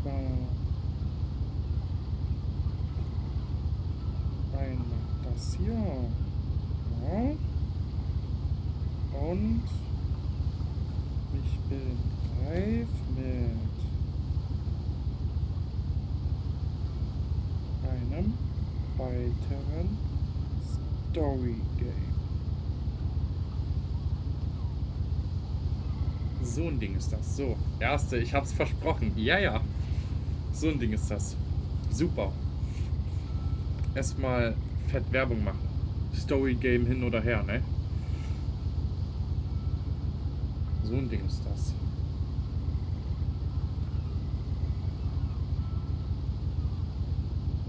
war einmal das hier. Ja. Und ich bin reif mit einem weiteren Story Game. So ein Ding ist das. So, erste, ich hab's versprochen. Ja, ja. So ein Ding ist das. Super. Erstmal fett Werbung machen. Story Game hin oder her, ne? So ein Ding ist das.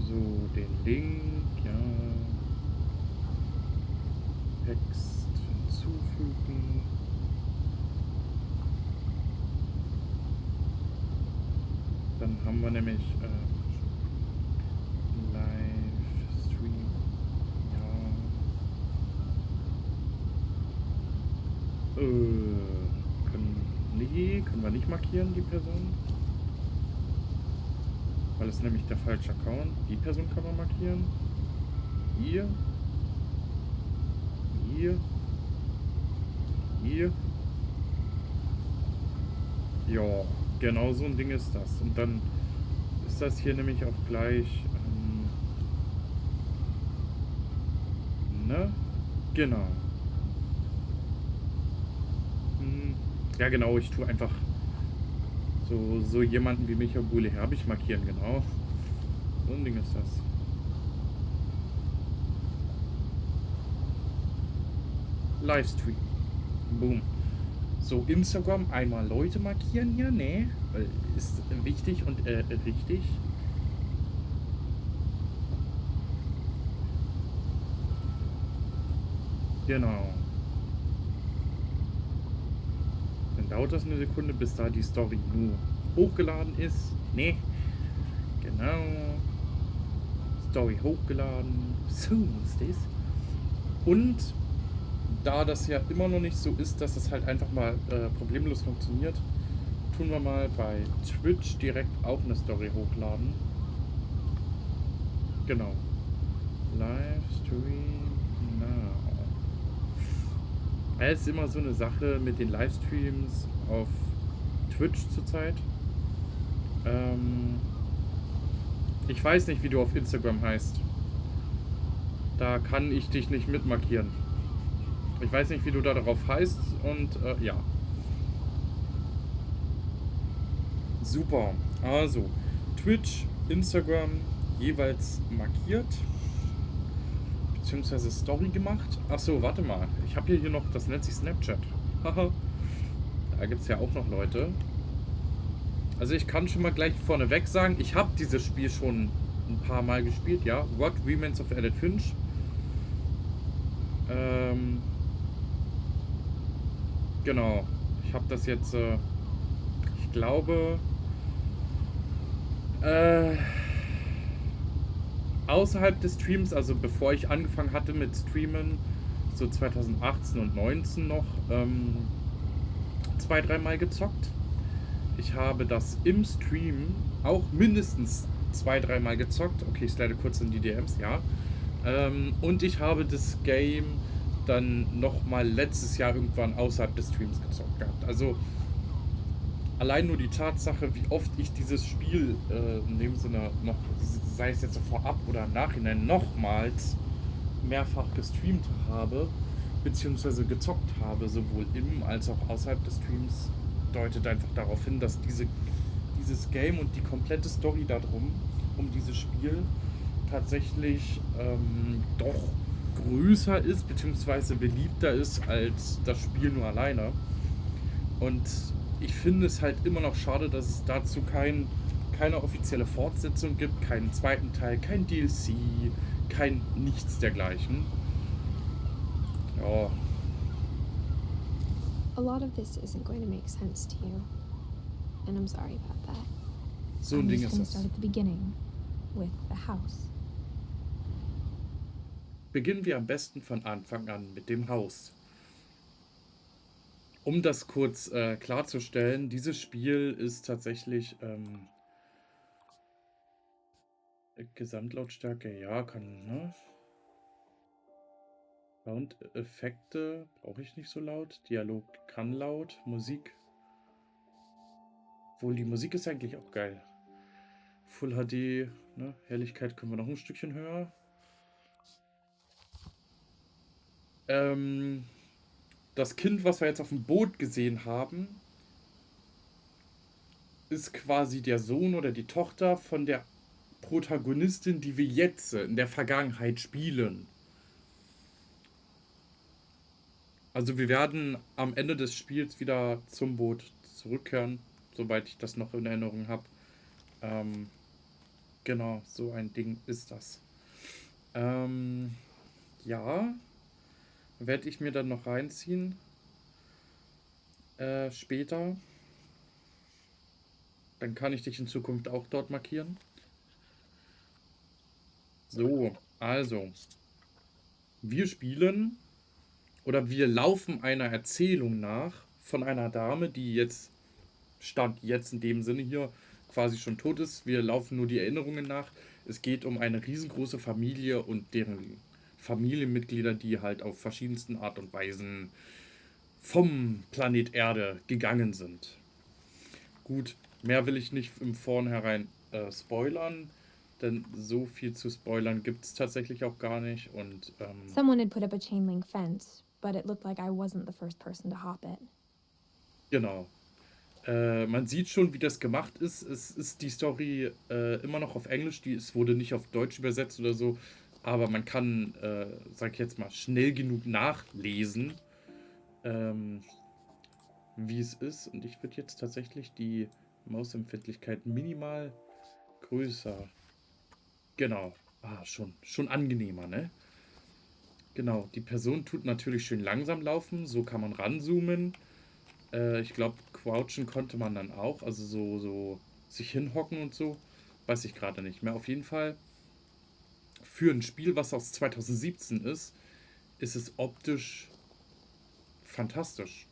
So, den Link, ja. Text hinzufügen. Dann haben wir nämlich Livestream. Ja. Können wir nicht markieren, die Person. Weil es nämlich der falsche Account. Die Person kann man markieren. Hier. Hier. Hier. Ja, genau so ein Ding ist das. Und dann ist das hier nämlich auch gleich. Ne? Genau. Ja, genau, ich tue einfach so jemanden wie Michael Bule habe ich markieren, genau. So ein Ding ist das. Livestream. Boom. So, Instagram einmal Leute markieren hier, ne? Ist wichtig und richtig. Genau. Dann dauert das eine Sekunde, bis da die Story nur hochgeladen ist. Ne? Genau. Story hochgeladen. So muss das. Und da das ja immer noch nicht so ist, dass es halt einfach mal problemlos funktioniert, tun wir mal bei Twitch direkt auch eine Story hochladen. Genau. Livestream now. Es ist immer so eine Sache mit den Livestreams auf Twitch zurzeit. Ich weiß nicht, wie du auf Instagram heißt. Da kann ich dich nicht mitmarkieren. Ich weiß nicht, wie du da darauf heißt und ja. Super. Also, Twitch, Instagram jeweils markiert. Beziehungsweise Story gemacht. Achso, warte mal. Ich habe hier noch, das nennt sich Snapchat. Haha. Da gibt es ja auch noch Leute. Also ich kann schon mal gleich vorneweg sagen, ich habe dieses Spiel schon ein paar Mal gespielt, ja. Remains of Edith Finch. Genau. Ich habe das jetzt, ich glaube, außerhalb des Streams, also bevor ich angefangen hatte mit Streamen, so 2018 und 2019 noch, 2-3 Mal gezockt. Ich habe das im Stream auch mindestens 2-3 Mal gezockt. Okay, ich slide kurz in die DMs, ja. Und ich habe das Game dann nochmal letztes Jahr irgendwann außerhalb des Streams gezockt gehabt. Also allein nur die Tatsache, wie oft ich dieses Spiel in dem Sinne noch, sei es jetzt vorab oder im Nachhinein, nochmals mehrfach gestreamt habe, beziehungsweise gezockt habe, sowohl im als auch außerhalb des Streams, deutet einfach darauf hin, dass dieses Game und die komplette Story darum, um dieses Spiel, tatsächlich doch größer ist, beziehungsweise beliebter ist als das Spiel nur alleine. Und ich finde es halt immer noch schade, dass es dazu keine offizielle Fortsetzung gibt, keinen zweiten Teil, kein DLC, kein nichts dergleichen. Ja. A lot of this isn't going to make sense to you. And I'm sorry about that. So ein Ding ist das. Start at the beginning with the house. Beginnen wir am besten von Anfang an mit dem Haus. Um das kurz klarzustellen, dieses Spiel ist tatsächlich Gesamtlautstärke, ja, kann, ne? Soundeffekte brauche ich nicht so laut. Dialog kann laut. Musik. Obwohl, die Musik ist eigentlich auch geil. Full HD, ne? Helligkeit können wir noch ein Stückchen höher. Das Kind, was wir jetzt auf dem Boot gesehen haben, ist quasi der Sohn oder die Tochter von der Protagonistin, die wir jetzt in der Vergangenheit spielen. Also wir werden am Ende des Spiels wieder zum Boot zurückkehren, soweit ich das noch in Erinnerung habe. Genau, so ein Ding ist das. Ja, werde ich mir dann noch reinziehen. Später. Dann kann ich dich in Zukunft auch dort markieren. So, also. Wir spielen oder wir laufen einer Erzählung nach von einer Dame, die jetzt, Stand jetzt in dem Sinne hier, quasi schon tot ist. Wir laufen nur die Erinnerungen nach. Es geht um eine riesengroße Familie und deren Familienmitglieder, die halt auf verschiedensten Art und Weisen vom Planet Erde gegangen sind. Gut, mehr will ich nicht im Vornherein spoilern, denn so viel zu spoilern gibt es tatsächlich auch gar nicht. Und Someone had put up a chain link fence, but it looked like I wasn't the first person to hop it. genau. Man sieht schon, wie das gemacht ist. Es ist die Story immer noch auf Englisch, es wurde nicht auf Deutsch übersetzt oder so, aber man kann, sag ich jetzt mal, schnell genug nachlesen, wie es ist. Und ich würde jetzt tatsächlich die Mausempfindlichkeit minimal größer. Genau. Schon angenehmer, ne? Genau, die Person tut natürlich schön langsam laufen, so kann man ranzoomen. Ich glaube, crouchen konnte man dann auch, also so sich hinhocken und so. Weiß ich gerade nicht mehr. Auf jeden Fall, für ein Spiel, was aus 2017 ist es optisch fantastisch.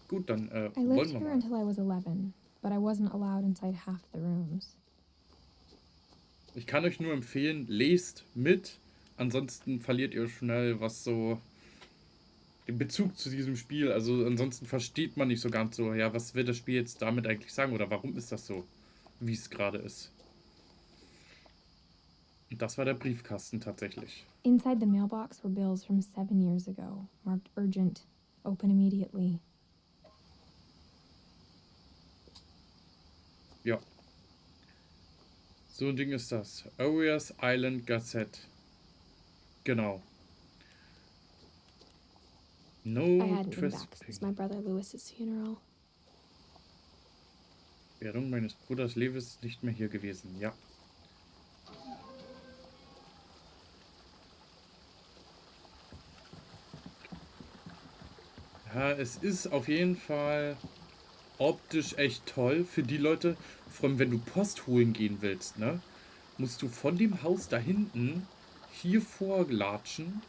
Gut, dann I lived wollen wir here mal. until I was 11, but I wasn't allowed inside half the rooms. Ich kann euch nur empfehlen, lest mit. Ansonsten verliert ihr schnell was so den Bezug zu diesem Spiel. Also ansonsten versteht man nicht so ganz so, ja, was will das Spiel jetzt damit eigentlich sagen oder warum ist das so, wie es gerade ist. Und das war der Briefkasten tatsächlich. Inside the mailbox were bills from 7 years ago, marked urgent, open immediately. Ja. So ein Ding ist das. Arias Island Gazette. Genau. I No hadn't been back since my trespassing. brother Lewis's funeral. Währung meines Bruders Lewis nicht mehr hier gewesen. Ja. Ja, es ist auf jeden Fall optisch echt toll für die Leute, vor allem wenn du Post holen gehen willst, ne? Musst du von dem Haus da hinten hier vorlatschen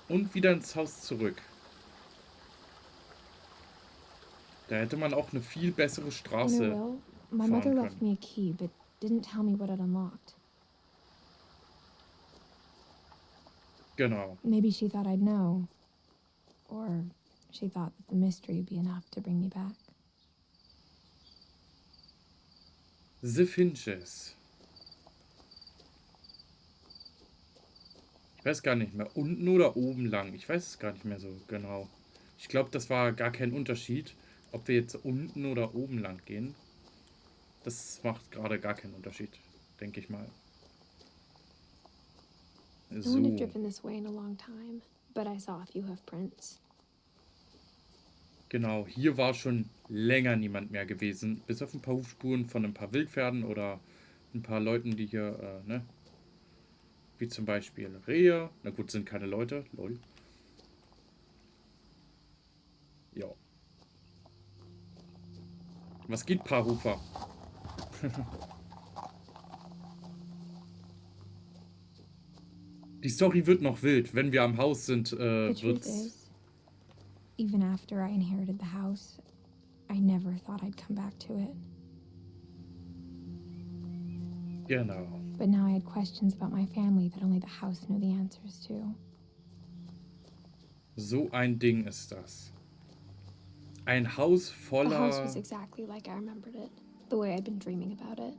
und wieder ins Haus zurück. Da hätte man auch eine viel bessere In her Straße will, my fahren mother left können. me a key, but didn't tell me what it unlocked. Genau. Maybe she thought I'd know. Or she thought that the mystery would be enough to bring me back. The Finches. Ich weiß gar nicht mehr. Unten oder oben lang? Ich weiß es gar nicht mehr so genau. Ich glaube, das war gar kein Unterschied, ob wir jetzt unten oder oben lang gehen. Das macht gerade gar keinen Unterschied, denke ich mal. No one had So. driven this way in a long time, but I saw a few hoof prints. Genau, hier war schon länger niemand mehr gewesen. Bis auf ein paar Hufspuren von ein paar Wildpferden oder ein paar Leuten, die hier, ne? Wie zum Beispiel Rehe. Na gut, sind keine Leute. Lol. Ja. Was geht, Paarhufer? Die Story wird noch wild. Wenn wir am Haus sind, The truth wird's. is, even after I inherited the house, I never thought I'd come back to it. Genau. But now I had questions about my family that only the house knew the answers to. So ein Ding ist das. Ein Haus The house voller was exactly like I remembered it, the way I'd been dreaming about it.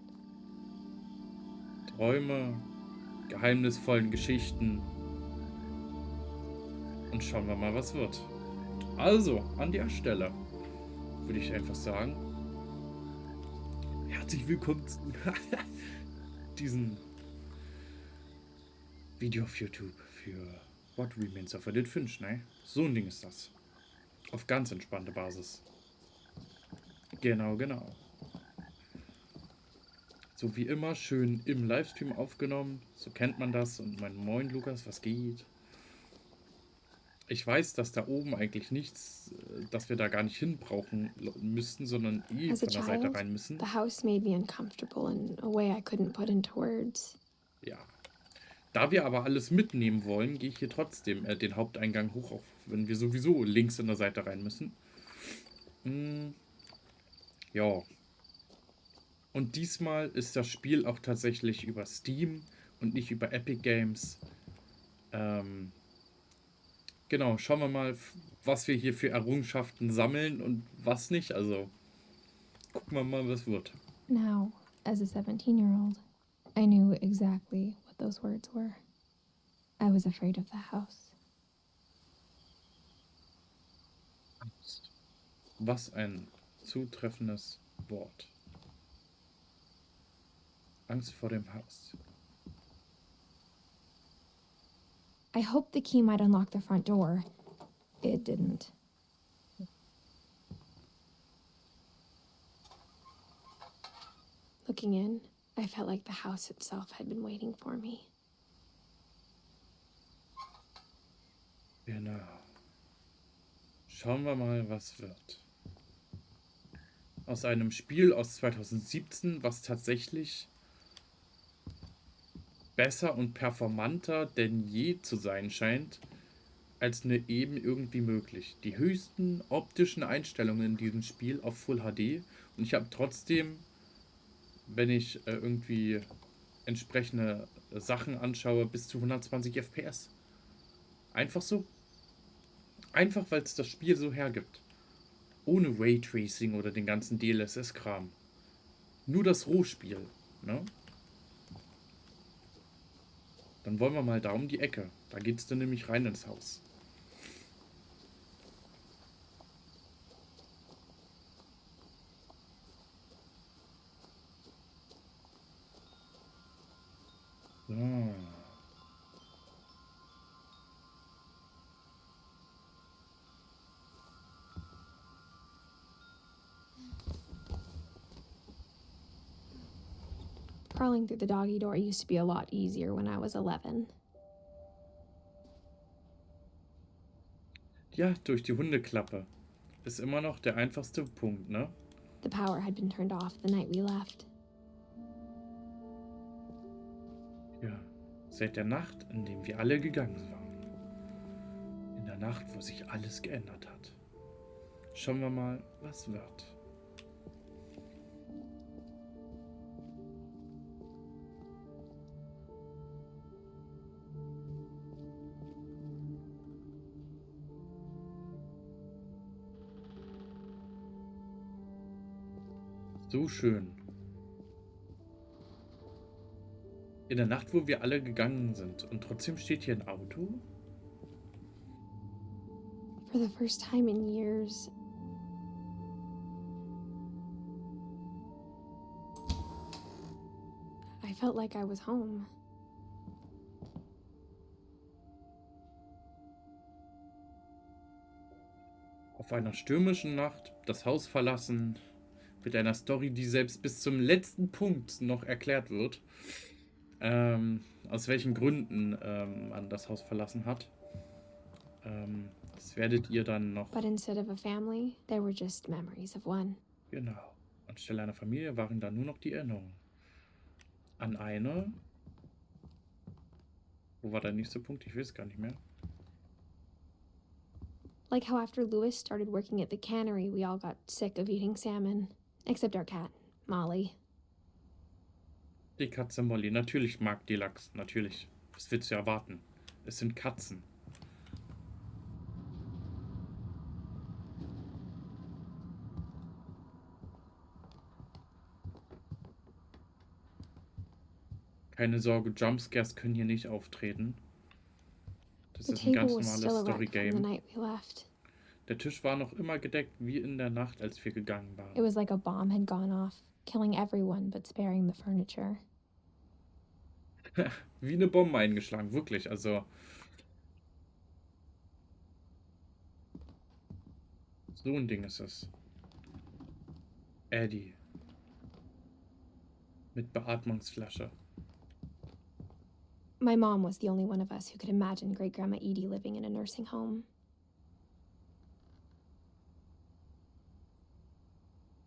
Träume, geheimnisvollen Geschichten. Und schauen wir mal, was wird. Also, an der Stelle würde ich einfach sagen, herzlich willkommen zu diesem Video auf YouTube für What Remains of Edith Finch, ne? So ein Ding ist das. Auf ganz entspannte Basis. Genau, genau. So wie immer, schön im Livestream aufgenommen. So kennt man das. Und mein Moin, Lukas, was geht? Ich weiß, dass da oben eigentlich nichts, dass wir da gar nicht hin brauchen müssten, sondern As a von der Seite child, rein müssen. the house made me uncomfortable in a way I couldn't put into words. Ja. Da wir aber alles mitnehmen wollen, gehe ich hier trotzdem den Haupteingang hoch, auch wenn wir sowieso links in der Seite rein müssen. Ja. Und diesmal ist das Spiel auch tatsächlich über Steam und nicht über Epic Games. Genau, schauen wir mal, was wir hier für Errungenschaften sammeln und was nicht. Also gucken wir mal, was wird. Now, as a 17-year-old, I knew exactly what those words were. I was afraid of the house. Angst. Was ein zutreffendes Wort. Angst vor dem Haus. I hoped the key might unlock the front door. It didn't. Looking in, I felt like the house itself had been waiting for me. Genau. Schauen wir mal, was wird. Aus einem Spiel aus 2017, was tatsächlich besser und performanter denn je zu sein scheint, als nur eben irgendwie möglich. Die höchsten optischen Einstellungen in diesem Spiel auf Full HD und ich habe trotzdem, wenn ich irgendwie entsprechende Sachen anschaue, bis zu 120 FPS. Einfach so. Einfach, weil es das Spiel so hergibt. Ohne Raytracing oder den ganzen DLSS-Kram. Nur das Rohspiel, ne? Dann wollen wir mal da um die Ecke. Da geht's dann nämlich rein ins Haus. So. Crawling through the doggy door used to be a lot easier when I was 11. Ja, durch die Hundeklappe. Ist immer noch der einfachste Punkt, ne? The power had been turned off the night we left. Ja, seit der Nacht, in der wir alle gegangen waren. In der Nacht, wo sich alles geändert hat. Schauen wir mal, was wird. So schön. In der Nacht, wo wir alle gegangen sind. Und trotzdem steht hier ein Auto? For the first time in years, I felt like I was home. Auf einer stürmischen Nacht das Haus verlassen. Mit einer Story, die selbst bis zum letzten Punkt noch erklärt wird. Aus welchen Gründen man das Haus verlassen hat. Das werdet ihr dann noch... But instead of a family, there were just memories of one. Genau. Anstelle einer Familie waren da nur noch die Erinnerungen. An eine... Wo war der nächste Punkt? Ich weiß gar nicht mehr. Like how after Louis started working at the cannery, we all got sick of eating salmon. Except our cat, Molly. Die Katze Molly. Natürlich mag die Lachs. Natürlich. Was willst du erwarten? Es sind Katzen. Keine Sorge, Jumpscares können hier nicht auftreten. Das The ist ein table ganz was normales still a wreck from the Story-Game. night we left. Der Tisch war noch immer gedeckt, wie in der Nacht, als wir gegangen It waren. was like a bomb had gone off, killing everyone but sparing the furniture. Wie eine Bombe eingeschlagen, wirklich. Also, so ein Ding ist es. Eddie. Mit Beatmungsflasche. My mom was the only one of us who could imagine Great Grandma Edie living in a nursing home.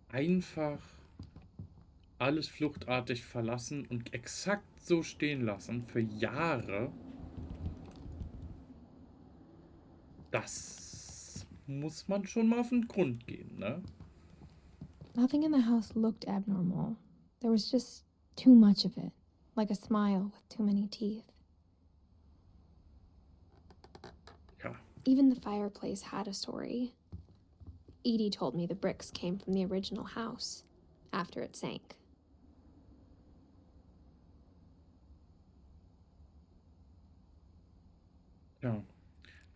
Einfach alles fluchtartig verlassen und exakt so stehen lassen für Jahre. Das muss man schon mal auf den Grund gehen, ne? Nothing in the house looked abnormal. There was just too much of it, like a smile with too many teeth. Ja. Even the fireplace had a story. Edie told me the bricks came from the original house, after it sank. Ja.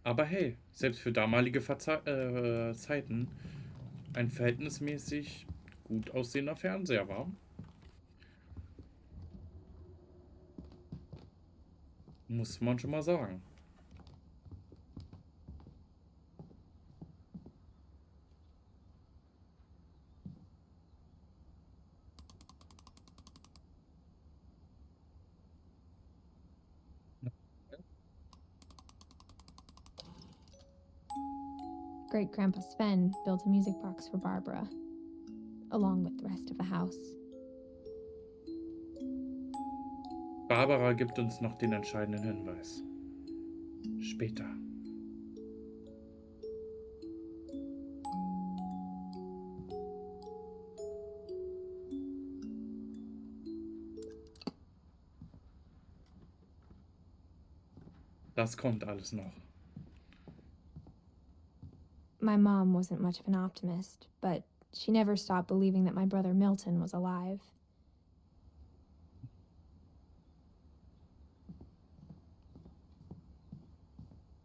Aber hey, selbst für damalige Zeiten ein verhältnismäßig gut aussehender Fernseher war. Muss man schon mal sagen. Great Grandpa Sven built a music box for Barbara, along with the rest of the house. Barbara gibt uns noch den entscheidenden Hinweis. Später. Das kommt alles noch. My mom wasn't much of an optimist, but she never stopped believing that my brother Milton was alive.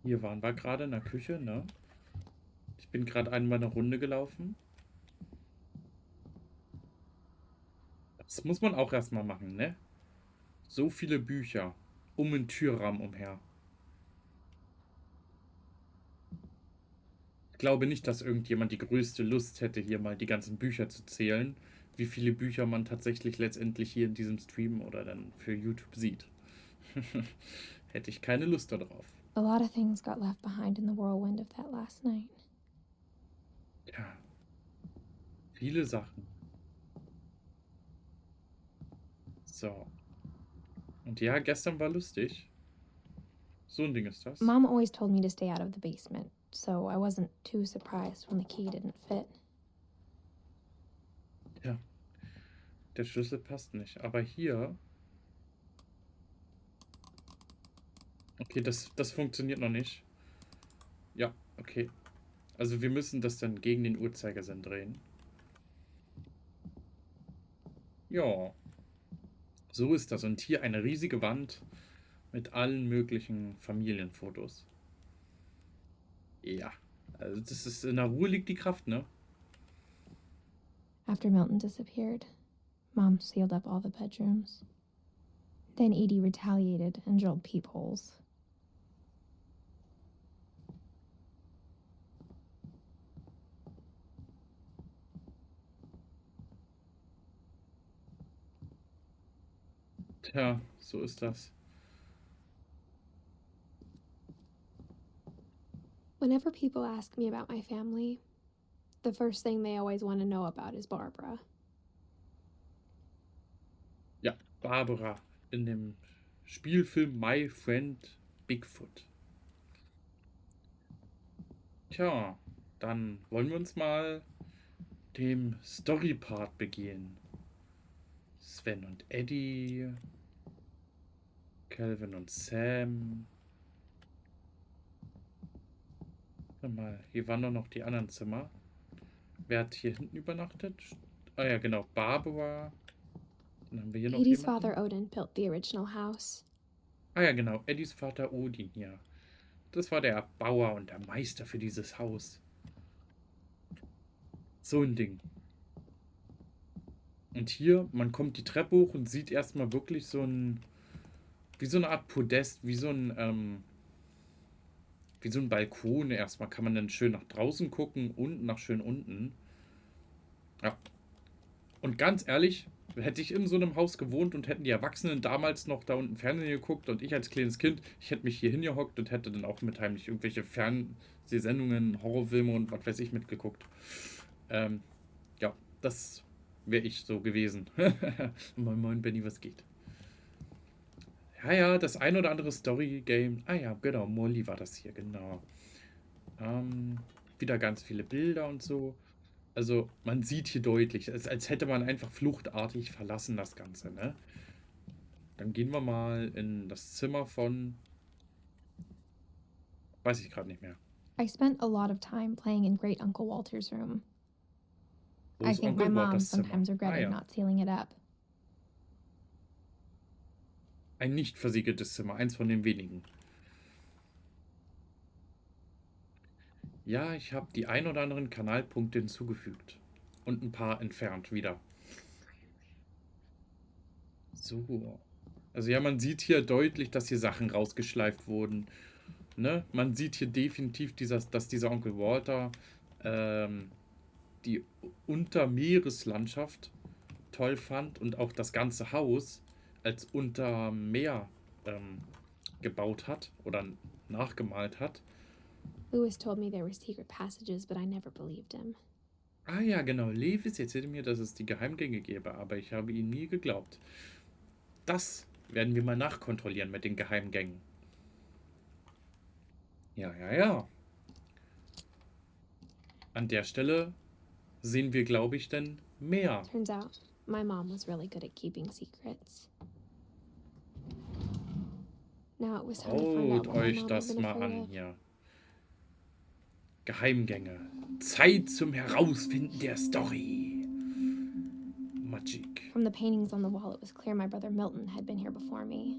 Hier waren wir gerade in der Küche, ne? Ich bin gerade einmal eine Runde gelaufen. Das muss man auch erstmal machen, ne? So viele Bücher um den Türrahmen umher. Ich glaube nicht, dass irgendjemand die größte Lust hätte, hier mal die ganzen Bücher zu zählen, wie viele Bücher man tatsächlich letztendlich hier in diesem Stream oder dann für YouTube sieht. Hätte ich keine Lust darauf. A lot of things got left behind in the whirlwind of that last night. Ja. Viele Sachen. So. Und ja, gestern war lustig. So ein Ding ist das. Mom always told me to stay out of the basement, so I wasn't too surprised when the key didn't fit. Ja. Der Schlüssel passt nicht. Aber hier. Okay, das funktioniert noch nicht. Ja, okay. Also wir müssen das dann gegen den Uhrzeigersinn drehen. Ja. So ist das. Und hier eine riesige Wand mit allen möglichen Familienfotos. Ja. Also das ist, in der Ruhe liegt die Kraft, ne? After Milton disappeared, Mom sealed up all the bedrooms. Then Edie retaliated and drilled peepholes. Tja, so ist das. Whenever people ask me about my family, the first thing they always want to know about is Barbara. Ja, Barbara in dem Spielfilm My Friend Bigfoot. Tja, dann wollen wir uns mal dem Story-Part begehen. Sven und Eddie. Calvin und Sam. Warte mal, hier waren doch noch die anderen Zimmer. Wer hat hier hinten übernachtet? Ah ja, genau, Barbara. Dann haben wir hier noch Edie's jemanden. father Odin built the original house. Ah ja, genau, Eddies Vater Odin, ja. Das war der Bauer und der Meister für dieses Haus. So ein Ding. Und hier, man kommt die Treppe hoch und sieht erstmal wirklich so ein, wie so eine Art Podest, wie so ein Balkon. Erstmal kann man dann schön nach draußen gucken und nach schön unten. Ja. Und ganz ehrlich, hätte ich in so einem Haus gewohnt und hätten die Erwachsenen damals noch da unten Fernsehen geguckt und ich als kleines Kind, ich hätte mich hier hingehockt und hätte dann auch mit heimlich irgendwelche Fernsehsendungen, Horrorfilme und was weiß ich mitgeguckt. Ja, das wäre ich so gewesen. Moin, moin, Benny, was geht? Ja, ja, das ein oder andere Story-Game. Ah ja, genau, Molly war das hier, genau. Wieder ganz viele Bilder und so. Also, man sieht hier deutlich, als hätte man einfach fluchtartig verlassen, das Ganze, ne? Dann gehen wir mal in das Zimmer von... Weiß ich gerade nicht mehr. I spent a lot of time playing in Great Uncle Walter's room. Wo I ist think my Onkel mom Waters Zimmer? sometimes Ah regretted ja. not sealing it up. Ein nicht versiegeltes Zimmer, eins von den wenigen. Ja, ich habe die ein oder anderen Kanalpunkte hinzugefügt. Und ein paar entfernt wieder. So. Also ja, man sieht hier deutlich, dass hier Sachen rausgeschleift wurden. Ne? Man sieht hier definitiv, dass dieser Onkel Walter die Untermeereslandschaft toll fand und auch das ganze Haus als Untermeer gebaut hat oder nachgemalt hat. Louis told me there were secret passages, but I never believed him. Ah ja, genau. Levis erzählte mir, dass es die Geheimgänge gäbe, aber ich habe ihm nie geglaubt. Das werden wir mal nachkontrollieren mit den Geheimgängen. Ja, ja, ja. An der Stelle sehen wir, glaube ich, denn mehr. Turns out, my mom was really good at keeping secrets. Now it was time to find out Schaut what my euch mom had das been mal afraid an of. hier. Geheimgänge. Zeit zum Herausfinden der Story. Magic. From the paintings on the wall, it was clear my brother Milton had been here before me.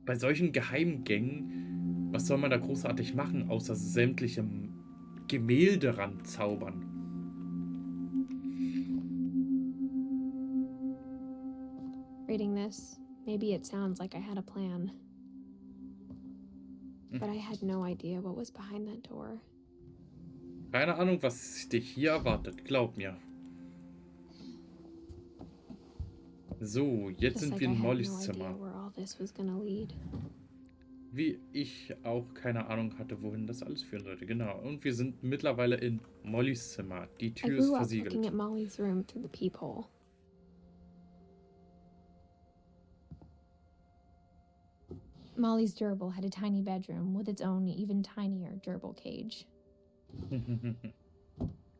Bei solchen Geheimgängen, was soll man da großartig machen, außer sämtliche Gemälde ranzaubern? Reading this, maybe it sounds like I had a plan. But I had no idea what was behind that door. Keine Ahnung, was dich hier erwartet, glaub mir. So, jetzt sind wir in Mollys Zimmer. Wie ich auch keine Ahnung hatte, wohin das alles führen sollte. Genau. Und wir sind mittlerweile in Mollys Zimmer. Die Tür ist versiegelt. Looking at Molly's room through the peephole. Molly's gerbil had a tiny bedroom with its own even tinier gerbil cage.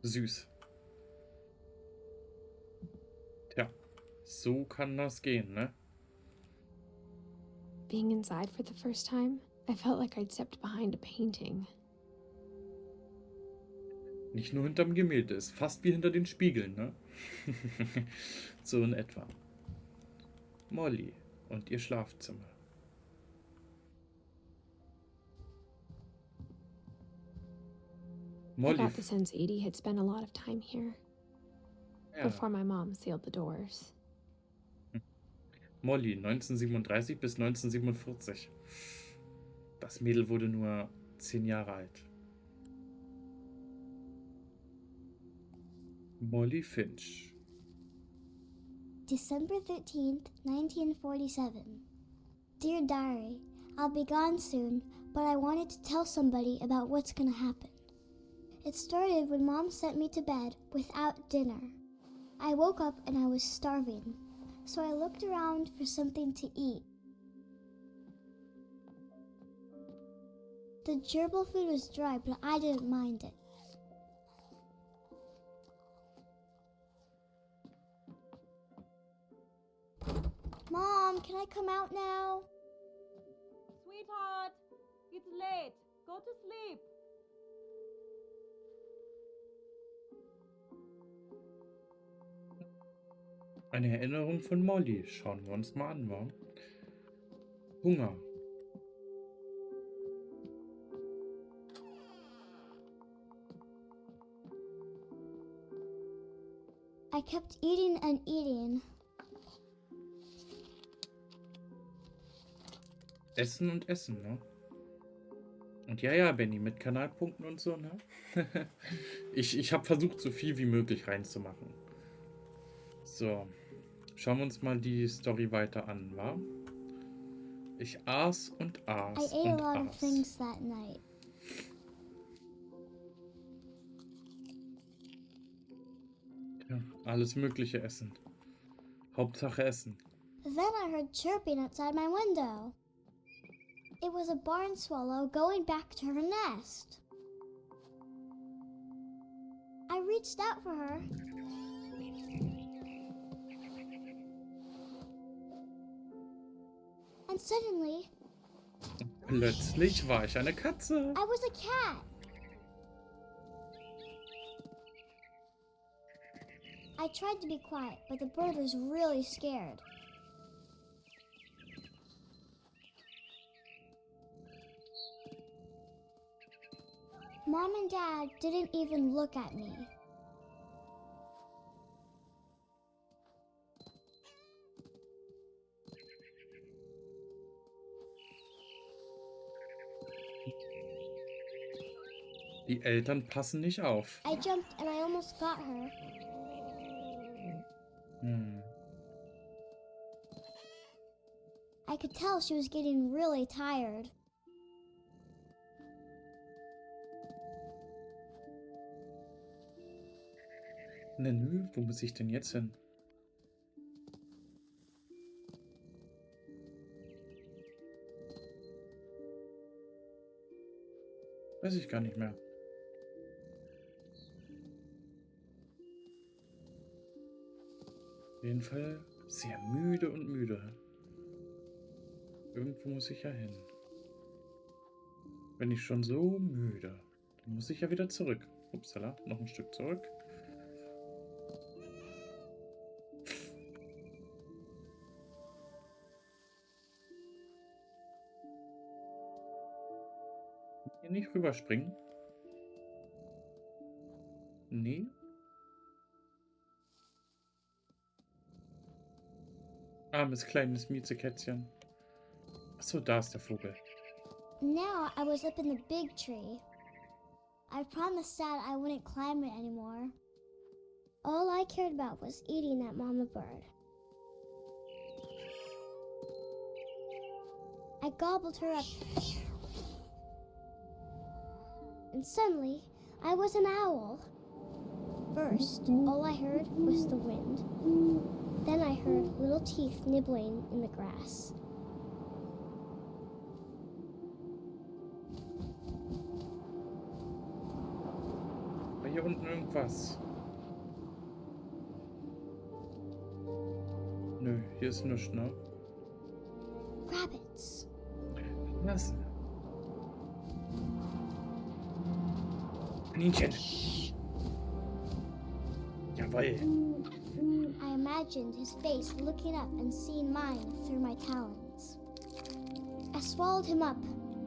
Süß. Tja, so kann das gehen, ne? Being inside for the first time, I felt like I'd stepped behind a painting. Nicht nur hinterm Gemälde, ist fast wie hinter den Spiegeln, ne? So in etwa. Molly und ihr Schlafzimmer. I got the sense Edie had spent a lot of time here before my mom sealed the doors. Molly, 1937 bis 1947. Das Mädel wurde nur 10 Jahre alt. Molly Finch. December 13th, 1947. Dear Diary, I'll be gone soon, but I wanted to tell somebody about what's gonna happen. It started when Mom sent me to bed without dinner. I woke up and I was starving, so I looked around for something to eat. The gerbil food was dry, but I didn't mind it. Mom, can I come out now? Sweetheart, it's late. Go to sleep. Eine Erinnerung von Molly. Schauen wir uns mal an, wa? Hunger. I kept eating and eating. Essen und Essen, ne? Und ja, Benny, mit Kanalpunkten und so, ne? Ich habe versucht, so viel wie möglich reinzumachen. So. Schauen wir uns mal die Story weiter an, wa? Ich aß und I aß ate a und lot of aß. things that night. Ja, alles mögliche essen. Hauptsache Essen. Then I heard chirping outside my window. It was a barn swallow going back to her nest. I reached out for her. And suddenly, Plötzlich war ich eine Katze. I was a cat. I tried to be quiet, but the bird was really scared. Mom and Dad didn't even look at me. Die Eltern passen nicht auf. I jumped and I almost got her. I could tell she was getting really tired. Nö, wo muss ich denn jetzt hin? Weiß ich gar nicht mehr. Auf jeden Fall sehr müde und müde. Irgendwo muss ich ja hin. Bin ich schon so müde, dann muss ich ja wieder zurück. Upsala, noch ein Stück zurück. Hier nicht rüberspringen. Nee. Armes kleines Miezekätzchen. Achso, da ist der Vogel. Now I was up in the big tree. I promised Dad I wouldn't climb it anymore. All I cared about was eating that mama bird. I gobbled her up. And suddenly, I was an owl. First, all I heard was the wind. Then I heard little teeth nibbling in the grass. War hier unten irgendwas? Nö, hier ist nichts, ne? Rabbits. Was? Kaninchen. Jawoll. I imagined his face looking up and seeing mine through my talons. I swallowed him up,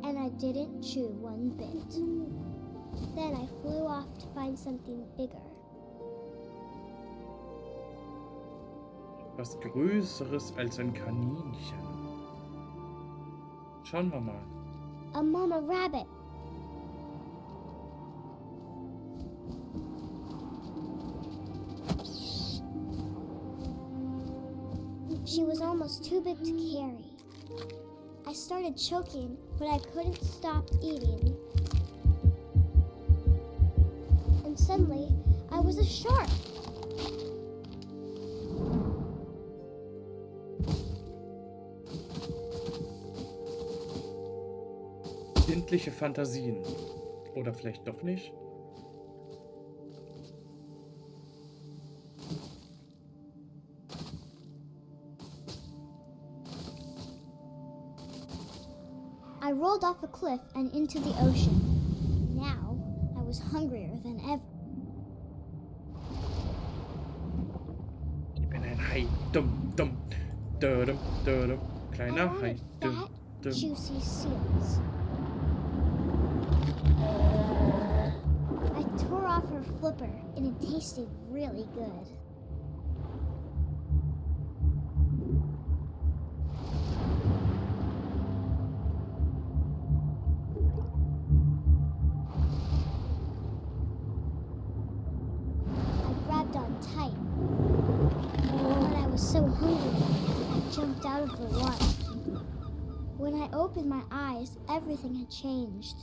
and I didn't chew one bit. Then I flew off to find something bigger. Was Größeres als ein Kaninchen. Schauen wir mal. A mama rabbit. She was almost too big to carry. I started choking, but I couldn't stop eating. And suddenly, I was a shark. Kindliche Fantasien. Oder vielleicht doch nicht? I rolled off a cliff and into the ocean. Now, I was hungrier than ever. Ich bin ein Hai. Dumm, dumm. Dödum, dödum. I Kleiner Hai. wanted Dumm, fat, dumm. juicy seals. I tore off her flipper, and it tasted really good. I grabbed on tight, but I was so hungry, I jumped out of the water. When I opened my eyes, everything had changed.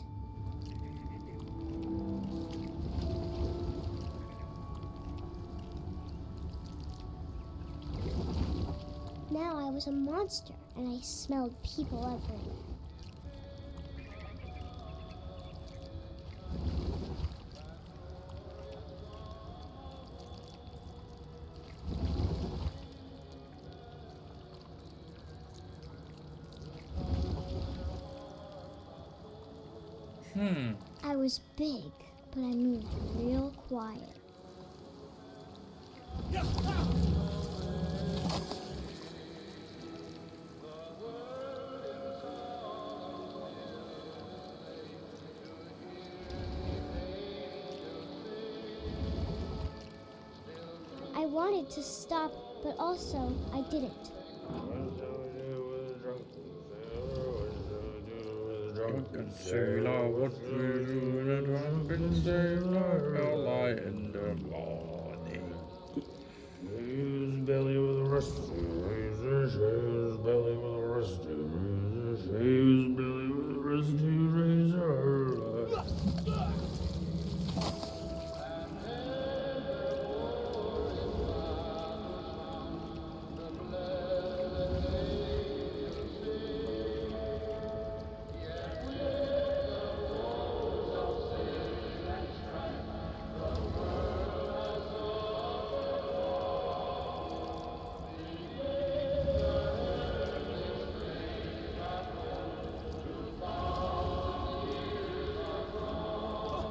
Now I was a monster, and I smelled people everywhere. I was big, but I moved real quiet. I wanted to stop, but also I didn't. Drunken sailor, what will you do? A drunken sailor, early in the morning. His belly was rusty, his belly was rusty, his belly was rusty, razor.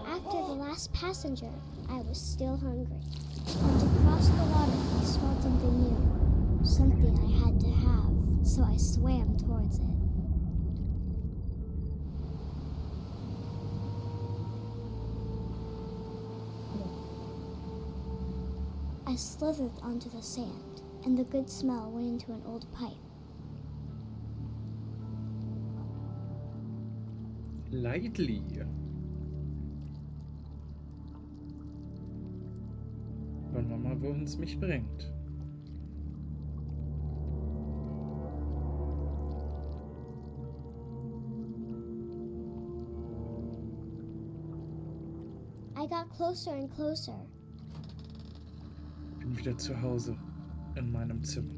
After the last passenger, I was still hungry. And across the water, I smelled something new. Something I had to have, so I swam towards it. I slithered onto the sand, and the good smell went into an old pipe. Lightly. Schauen wir mal, wohin es mich bringt. I got closer and closer. Bin wieder zu Hause in meinem Zimmer.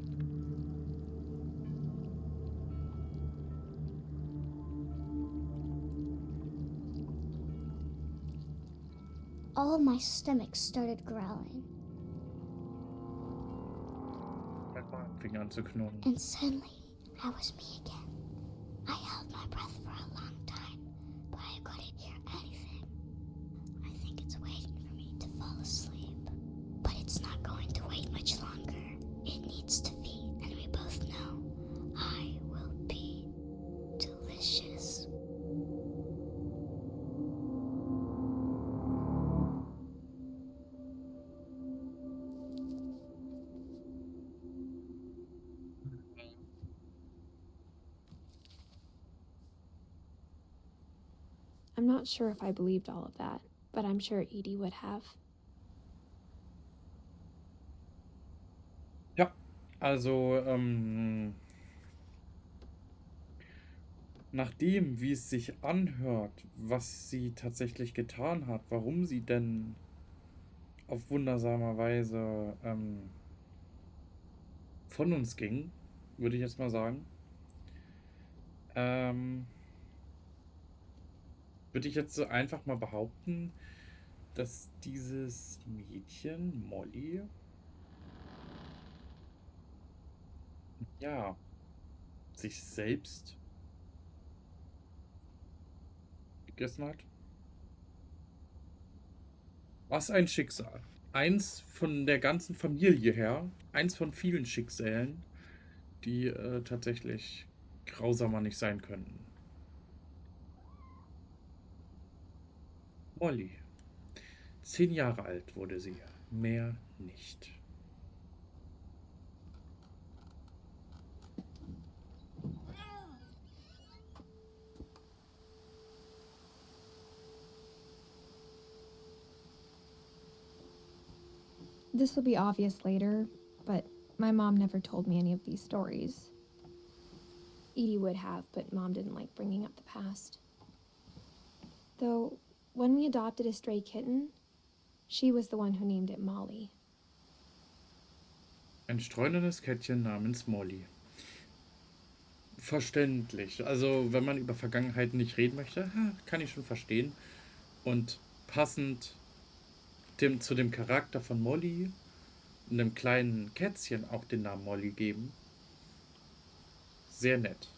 All my stomach started growling, Mein Magen fing an zu knurren. and suddenly I was me again. I held my breath for a long time, but I couldn't hear anything. I think it's waiting for me to fall asleep, but it's not going to wait much longer. It needs to feed, and we both know I will be delicious. I'm not sure if I believed all of that, but I'm sure Edie would have. Ja, also, nach dem, wie es sich anhört, was sie tatsächlich getan hat, warum sie denn auf wundersame Weise von uns ging, würde ich jetzt mal sagen, würde ich jetzt so einfach mal behaupten, dass dieses Mädchen, Molly, ja, sich selbst gegessen hat. Was ein Schicksal. Eins von der ganzen Familie her. Eins von vielen Schicksalen, die tatsächlich grausamer nicht sein könnten. Molly. 10 Jahre alt wurde sie. Mehr nicht. This will be obvious later, but my mom never told me any of these stories. Edie would have, but Mom didn't like bringing up the past. Though, when we adopted a stray kitten, she was the one who named it Molly. Ein streunendes Kätzchen namens Molly. Verständlich. Also, wenn man über Vergangenheit nicht reden möchte, kann ich schon verstehen. Und passend zu dem Charakter von Molly, einem kleinen Kätzchen auch den Namen Molly geben. Sehr nett.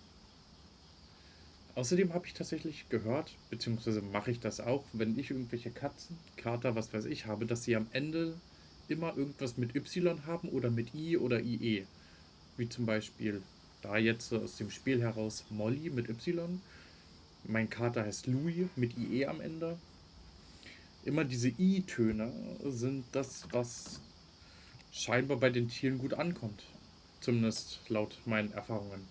Außerdem habe ich tatsächlich gehört, beziehungsweise mache ich das auch, wenn ich irgendwelche Katzen, Kater, was weiß ich, habe, dass sie am Ende immer irgendwas mit Y haben oder mit I oder IE. Wie zum Beispiel da jetzt aus dem Spiel heraus Molly mit Y. Mein Kater heißt Louis mit IE am Ende. Immer diese I-Töne sind das, was scheinbar bei den Tieren gut ankommt. Zumindest laut meinen Erfahrungen.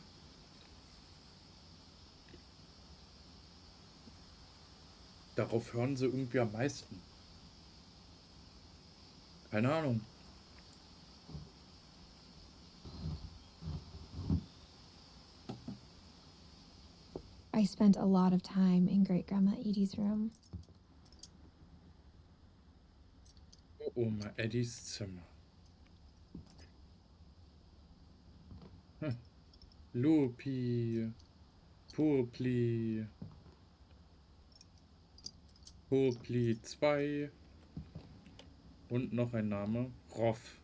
Darauf hören sie irgendwie am meisten. Keine Ahnung. I spent a lot of time in Great Grandma Edie's room. Oma Eddies Zimmer. Lupi. Purpli. Purpli 2. Und noch ein Name. Roff.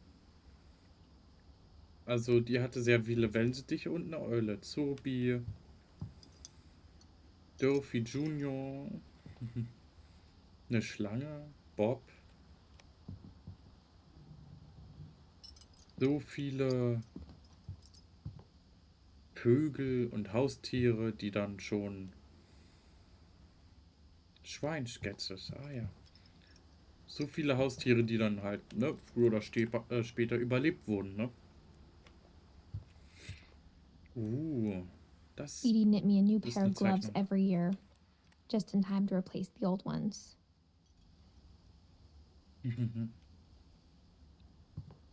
Also die hatte sehr viele Wellensittiche und eine Eule. Zurbi. Durfy Junior. Eine Schlange. Bob. So viele Vögel und Haustiere, die dann schon Schweinskätzes, ja. So viele Haustiere, die dann halt, ne, früher oder später überlebt wurden, ne? Das Edie knit me a new ist pair eine of gloves Zeichnung. every year, just in time to replace the old ones.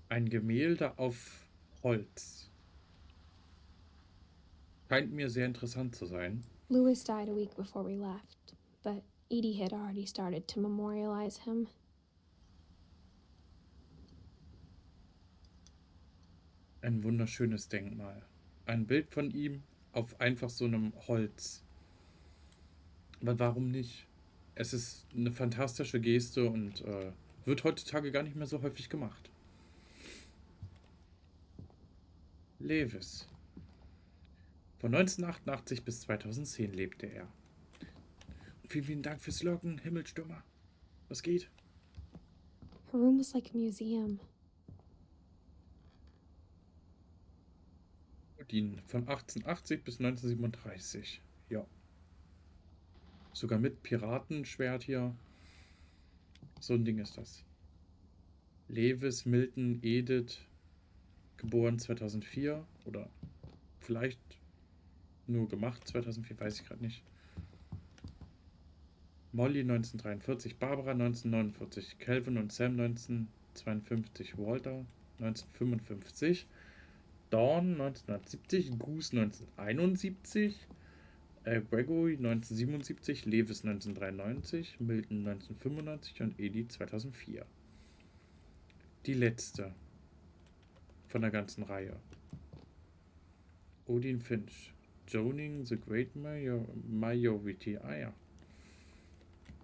Ein Gemälde auf Holz. Scheint mir sehr interessant zu sein. Louis died a week before we left, but Edie had already started to memorialize him. Ein wunderschönes Denkmal. Ein Bild von ihm auf einfach so einem Holz. Aber warum nicht? Es ist eine fantastische Geste und wird heutzutage gar nicht mehr so häufig gemacht. Lewis. Von 1988 bis 2010 lebte er. Und vielen Dank fürs Loggen, Himmelstürmer. Was geht? Her room was like a museum. Odin. Von 1880 bis 1937. Ja. Sogar mit Piratenschwert hier. So ein Ding ist das. Lewis Milton Edith. Geboren 2004. Oder vielleicht nur gemacht 2004, weiß ich gerade nicht. Molly 1943, Barbara 1949, Calvin und Sam 1952, Walter 1955, Dawn 1970, Goose 1971, Gregory 1977, Lewis 1993, Milton 1995 und Edie 2004. Die letzte von der ganzen Reihe. Odin Finch. Joining the Great Majority. Ah ja.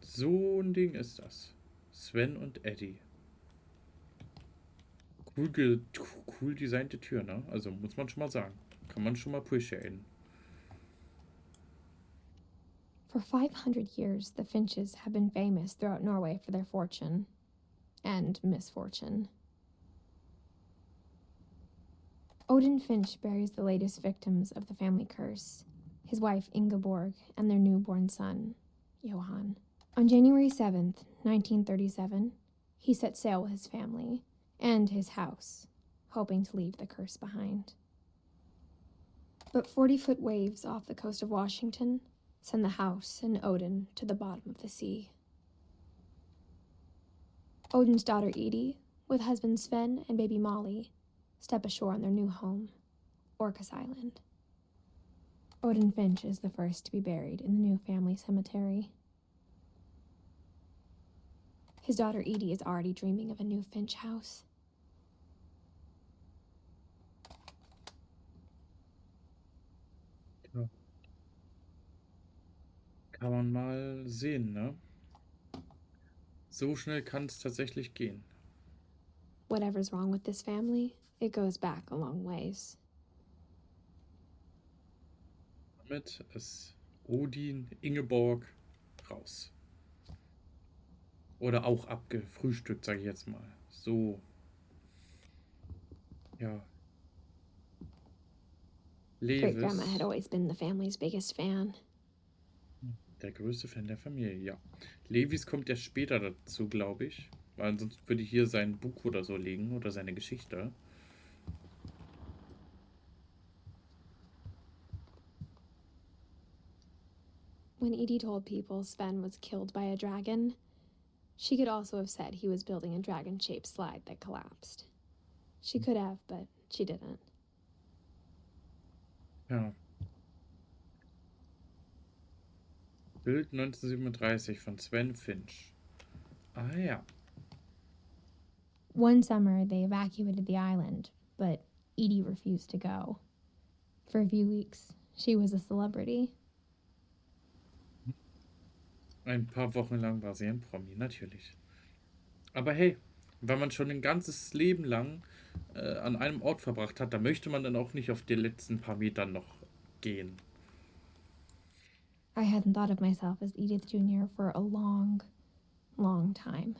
So ein Ding ist das. Sven und Eddie. Cool designte Tür, ne? Also muss man schon mal sagen. Kann man schon mal appreciaten. For 500 years, the Finches have been famous throughout Norway for their fortune and misfortune. Odin Finch buries the latest victims of the family curse, his wife Ingeborg and their newborn son, Johan. On January 7th, 1937, he set sail with his family and his house, hoping to leave the curse behind. But 40-foot waves off the coast of Washington send the house and Odin to the bottom of the sea. Odin's daughter Edie, with husband Sven and baby Molly, step ashore on their new home, Orcas Island. Odin Finch is the first to be buried in the new family cemetery. His daughter Edie is already dreaming of a new Finch house. Ja. Kann man mal sehen, ne? So schnell kann es tatsächlich gehen. Whatever's wrong with this family, it goes back a long ways. Damit ist Odin, Ingeborg raus. Oder auch abgefrühstückt, sage ich jetzt mal. So. Ja. Great Grandma Levis, had always been the family's biggest fan. der größte Fan der Familie, ja. Levis kommt erst später dazu, glaube ich. Weil sonst würde hier sein Buch oder so liegen oder seine Geschichte. When Edie told people Sven was killed by a dragon, she could also have said he was building a dragon-shaped slide that collapsed. She could have, but she didn't. Ja. Bild 1937 von Sven Finch. Ah ja. One summer, they evacuated the island, but Edie refused to go. For a few weeks, she was a celebrity. Ein paar Wochen lang war sie ein Promi, natürlich. Aber hey, wenn man schon ein ganzes Leben lang an einem Ort verbracht hat, da möchte man dann auch nicht auf die letzten paar Metern noch gehen. I hadn't thought of myself as Edith Jr. for a long, long time.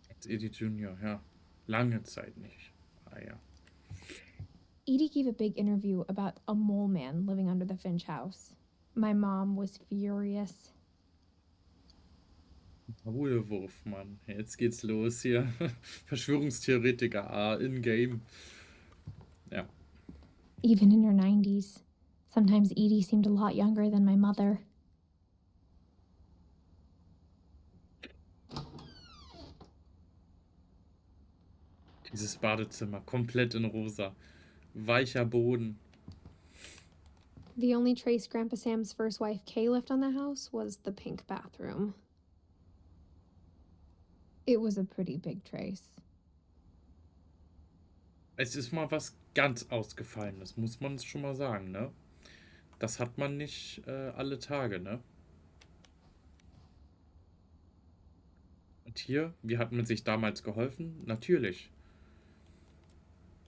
Als Edith Junior, ja. Lange Zeit nicht. Ah ja. Edie gave a big interview about a mole man living under the Finch house. My mom was furious. Ruhewurf, Mann. Jetzt geht's los hier. Verschwörungstheoretiker in-game. Ja. Even in her 90s. Sometimes Edie seemed a lot younger than my mother. Dieses Badezimmer, komplett in rosa. Weicher Boden. The only trace Grandpa Sam's first wife Kay left on the house was the pink bathroom. It was a pretty big trace. Es ist mal was ganz Ausgefallenes, muss man schon mal sagen, ne? Das hat man nicht alle Tage, ne? Und hier, wie hat man sich damals geholfen? Natürlich.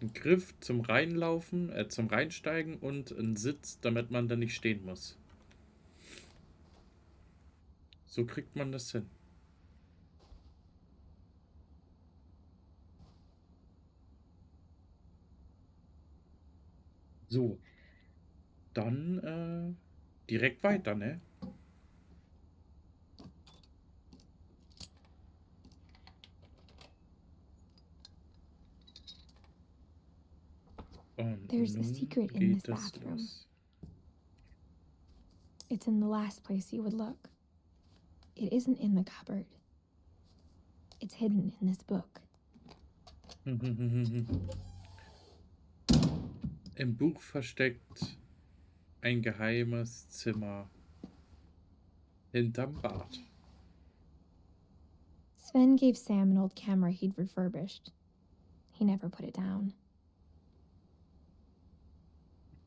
Ein Griff zum Reinlaufen, zum Reinsteigen und ein Sitz, damit man da nicht stehen muss. So kriegt man das hin. So. Dann direkt weiter, ne? Und There's a nun secret in geht this es bathroom. los. It's in the last place you would look. It isn't in the cupboard. It's hidden in this book. Im Buch versteckt ein geheimes Zimmer hinterm Bad. Sven gave Sam an old camera he'd refurbished. He never put it down.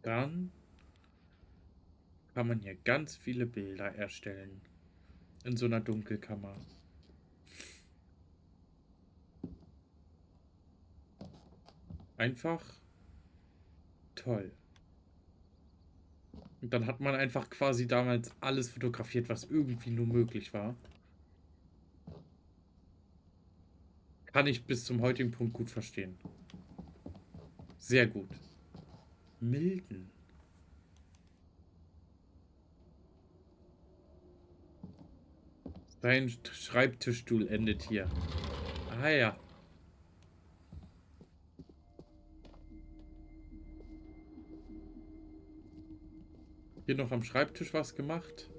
Dann kann man hier ganz viele Bilder erstellen. In so einer Dunkelkammer. Einfach toll. Und dann hat man einfach quasi damals alles fotografiert, was irgendwie nur möglich war. Kann ich bis zum heutigen Punkt gut verstehen. Sehr gut. Milden. Sein Schreibtischstuhl endet hier. Ah ja. Hier noch am Schreibtisch was gemacht.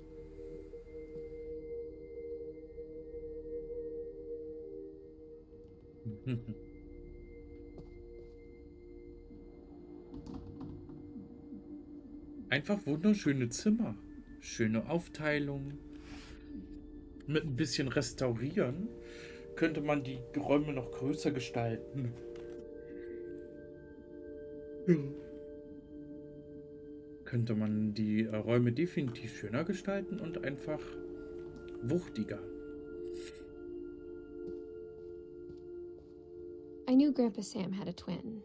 Einfach wunderschöne Zimmer. Schöne Aufteilung. Mit ein bisschen Restaurieren könnte man die Räume noch größer gestalten. Ja. Könnte man die Räume definitiv schöner gestalten und einfach wuchtiger. I knew Grandpa Sam had a twin.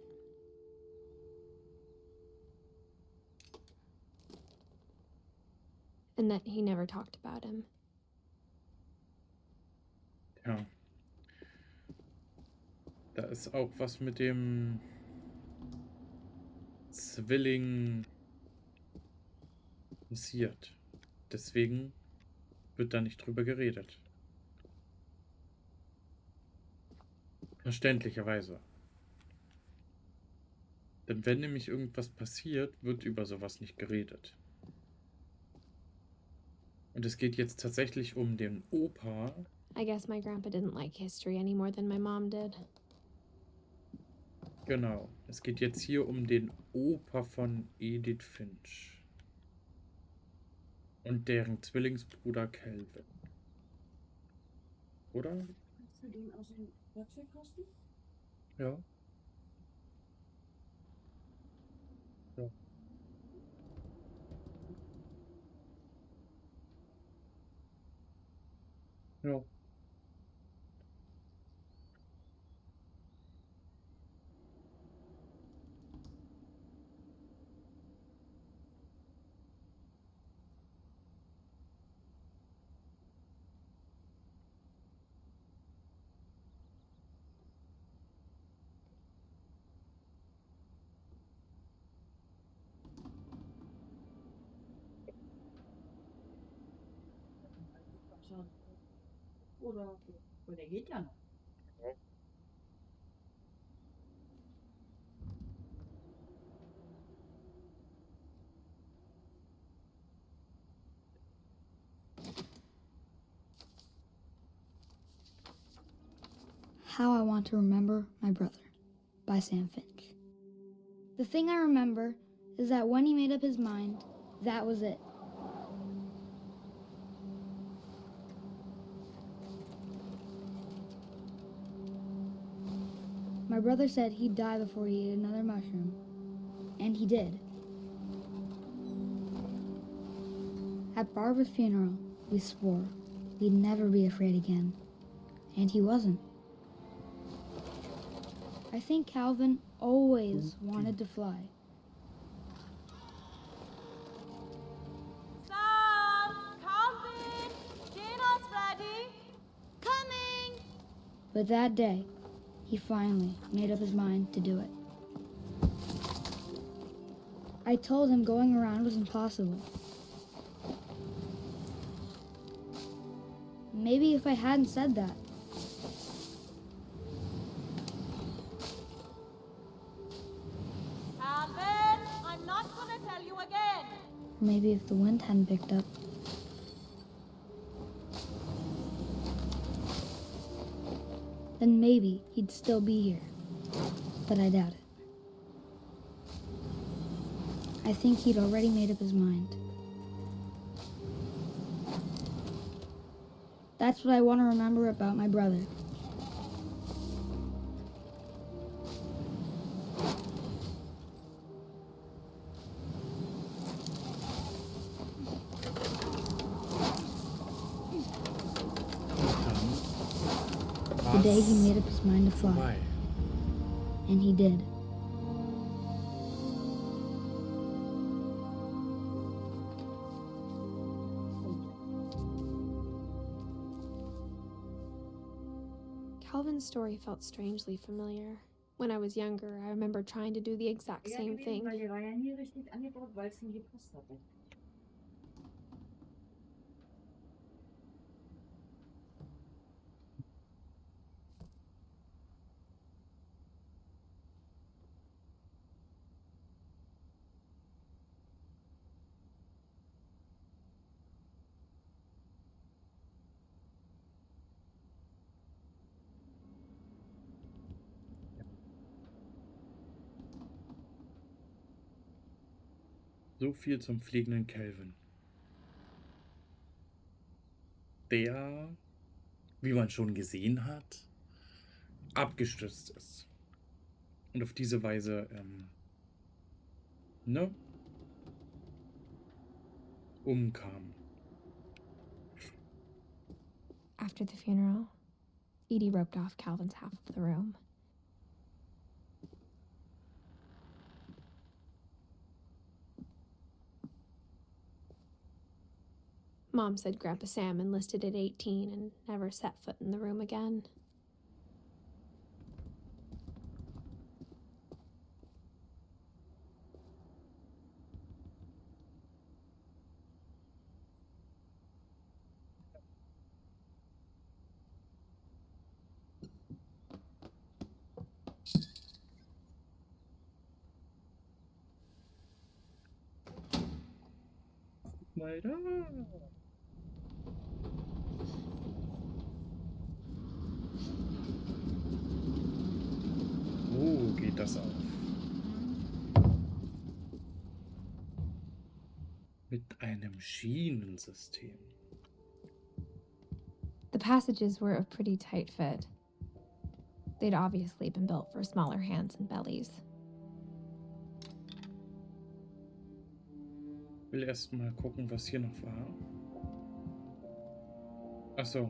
And that he never talked about him. Ja. Da ist auch was mit dem Zwilling passiert. Deswegen wird da nicht drüber geredet. Verständlicherweise. Denn wenn nämlich irgendwas passiert, wird über sowas nicht geredet. Und es geht jetzt tatsächlich um den Opa. I guess my grandpa didn't like history any more than my mom did. Genau. Es geht jetzt hier um den Opa von Edith Finch. Und deren Zwillingsbruder Calvin. Oder? Kannst du den aus dem Werkzeugkasten? Ja. Ja. Ja. Oder der geht ja noch. How I Want to Remember My Brother by Sam Finch. The thing I remember is that when he made up his mind, that was it. My brother said he'd die before he ate another mushroom, and he did. At Barbara's funeral, we swore we'd never be afraid again, and he wasn't. I think Calvin always wanted to fly. Sam! Calvin! Dinner's ready! Coming! But that day, he finally made up his mind to do it. I told him going around was impossible. Maybe if I hadn't said that, Calvin! I'm not gonna tell you again! or maybe if the wind hadn't picked up, then maybe he'd still be here. But I doubt it. I think he'd already made up his mind. That's what I want to remember about my brother. The day he made up his mind to fly. Vorbei. And he did. woman's story felt strangely familiar. When I was younger, I remember trying to do the exact same thing. Weil der war ja nie richtig angebaut, weil es nie gepasst hatte. So viel zum fliegenden Kelvin. Der, wie man schon gesehen hat, abgestürzt ist. Und auf diese Weise, umkam. After the funeral, Edie roped off Calvin's half of the room. Mom said Grandpa Sam enlisted at 18 and never set foot in the room again. Mal da. Wo geht das auf? Mit einem Schienensystem. The passages were a pretty tight fit. They'd obviously been built for smaller hands and bellies. Ich will erst mal gucken, was hier noch war. Ach so.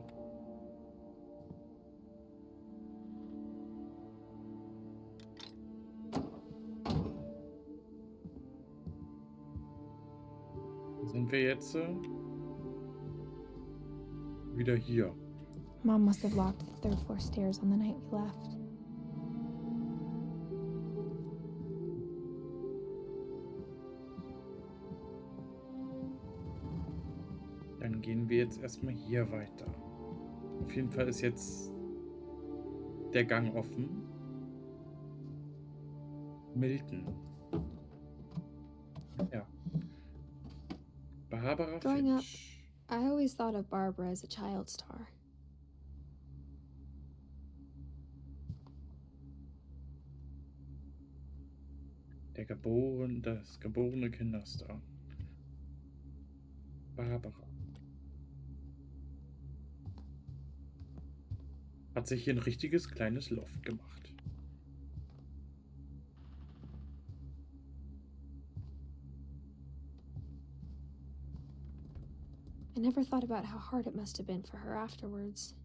Sind wir jetzt wieder hier? Mom must have locked the third floor stairs on the night we left. Dann gehen wir jetzt erstmal hier weiter. Auf jeden Fall ist jetzt der Gang offen. Milton. Ja. Barbara Growing up, Finch. I always thought of Barbara as a child star. Das geborene Kinderstar. Barbara. Hat sich hier ein richtiges kleines Loft gemacht. I never thought about how hard it must have been for her afterwards.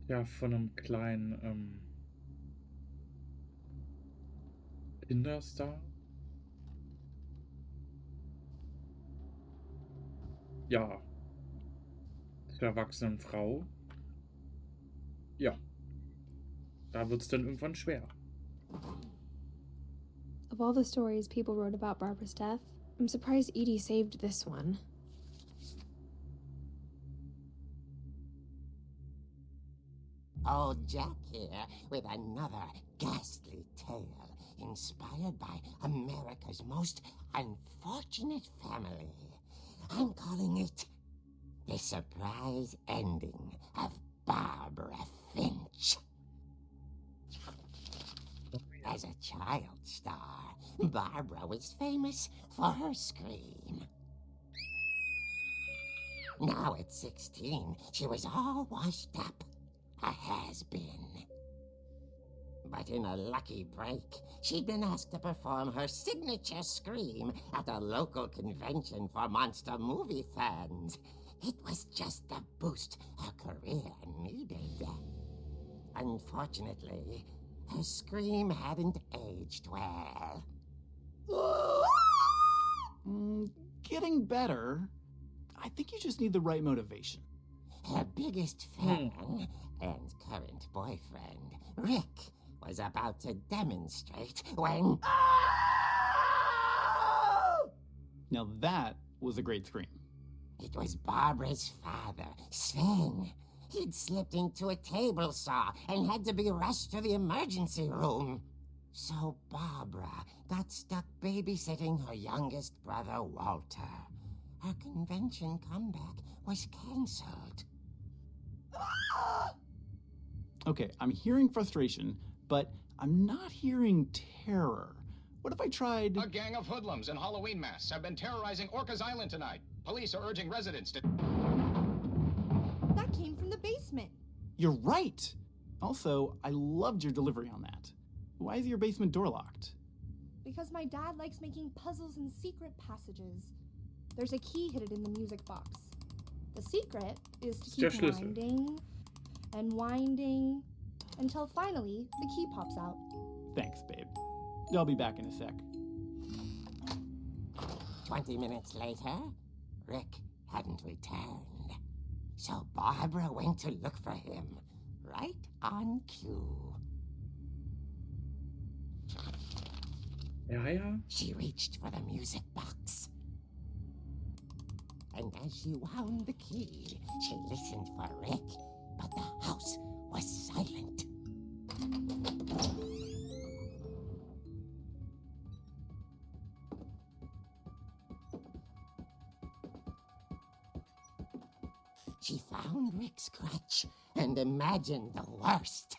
Ja, von einem kleinen Kinderstar. Ja. Zur erwachsenen Frau. Ja. Da wird's dann irgendwann schwer. Of all the stories people wrote about Barbara's death, I'm surprised Edie saved this one. Old Jack here with another ghastly tale inspired by America's most unfortunate family. I'm calling it The Surprise Ending of Barbara Finch. As a child star, Barbara was famous for her scream. Now at 16, she was all washed up, a has-been. But in a lucky break, she'd been asked to perform her signature scream at a local convention for monster movie fans. It was just the boost her career needed. Unfortunately, her scream hadn't aged well. Getting better. I think you just need the right motivation. her biggest fan and current boyfriend, Rick, was about to demonstrate when... Now that was a great scream. It was Barbara's father, Sven. He'd slipped into a table saw and had to be rushed to the emergency room. So Barbara got stuck babysitting her youngest brother, Walter. Her convention comeback was cancelled. Okay, I'm hearing frustration, but I'm not hearing terror. What if I tried... A gang of hoodlums in Halloween masks have been terrorizing Orcas Island tonight. Police are urging residents to... That came from the basement. You're right! Also, I loved your delivery on that. Why is your basement door locked? Because my dad likes making puzzles and secret passages. There's a key hidden in the music box. The secret is to keep winding and winding until finally the key pops out. Thanks, babe. I'll be back in a sec. 20 minutes later, Rick hadn't returned. So Barbara went to look for him, right on cue. Ja. She reached for the music box. And as she wound the key, she listened for Rick, but the house was silent. She found Rick's crutch and imagined the worst.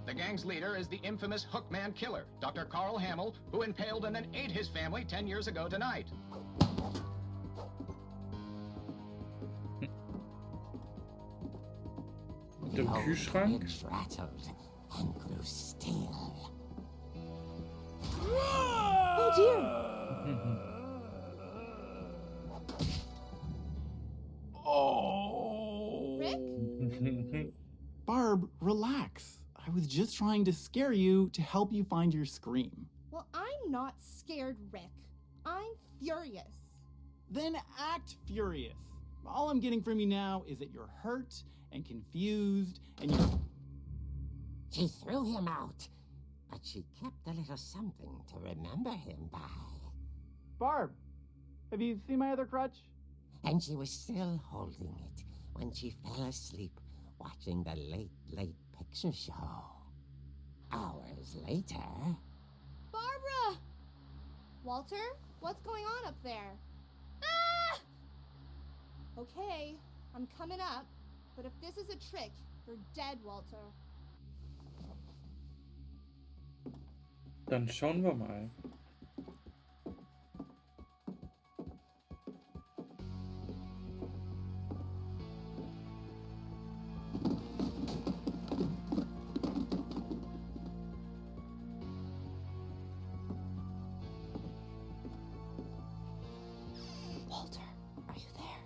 The gang's leader is the infamous Hookman killer, Dr. Carl Hamill, who impaled and then ate his family 10 years ago tonight. Der Kühlschrank. Bridge rattled and grew still. Oh dear! Oh! Rick? Barb, relax. I was just trying to scare you to help you find your scream. Well, I'm not scared, Rick. I'm furious. Then act furious. All I'm getting from you now is that you're hurt and confused and you're... She threw him out, but she kept a little something to remember him by. Barb, have you seen my other crutch? And she was still holding it when she fell asleep watching the late picture show. Hours later... Barbara! Walter, what's going on up there? Ah! Okay, I'm coming up, but if this is a trick, you're dead, Walter. Dann schauen wir mal. Walter, are you there?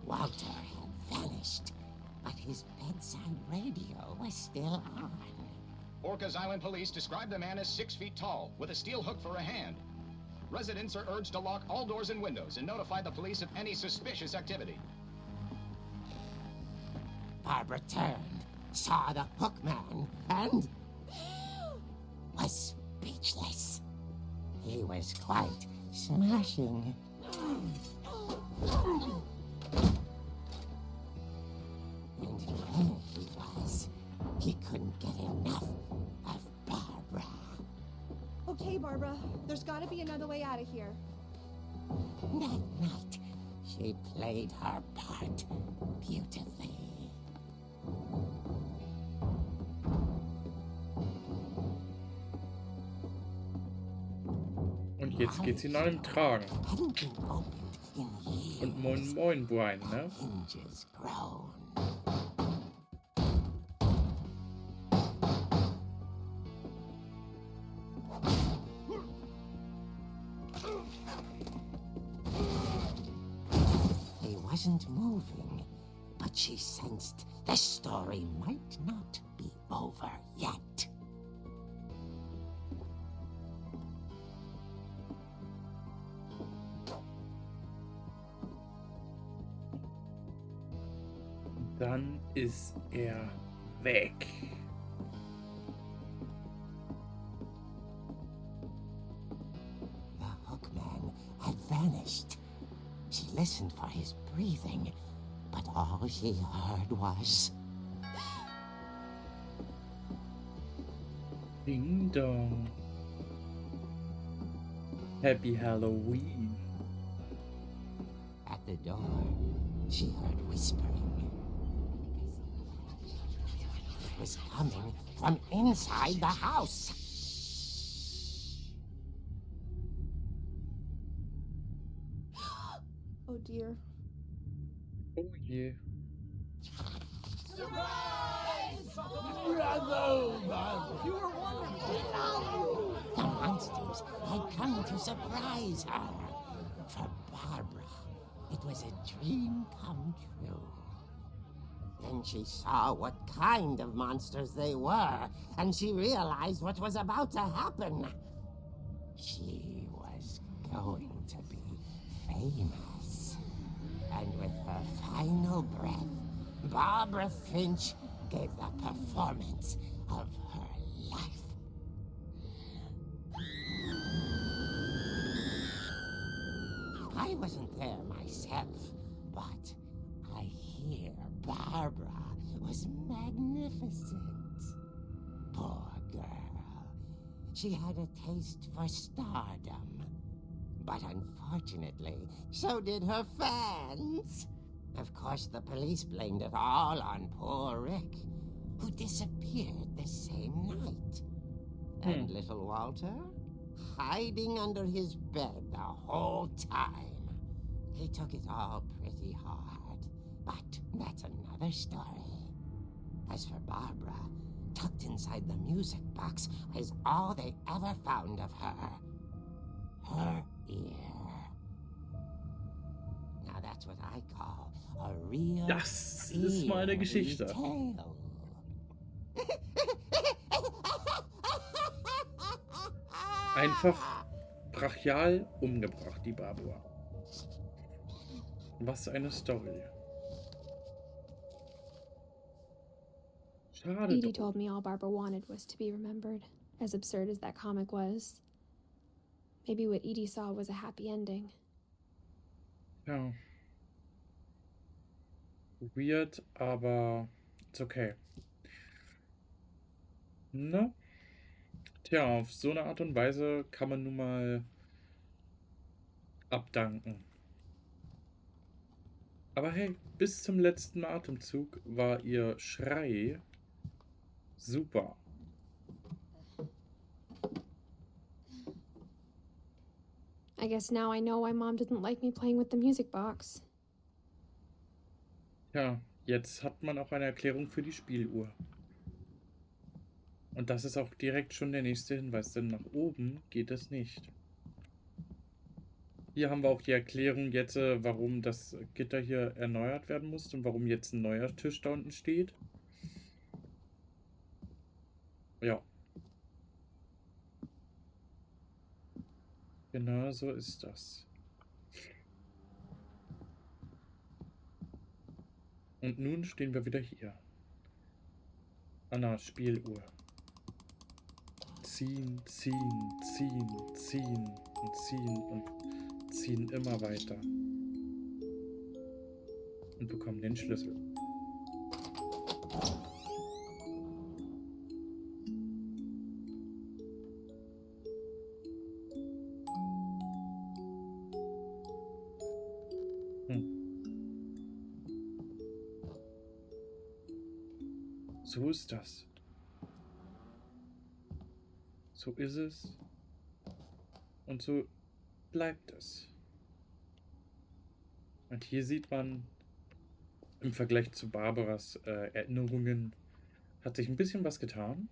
Walter had vanished, but his bedside radio was still on. Orcas Island police describe the man as 6 feet tall, with a steel hook for a hand. Residents are urged to lock all doors and windows and notify the police of any suspicious activity. Barbara turned, saw the hookman, and was speechless. He was quite smashing. And here he was. He couldn't get enough of Barbara. Okay, Barbara, there's gotta be another way out of here. That night, she played her part beautifully. Und jetzt geht sie nach dem Tragen. Und moin moin, Brian, ne? wasn't moving, but she sensed the story might not be over yet. Dann ist weg. The hookman had vanished. She listened for his breathing, but all she heard was... Ding dong. Happy Halloween. At the door, she heard whispering. It was coming from inside the house. Oh dear. Oh yeah. The monsters had come to surprise her. For Barbara, it was a dream come true. Then she saw what kind of monsters they were, and she realized what was about to happen. She was going to be famous. And with her final breath, Barbara Finch gave the performance of her life. I wasn't there myself, but I hear Barbara was magnificent. Poor girl. She had a taste for stardom. But unfortunately, so did her fans. Of course, the police blamed it all on poor Rick, who disappeared the same night. And little Walter, hiding under his bed the whole time. He took it all pretty hard, but that's another story. As for Barbara, tucked inside the music box was all they ever found of her. Her ear. Now that's what I call a real Das ist mal eine Geschichte. tale. Einfach brachial umgebracht, die Barbara. Was eine Story. Schade Edie doch. told me all Barbara wanted was to be remembered, as absurd as that comic was. Maybe what Edie saw was a happy ending. Ja. Weird, aber it's okay. Ne? Tja, auf so eine Art und Weise kann man nun mal abdanken. Aber hey, bis zum letzten Atemzug war ihr Schrei super. I guess now I know why Mom didn't like me playing with the music box. Ja, jetzt hat man auch eine Erklärung für die Spieluhr. Und das ist auch direkt schon der nächste Hinweis, denn nach oben geht es nicht. Hier haben wir auch die Erklärung jetzt, warum das Gitter hier erneuert werden muss und warum jetzt ein neuer Tisch da unten steht. Ja. Genau so ist das. Und nun stehen wir wieder hier. An der Spieluhr. Ziehen, ziehen, ziehen, ziehen und ziehen und ziehen immer weiter. Und bekommen den Schlüssel. So ist das. So ist es. Und so bleibt es. Und hier sieht man, im Vergleich zu Barbaras Erinnerungen, hat sich ein bisschen was getan.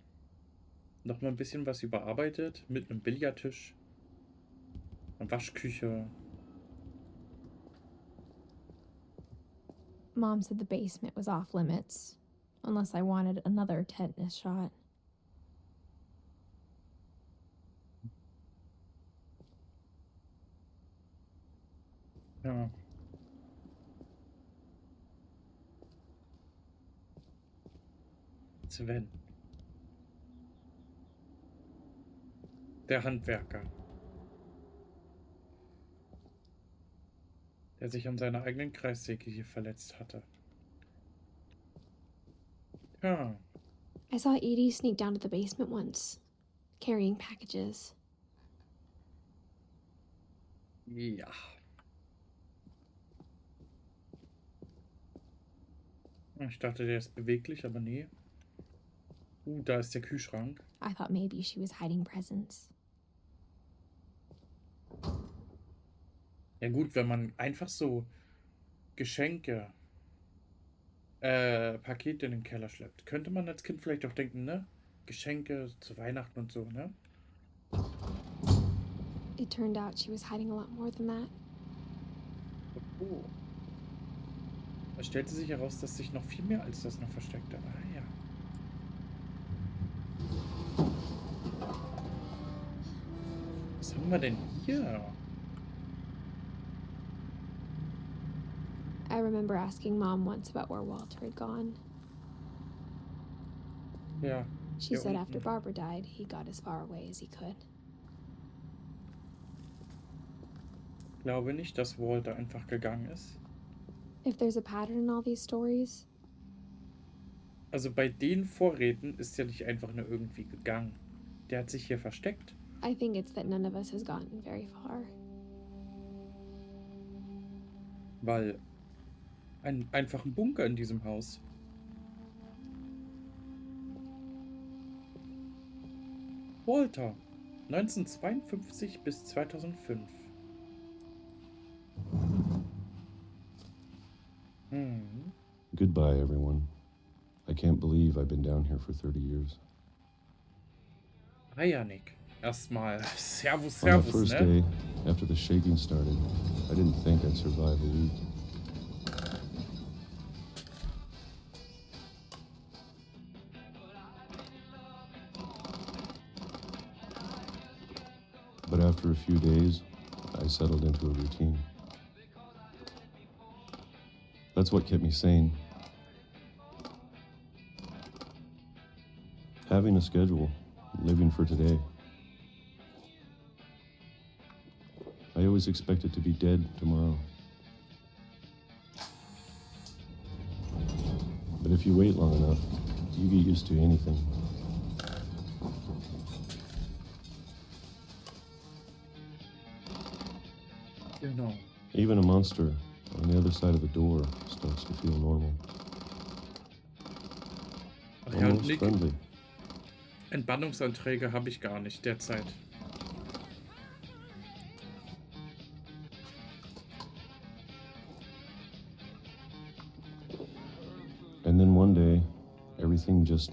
Nochmal ein bisschen was überarbeitet mit einem Billardtisch, einer Waschküche, Mom said the basement was off limits, unless I wanted another tetanus shot. Ja. Sven. Der Handwerker. Der sich an seiner eigenen Kreissäge hier verletzt hatte. Ja. I saw Edie sneak down to the basement once, carrying packages. Ja. Ich dachte, der ist beweglich, aber nee. Da ist der Kühlschrank. I thought maybe she was hiding presents. Ja gut, wenn man einfach so Geschenke, Pakete in den Keller schleppt, könnte man als Kind vielleicht auch denken, ne? Geschenke zu Weihnachten und so, ne? It turned out she was hiding a lot more than that. Oh. Es stellte sich heraus, dass sich noch viel mehr als das noch versteckte. Ah ja. Was haben wir denn hier? I remember asking Mom once about where Walter had gone. Ja. She hier said unten. after Barbara died, he got as far away as he could. Ich glaube nicht, dass Walter einfach gegangen ist. If there's a pattern in all these stories, Also bei den Vorräten ist er nicht einfach nur irgendwie gegangen. Der hat sich hier versteckt. I think it's that none of us has gotten very far. Weil einfach ein Bunker in diesem Haus. Walter, 1952 bis 2005. Goodbye, everyone. I can't believe I've been down here for 30 years. Hi, Janik. Erstmal Servus, On the Servus, first ne? day, after the shaking started, I didn't think I'd survive a week. But after a few days, I settled into a routine. That's what kept me sane. Having a schedule, living for today. I always expected to be dead tomorrow. But if you wait long enough, you get used to anything. Genau. Even a monster on the other side of the door starts to feel normal. Ach ja, und Almost Nick, friendly. Entbannungsanträge habe ich gar nicht derzeit. And then one day, everything just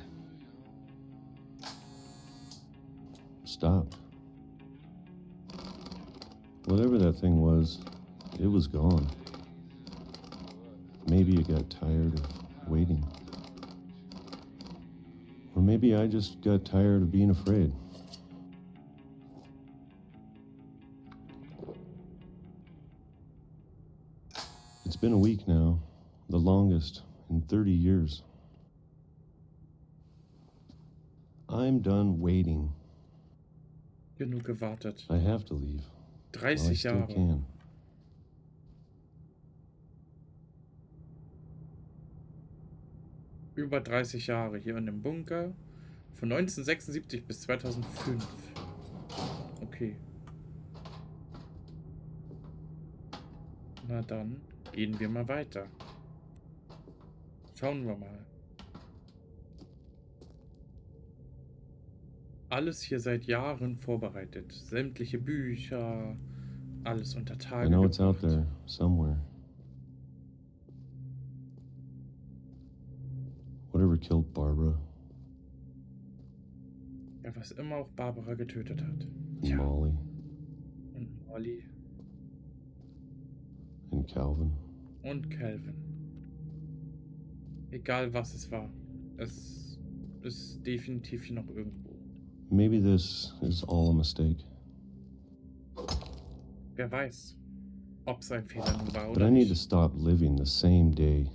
stopped. Whatever that thing was, it was gone. Maybe it got tired of waiting. Or maybe I just got tired of being afraid. It's been a week now, the longest in 30 years. I'm done waiting. Genug gewartet. I have to leave. 30 while I still Jahre. can. Über 30 Jahre hier in dem Bunker. Von 1976 bis 2005. Okay. Na dann gehen wir mal weiter. Schauen wir mal. Alles hier seit Jahren vorbereitet. Sämtliche Bücher, alles unter Tage I know it's out gebracht. there somewhere. Whatever killed Barbara Ja, was immer auch Barbara getötet hat. and Tja, Molly und Molly and Calvin. und Calvin. Egal was es war. Es ist definitiv hier noch irgendwo. Maybe this is all a mistake. Wer weiß, ob es ein Fehler nun war But oder I need to nicht. stop living the same day,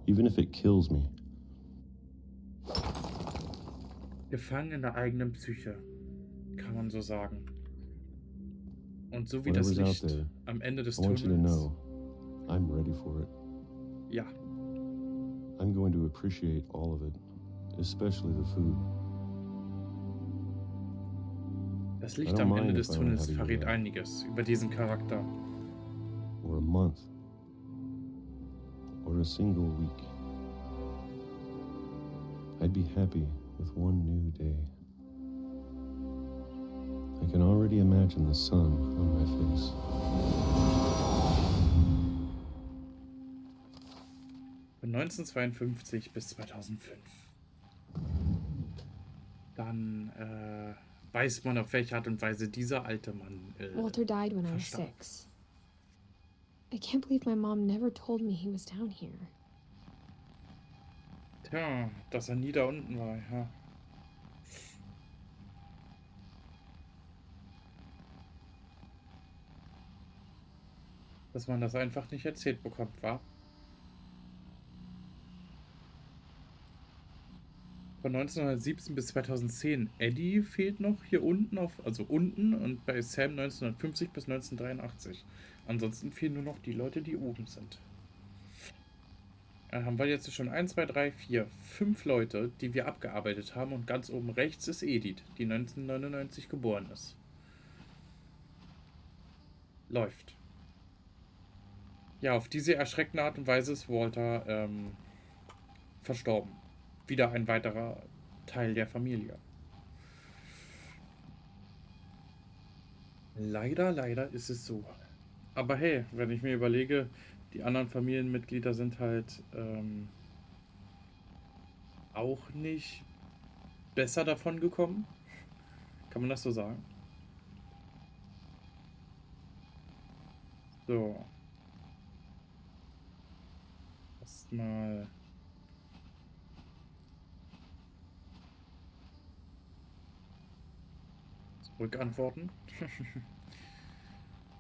even if it kills me. Gefangen in der eigenen Psyche, kann man so sagen. Und so wie das Whatever's out Licht there, am Ende des I want you to Tunnels. know I'm ready for it. Ja, I'm going to appreciate all of it, especially the food. das I Licht don't am mind Ende if des I learn Tunnels how to verrät eat einiges über diesen Charakter. or a month, or a single week. I'd be happy with one new day. I can already imagine the sun on my face. Von 1952 bis 2005. Dann weiß man, auf welche Art und Weise dieser alte Mann Walter died when I was verstarb. 6. I can't believe my mom never told me he was down here. Tja, dass er nie da unten war, ja. Dass man das einfach nicht erzählt bekommt, war. Von 1917 bis 2010. Eddie fehlt noch hier unten, also unten, und bei Sam 1950 bis 1983. Ansonsten fehlen nur noch die Leute, die oben sind. Dann haben wir jetzt schon 1, 2, 3, 4, 5 Leute, die wir abgearbeitet haben, und ganz oben rechts ist Edith, die 1999 geboren ist. Läuft. Ja, auf diese erschreckende Art und Weise ist Walter verstorben. Wieder ein weiterer Teil der Familie. Leider ist es so. Aber hey, wenn ich mir überlege, die anderen Familienmitglieder sind halt auch nicht besser davon gekommen. Kann man das so sagen? So. Erstmal. Zurückantworten.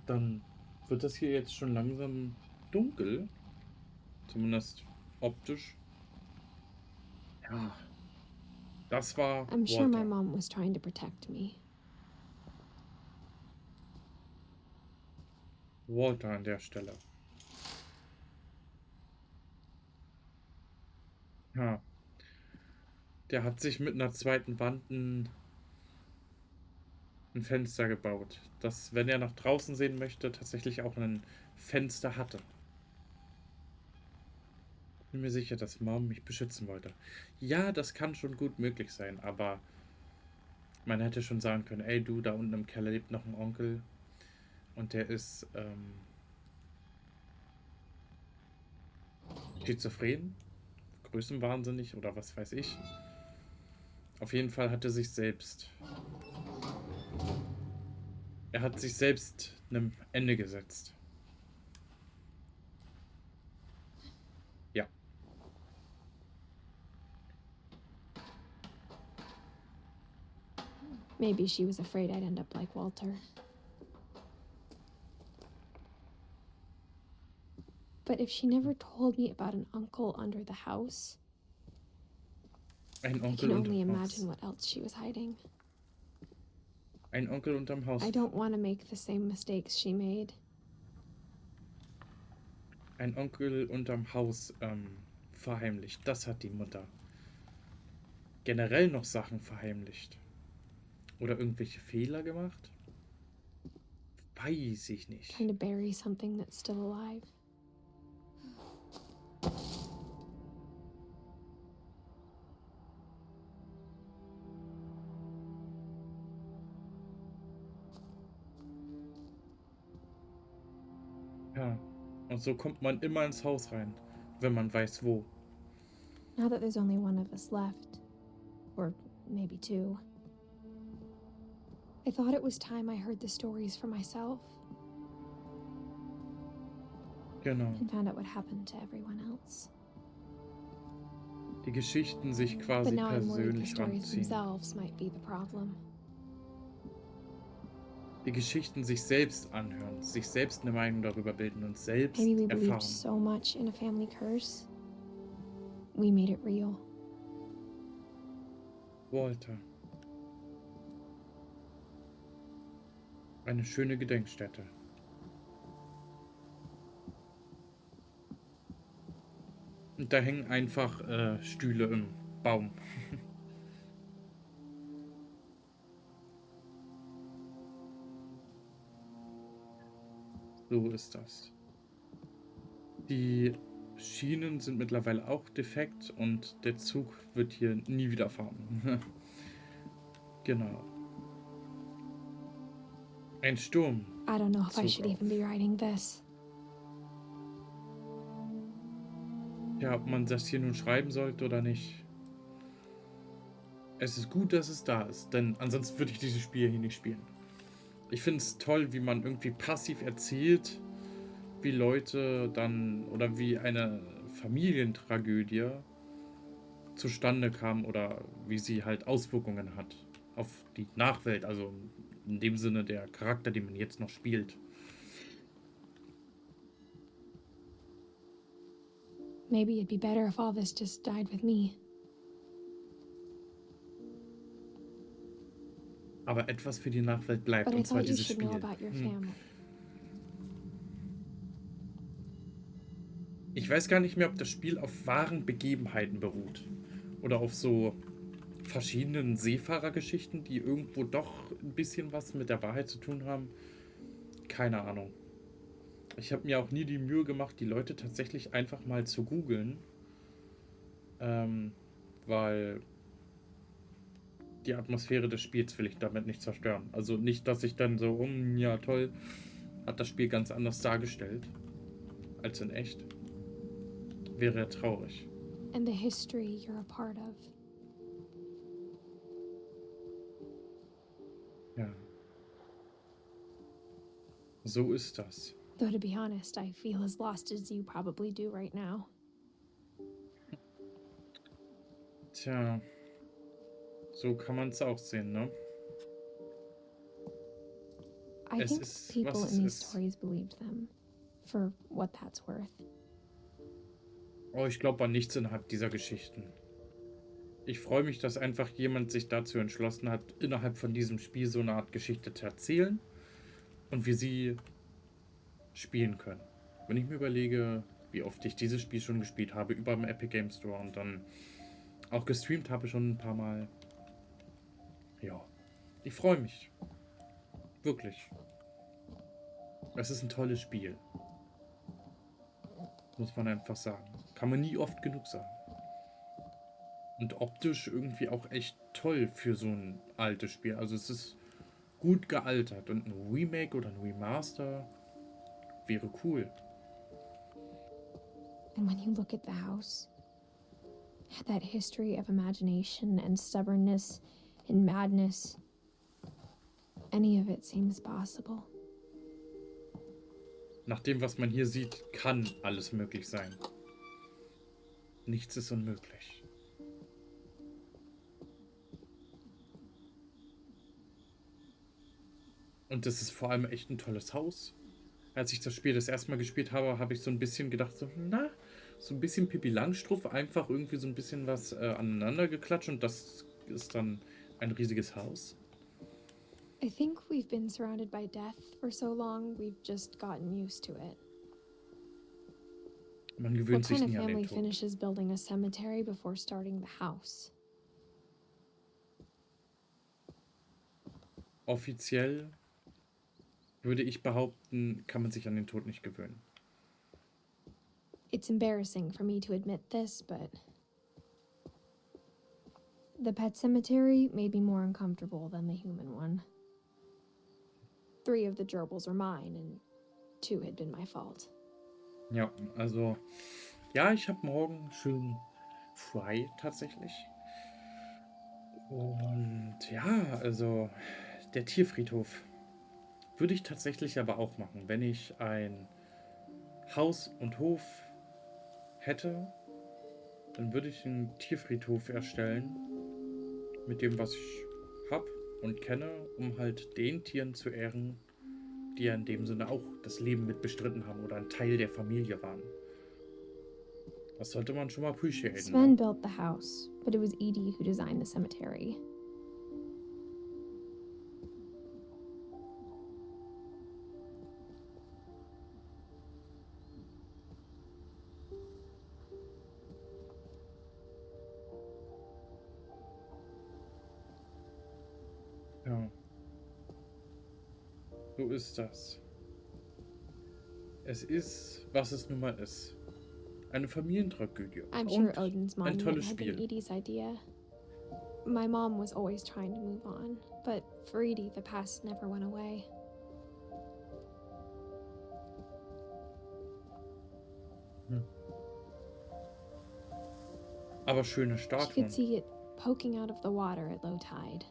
Dann wird das hier jetzt schon langsam dunkel. Zumindest optisch. Ja. Das war I'm sure my Walter. mom was trying to protect me. Walter an der Stelle. Ja. Der hat sich mit einer zweiten Wand ein Fenster gebaut, das, wenn er nach draußen sehen möchte, tatsächlich auch ein Fenster hatte. Bin mir sicher, dass Mom mich beschützen wollte. Ja, das kann schon gut möglich sein, aber man hätte schon sagen können, ey du, da unten im Keller lebt noch ein Onkel und der ist schizophren, größenwahnsinnig oder was weiß ich. Auf jeden Fall hat er sich selbst einem Ende gesetzt. Ja. Maybe she was afraid I'd end up like Walter. But if she never told me about an uncle under the house, Ein I can Onkel only unterm Haus. imagine what else she was hiding. Ein Onkel unterm Haus. I don't want to make the same mistakes she made. Ein Onkel unterm Haus verheimlicht. Das hat die Mutter. Generell noch Sachen verheimlicht. Oder irgendwelche Fehler gemacht? Weiß ich nicht. Trying to bury something that's still alive. Ja. Und so kommt man immer ins Haus rein, wenn man weiß wo. Now that there's only one of us left, or maybe two, I thought it was time I heard the stories for myself Genau. and found out what happened to everyone else. Die Geschichten sich But quasi now I'm worried the persönlich stories ranziehen. themselves might be the problem. Die Geschichten sich selbst anhören, sich selbst eine Meinung darüber bilden und selbst Maybe we believed erfahren. so much in a family curse, we made it real. Walter. Eine schöne Gedenkstätte. Und da hängen einfach Stühle im Baum. So ist das. Die Schienen sind mittlerweile auch defekt und der Zug wird hier nie wieder fahren. Genau. Ein Sturm. I don't know if I Zug should auf. even be writing this. Ja, ob man das hier nun schreiben sollte oder nicht. Es ist gut, dass es da ist, denn ansonsten würde ich dieses Spiel hier nicht spielen. Ich finde es toll, wie man irgendwie passiv erzählt, wie Leute dann oder wie eine Familientragödie zustande kam oder wie sie halt Auswirkungen hat auf die Nachwelt, also in dem Sinne der Charakter, den man jetzt noch spielt. Maybe it'd be better if all this just died with me. Aber etwas für die Nachwelt bleibt, But I und zwar thought you dieses should know Spiel. about your family. Ich weiß gar nicht mehr, ob das Spiel auf wahren Begebenheiten beruht. Oder auf so verschiedenen Seefahrergeschichten, die irgendwo doch ein bisschen was mit der Wahrheit zu tun haben. Keine Ahnung. Ich habe mir auch nie die Mühe gemacht, die Leute tatsächlich einfach mal zu googeln. Weil die Atmosphäre des Spiels will ich damit nicht zerstören. Also nicht, dass ich dann so, ja toll, hat das Spiel ganz anders dargestellt als in echt. Wäre ja traurig. And the history you're a part of. Ja. So ist das. Though to be honest, I feel as lost as you probably do right now. Tja. So kann man es auch sehen, ne? I Es think ist, people was in es these ist. stories believed them. For what that's worth. Oh, ich glaube an nichts innerhalb dieser Geschichten. Ich freue mich, dass einfach jemand sich dazu entschlossen hat, innerhalb von diesem Spiel so eine Art Geschichte zu erzählen und wir sie spielen können. Wenn ich mir überlege, wie oft ich dieses Spiel schon gespielt habe, über im Epic Game Store und dann auch gestreamt habe schon ein paar Mal. Ja, ich freue mich. Wirklich. Es ist ein tolles Spiel. Muss man einfach sagen. Kann man nie oft genug sagen. Und optisch irgendwie auch echt toll für so ein altes Spiel. Also es ist gut gealtert und ein Remake oder ein Remaster wäre cool. And when you look at the house, that history of imagination and stubbornness and madness, any of it seems possible. Nach dem, was man hier sieht, kann alles möglich sein. Nichts ist unmöglich. Und das ist vor allem echt ein tolles Haus. Als ich das Spiel das erste Mal gespielt habe, habe ich so ein bisschen gedacht, so ein bisschen Pippi Langstrumpf, einfach irgendwie so ein bisschen was aneinander geklatscht und das ist dann ein riesiges Haus. I think we've been surrounded by death for so long, we've just gotten used to it. Man gewöhnt What sich kind of nie an den family Tod. finishes building a cemetery before starting the house? Offiziell würde ich behaupten, kann man sich an den Tod nicht gewöhnen. It's embarrassing for me to admit this, but the pet cemetery made me more uncomfortable than the human one. 3 of the gerbils are mine, and 2 had been my fault. Ja, also, ja, ich habe morgen schön frei tatsächlich. Und ja, also, der Tierfriedhof würde ich tatsächlich aber auch machen, wenn ich ein Haus und Hof hätte Dann würde ich einen Tierfriedhof erstellen. Mit dem, was ich habe und kenne, um halt den Tieren zu ehren, die ja in dem Sinne auch das Leben mit bestritten haben oder ein Teil der Familie waren. Das sollte man schon mal appreciaten. Sven Ne? built the house, but it was Edie who designed the cemetery. Ja. So ist das. Es ist, was es nun mal ist. Eine Familientragödie. I'm sure Und Odin's ein monument tolles had been Spiel. Edie's idea. My mom was always trying to move on, but for Edie, the past never went away. Aber schöne She could Statuen. see it poking out of the water at low tide.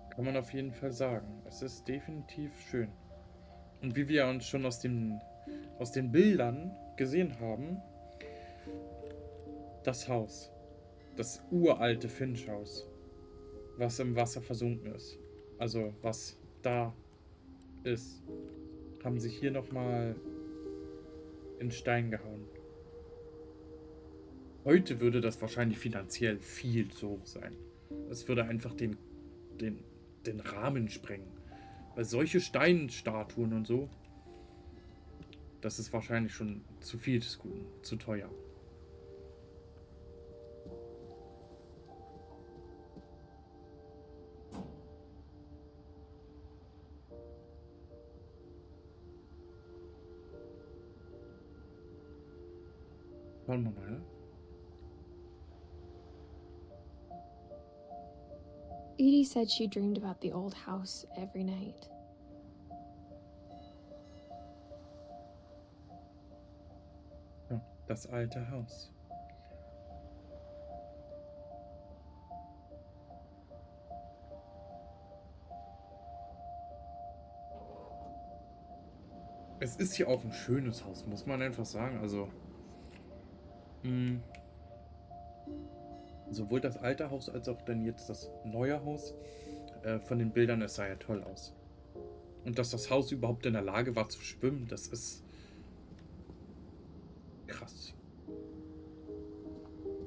Kann man auf jeden Fall sagen. Es ist definitiv schön. Und wie wir uns schon aus den Bildern gesehen haben, das Haus, das uralte Finch-Haus, was im Wasser versunken ist, also was da ist, haben sich hier nochmal in Stein gehauen. Heute würde das wahrscheinlich finanziell viel zu hoch sein. Es würde einfach den Rahmen sprengen. Weil solche Steinstatuen und so, das ist wahrscheinlich schon zu viel des Guten, zu teuer. Schauen wir mal. Edie said she dreamed about the old house every night. Ja, das alte Haus. Es ist ja auch ein schönes Haus, muss man einfach sagen. Also, sowohl das alte Haus als auch dann jetzt das neue Haus, von den Bildern, es sah ja toll aus. Und dass das Haus überhaupt in der Lage war zu schwimmen, das ist krass.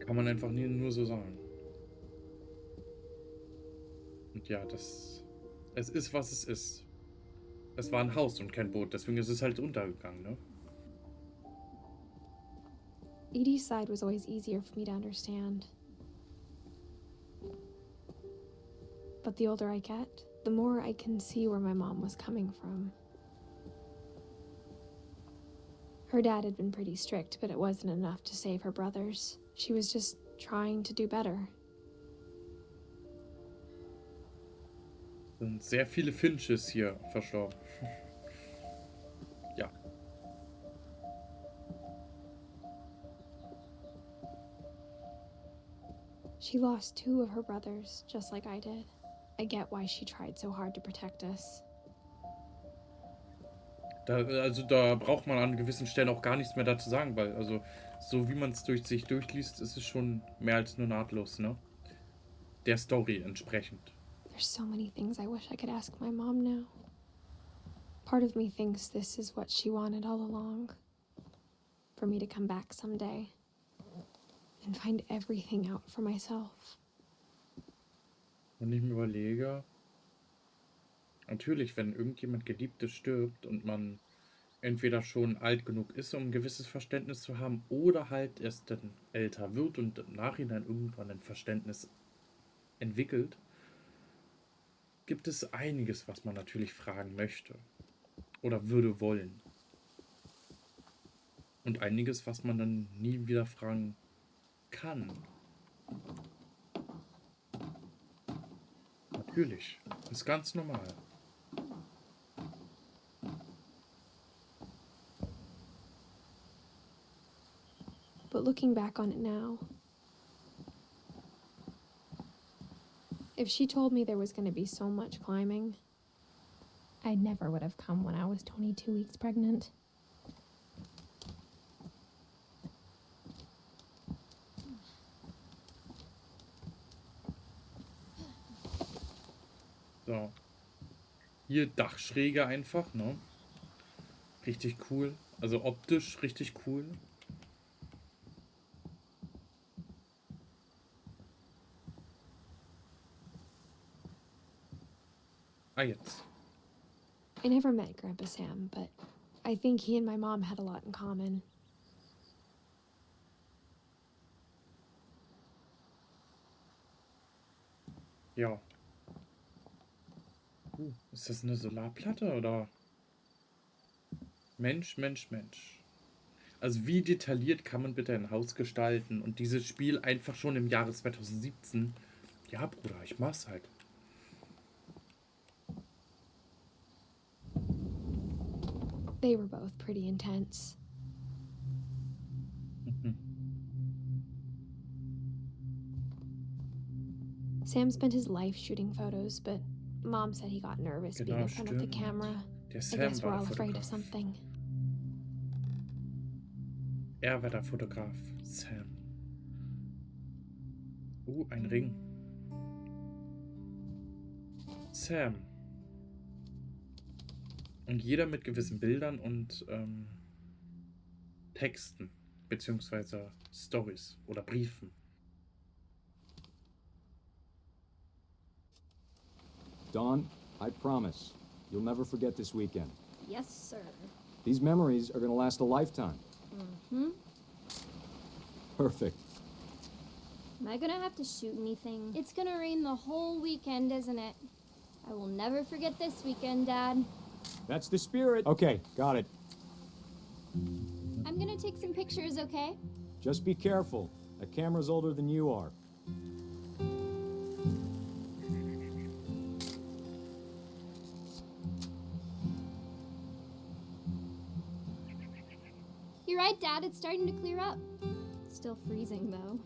Kann man einfach nur so sagen. Und ja, es ist, was es ist. Es war ein Haus und kein Boot, deswegen ist es halt untergegangen, ne? Edie's side was always easier for me to understand. But the older I get, the more I can see where my mom was coming from. Her dad had been pretty strict, but it wasn't enough to save her brothers. She was just trying to do better. Sind sehr viele Finches hier verstorben. Ja. She lost 2 of her brothers, just like I did. I get why she tried so hard to protect us. Da braucht man an gewissen Stellen auch gar nichts mehr dazu sagen, weil, also, so wie man es sich durchliest, ist es schon mehr als nur nahtlos, ne? Der Story entsprechend. There's so many things I wish I could ask my mom now. Part of me thinks this is what she wanted all along. For me to come back someday and find everything out for myself. Und ich mir überlege, natürlich, wenn irgendjemand Geliebtes stirbt und man entweder schon alt genug ist, um ein gewisses Verständnis zu haben, oder halt erst dann älter wird und im Nachhinein irgendwann ein Verständnis entwickelt, gibt es einiges, was man natürlich fragen möchte oder würde wollen. Und einiges, was man dann nie wieder fragen kann. Natürlich. Ist ganz normal. But looking back on it now, if she told me there was going to be so much climbing, I never would have come when I was 22 weeks pregnant. So. Hier Dachschräge einfach, ne? Richtig cool. Also optisch richtig cool. Ah, jetzt. I never met Grandpa Sam, but I think he and my mom had a lot in common. Ja. Ist das eine Solarplatte oder? Mensch, Mensch, Mensch. Also wie detailliert kann man bitte ein Haus gestalten? Und dieses Spiel einfach schon im Jahre 2017. Ja, Bruder, ich mach's halt. They were both pretty intense. Sam spent his life shooting photos, but Mom said he got nervous being in front of the camera. Der I Sam guess we're war all der afraid of Fotograf. something. Er war der Fotograf. Sam. Ein Ring. Sam. Und jeder mit gewissen Bildern und Texten, beziehungsweise Stories oder Briefen. Dawn, I promise, you'll never forget this weekend. Yes, sir. These memories are gonna last a lifetime. Mm-hmm. Perfect. Am I gonna have to shoot anything? It's gonna rain the whole weekend, isn't it? I will never forget this weekend, Dad. That's the spirit. Okay, got it. I'm gonna take some pictures, okay? Just be careful. That camera's older than you are. You're right, Dad. It's starting to clear up. Still freezing, though.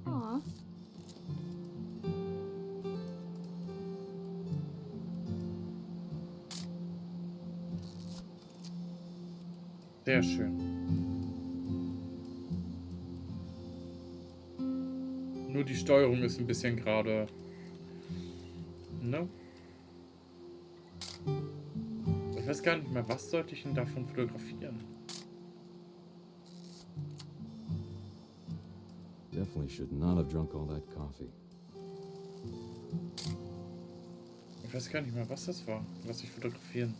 Aw. Sehr schön. Nur die Steuerung ist ein bisschen gerade. Ne? Ich weiß gar nicht mehr, was sollte ich denn davon fotografieren? Definitely should not have drunk all that coffee. Ich weiß gar nicht mehr, was das war, was ich fotografieren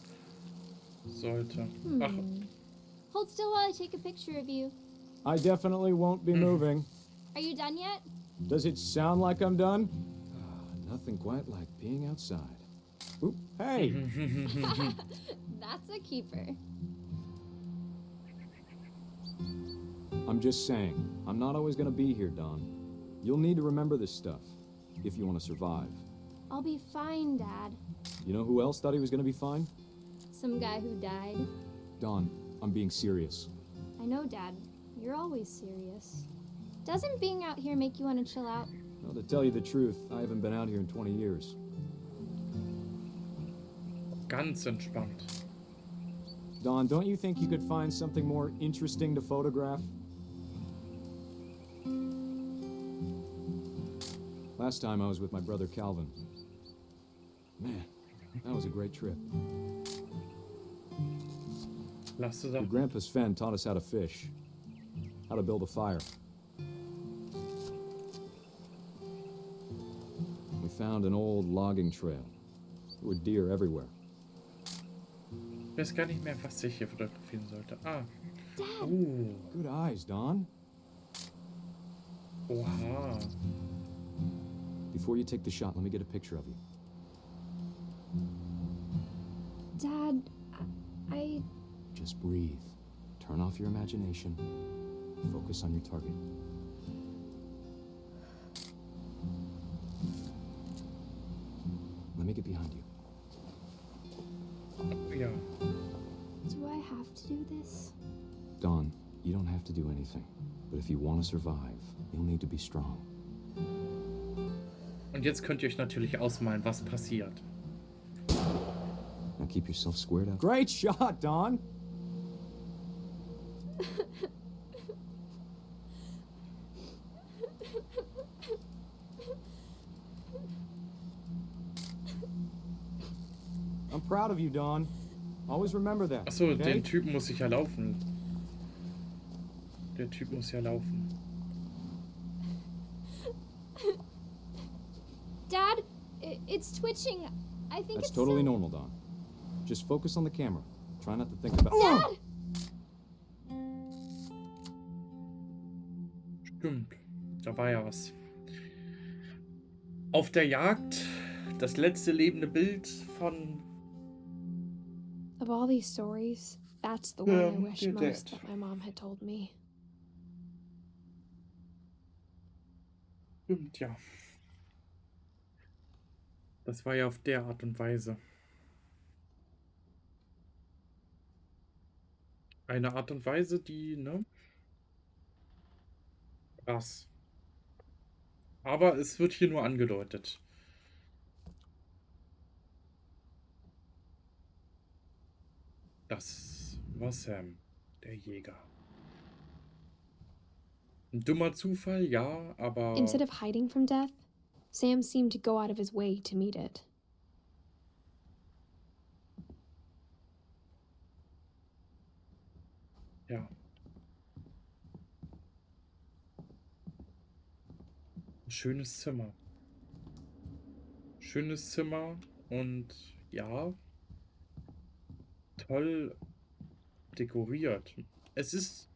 sollte. Ach, Hold still while I take a picture of you. I definitely won't be moving. Are you done yet? Does it sound like I'm done? Nothing quite like being outside. Oop, hey! That's a keeper. I'm just saying, I'm not always gonna be here, Dawn. You'll need to remember this stuff, if you want to survive. I'll be fine, Dad. You know who else thought he was gonna be fine? Some guy who died. Dawn, I'm being serious. I know, Dad. You're always serious. Doesn't being out here make you want to chill out? Well, to tell you the truth, I haven't been out here in 20 years. ganz entspannt. Dawn, don't you think you could find something more interesting to photograph? Last time I was with my brother Calvin. Man, that was a great trip. Lass es Your auch. grandpa Sven taught us how to fish, how to build a fire. We found an old logging trail. There were deer everywhere. Ich weiß gar nicht mehr, was ich hier fotografieren sollte. Ah. Dad! Good eyes, Dawn. Oha. Before you take the shot, let me get a picture of you. Dad, I... Just breathe. Turn off your imagination. Focus on your target. Let me get behind you. Ja. Do I have to do this? Dawn, you don't have to do anything. But if you want to survive, you'll need to be strong. Und jetzt könnt ihr euch natürlich ausmalen, was passiert. Now keep yourself squared up. Great shot, Don! I'm proud of you, Don. Always remember that. Achso, okay? den Typen muss ich ja laufen. Der Typ muss ja laufen. Dad, it's twitching. I think That's it's totally normal, Don. Just focus on the camera. Try not to think about... Dad! Stimmt, da war ja was. Auf der Jagd, das letzte lebende Bild von... Of all these stories, that's the one I wish most that my mom had told me. Stimmt, ja. Das war ja auf der Art und Weise. Eine Art und Weise, die, ne? Krass. Aber es wird hier nur angedeutet. Das war Sam, der Jäger. Ein dummer Zufall, ja, aber... Instead of hiding from death, Sam seemed to go out of his way to meet it. Ja. Schönes Zimmer. Schönes Zimmer und ja, toll dekoriert. Es ist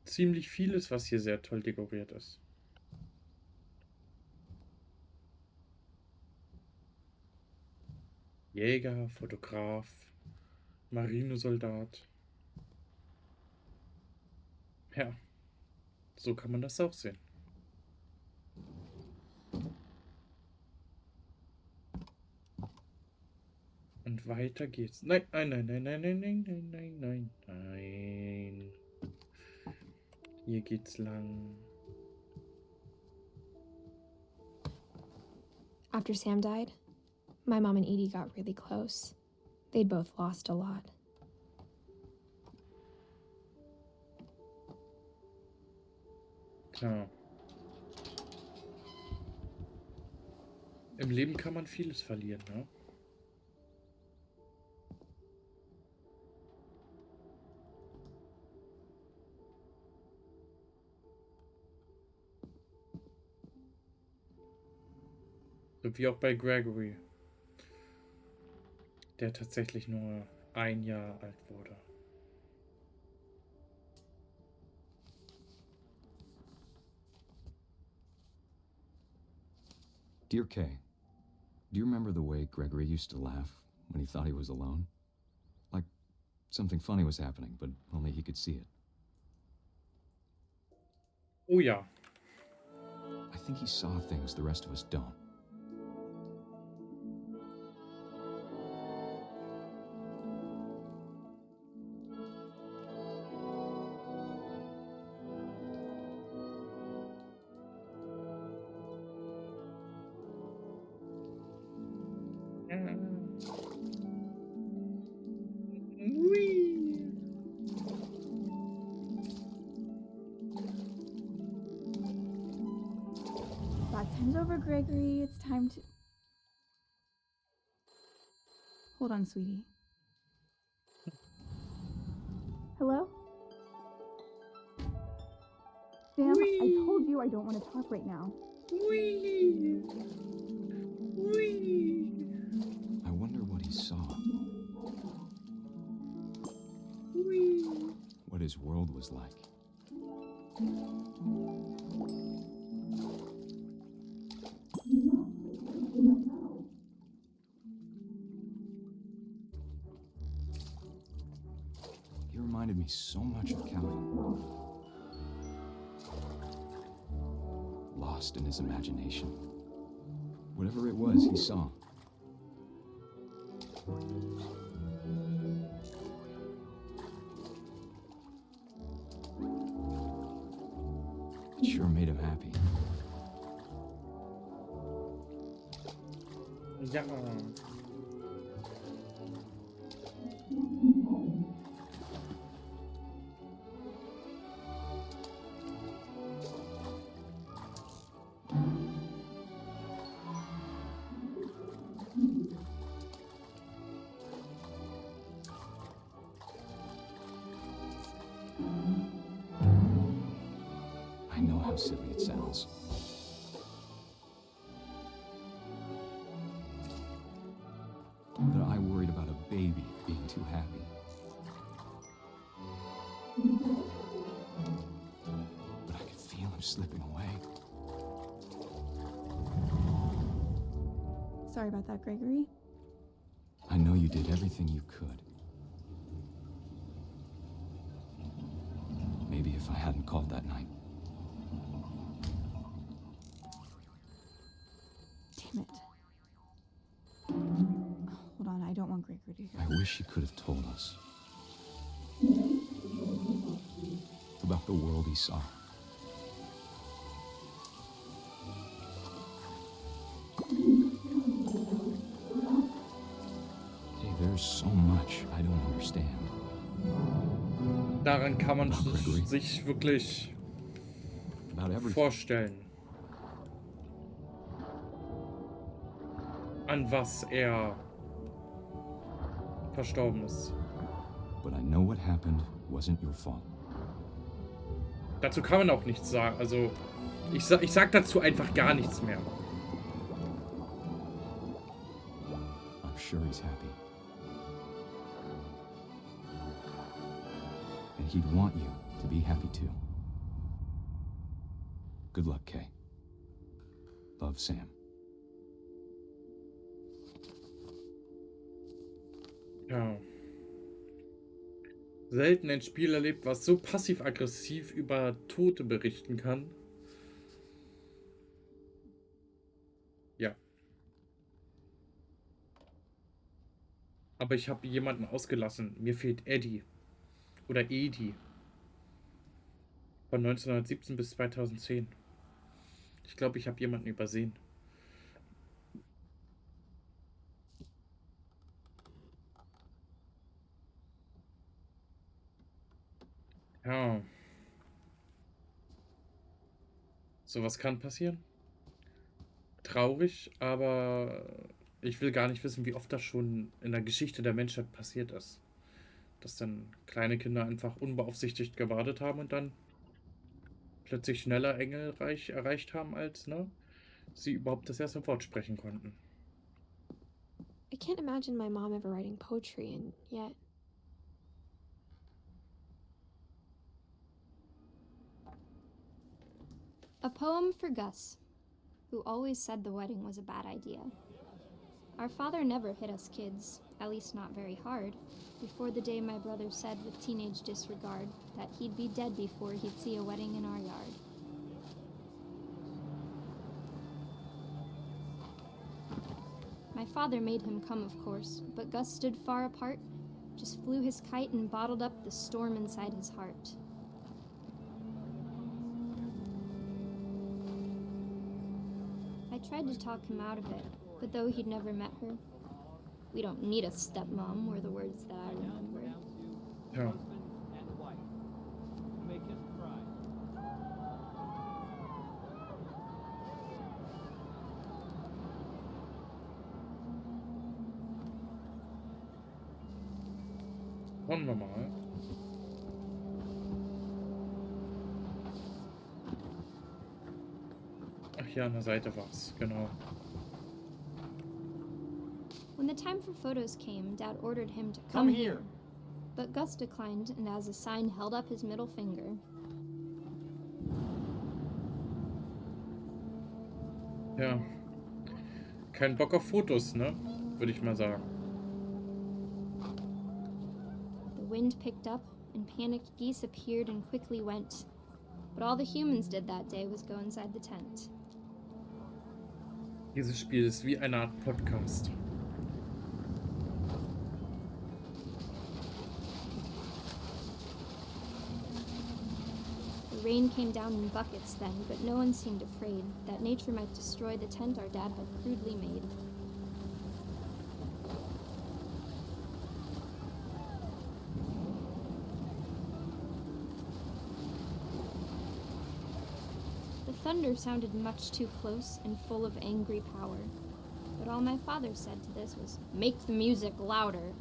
ziemlich vieles, was hier sehr toll dekoriert ist. Jäger, Fotograf, Marinesoldat. Ja, so kann man das auch sehen. Und weiter geht's. Nein, nein, nein, nein, nein, nein, nein, nein, nein, nein, nein. Hier geht's lang. After Sam died, my mom and Edie got really close. They'd both lost a lot. Tja. Im Leben kann man vieles verlieren, ne? So wie auch bei Gregory, der tatsächlich nur 1 Jahr alt wurde. Dear Kay, do you remember the way Gregory used to laugh when he thought he was alone? Like something funny was happening, but only he could see it. Oh ja. I think he saw things the rest of us don't. Bath time's over, Gregory. It's time to... Hold on, sweetie. Hello? Sam, I told you I don't want to talk right now. I wonder what he saw. What his world was like. He reminded me so much of Calvin. Lost in his imagination. Whatever it was he saw. It sure made him happy. Ja. I know how silly it sounds. That I worried about a baby being too happy. But I could feel him slipping away. Sorry about that, Gregory. I know you did everything you could. Maybe if I hadn't called that night. Damn it. Hold on, I don't want Gregory to hear. I wish you could have told us about the world he saw. Hey, there's so much I don't understand. Daran kann man sich wirklich vorstellen, an was er verstorben ist. But I know what happened wasn't your fault. Dazu kann man auch nichts sagen. Also, ich sag dazu einfach gar nichts mehr. I'm sure he's happy. And he'd want you to be happy too. Good luck, Kay. Love, Sam. Ja. Selten ein Spiel erlebt, was so passiv-aggressiv über Tote berichten kann. Ja. Aber ich habe jemanden ausgelassen. Mir fehlt Eddie. Oder Edi. Von 1917 bis 2010. Ich glaube, ich habe jemanden übersehen. Ja. Sowas kann passieren. Traurig, aber ich will gar nicht wissen, wie oft das schon in der Geschichte der Menschheit passiert ist. Dass dann kleine Kinder einfach unbeaufsichtigt gewartet haben und dann plötzlich schneller Engelreich erreicht haben, als sie überhaupt das erste Wort sprechen konnten. I can't imagine my mom ever writing poetry, and yet... A poem for Gus, who always said the wedding was a bad idea. Our father never hit us kids, at least not very hard, before the day my brother said with teenage disregard that he'd be dead before he'd see a wedding in our yard. My father made him come, of course, but Gus stood far apart, just flew his kite and bottled up the storm inside his heart. I tried to talk him out of it, but though he'd never met her, "We don't need a stepmom," were the words that I remembered. Ja. Schauen wir mal. Ach ja, an der Seite war's, genau. When the time for photos came, Dad ordered him to come here. But Gus declined and as a sign held up his middle finger. Ja. Kein Bock auf Fotos, ne? Würde ich mal sagen. The wind picked up and panicked geese appeared and quickly went. But all the humans did that day was go inside the tent. Dieses Spiel ist wie eine Art Podcast. The rain came down in buckets then, but no one seemed afraid that nature might destroy the tent our dad had crudely made. thunder sounded much too close and full of angry power. But all my father said to this was, "Make the music louder."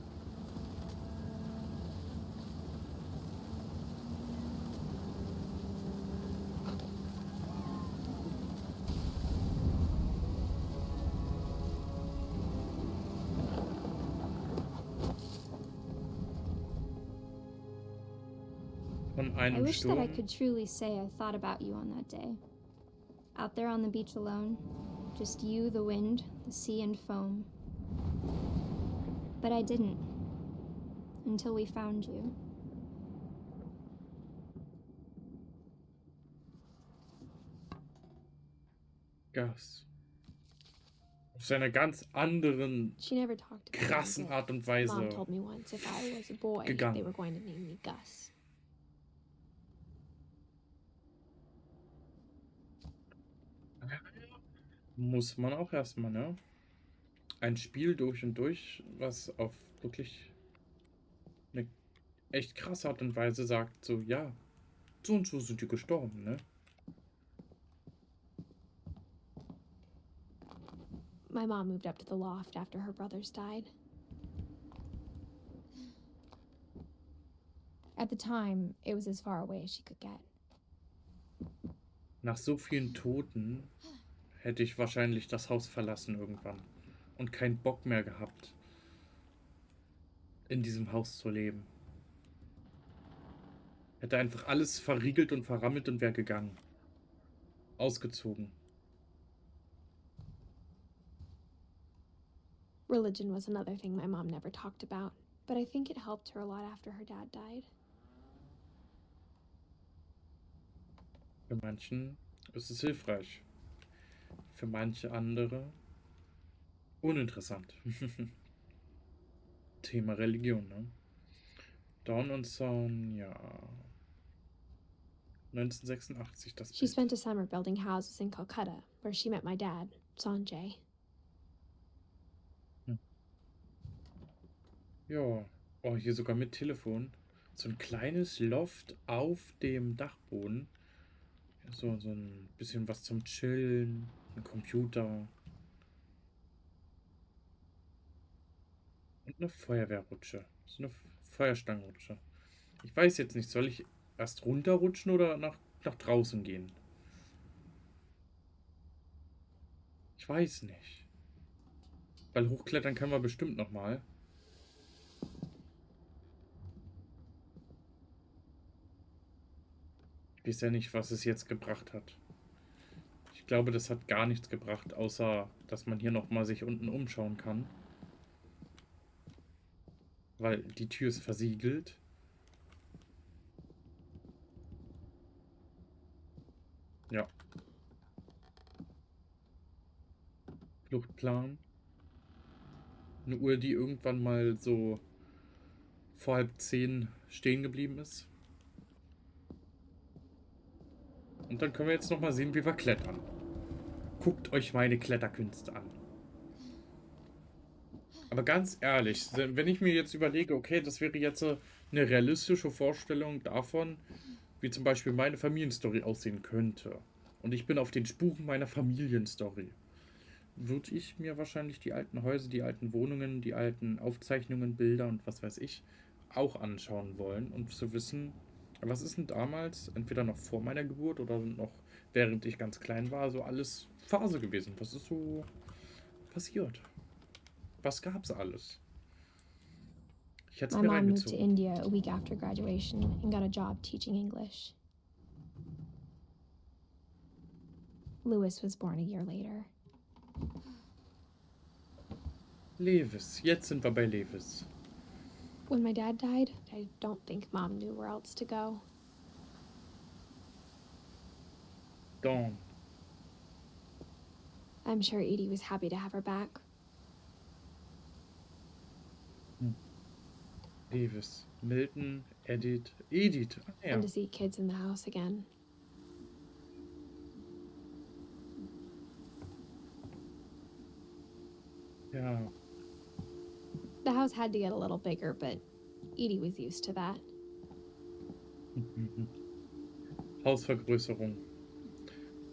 I wish that I could truly say I thought about you on that day. Out there on the beach alone, just you, the wind, the sea, and foam. But I didn't. Until we found you. Gas. Auf seiner ganz anderen, She never talked about krassen it. Art und Weise Mom told me once if I was a boy, gegangen. they were going to name me Gus. Muss man auch erstmal, ne? Ein Spiel durch und durch, was auf wirklich eine echt krasse Art und Weise sagt, so, ja, so und so sind die gestorben, ne? My mom moved up to the loft after her brothers died. At the time, it was as far away as she could get. Nach so vielen Toten hätte ich wahrscheinlich das Haus verlassen irgendwann und keinen Bock mehr gehabt, in diesem Haus zu leben. Hätte einfach alles verriegelt und verrammelt und wäre gegangen. Ausgezogen. Religion was another thing my mom never talked about, but I think it helped her a lot after her dad died. Für manchen ist es hilfreich. Für manche andere uninteressant. Thema Religion, ne? Dawn und Son, ja. 1986, das She Bild. spent a summer building houses in Calcutta, where she met my dad, Sanjay. Ja. Oh, hier sogar mit Telefon. So ein kleines Loft auf dem Dachboden. So ein bisschen was zum Chillen. Ein Computer. Und eine Feuerwehrrutsche. So eine Feuerstangenrutsche. Ich weiß jetzt nicht, soll ich erst runterrutschen oder nach draußen gehen? Ich weiß nicht. Weil hochklettern können wir bestimmt nochmal. Ich weiß ja nicht, was es jetzt gebracht hat. Ich glaube, das hat gar nichts gebracht, außer dass man hier nochmal sich unten umschauen kann. Weil die Tür ist versiegelt. Ja. Fluchtplan. Eine Uhr, die irgendwann mal so vor 9:30 stehen geblieben ist. Und dann können wir jetzt nochmal sehen, wie wir klettern. Guckt euch meine Kletterkünste an. Aber ganz ehrlich, wenn ich mir jetzt überlege, okay, das wäre jetzt eine realistische Vorstellung davon, wie zum Beispiel meine Familienstory aussehen könnte. Und ich bin auf den Spuren meiner Familienstory. Würde ich mir wahrscheinlich die alten Häuser, die alten Wohnungen, die alten Aufzeichnungen, Bilder und was weiß ich auch anschauen wollen, um zu wissen, was ist denn damals, entweder noch vor meiner Geburt oder noch während ich ganz klein war, so alles Phase gewesen. Was ist so passiert? Was gab's alles? Ich hätte es My mir mom moved to reingezogen. India a week after graduation and got a job teaching English. Louis was born a year later. Lewis. Jetzt sind wir bei Lewis. When my dad died, I don't think Mom knew where else to go. Dawn. I'm sure Edie was happy to have her back. Lewis. Milton. Edith. Ah, ja. And to see kids in the house again. Ja. The house had to get a little bigger, but Edie was used to that. Hausvergrößerung.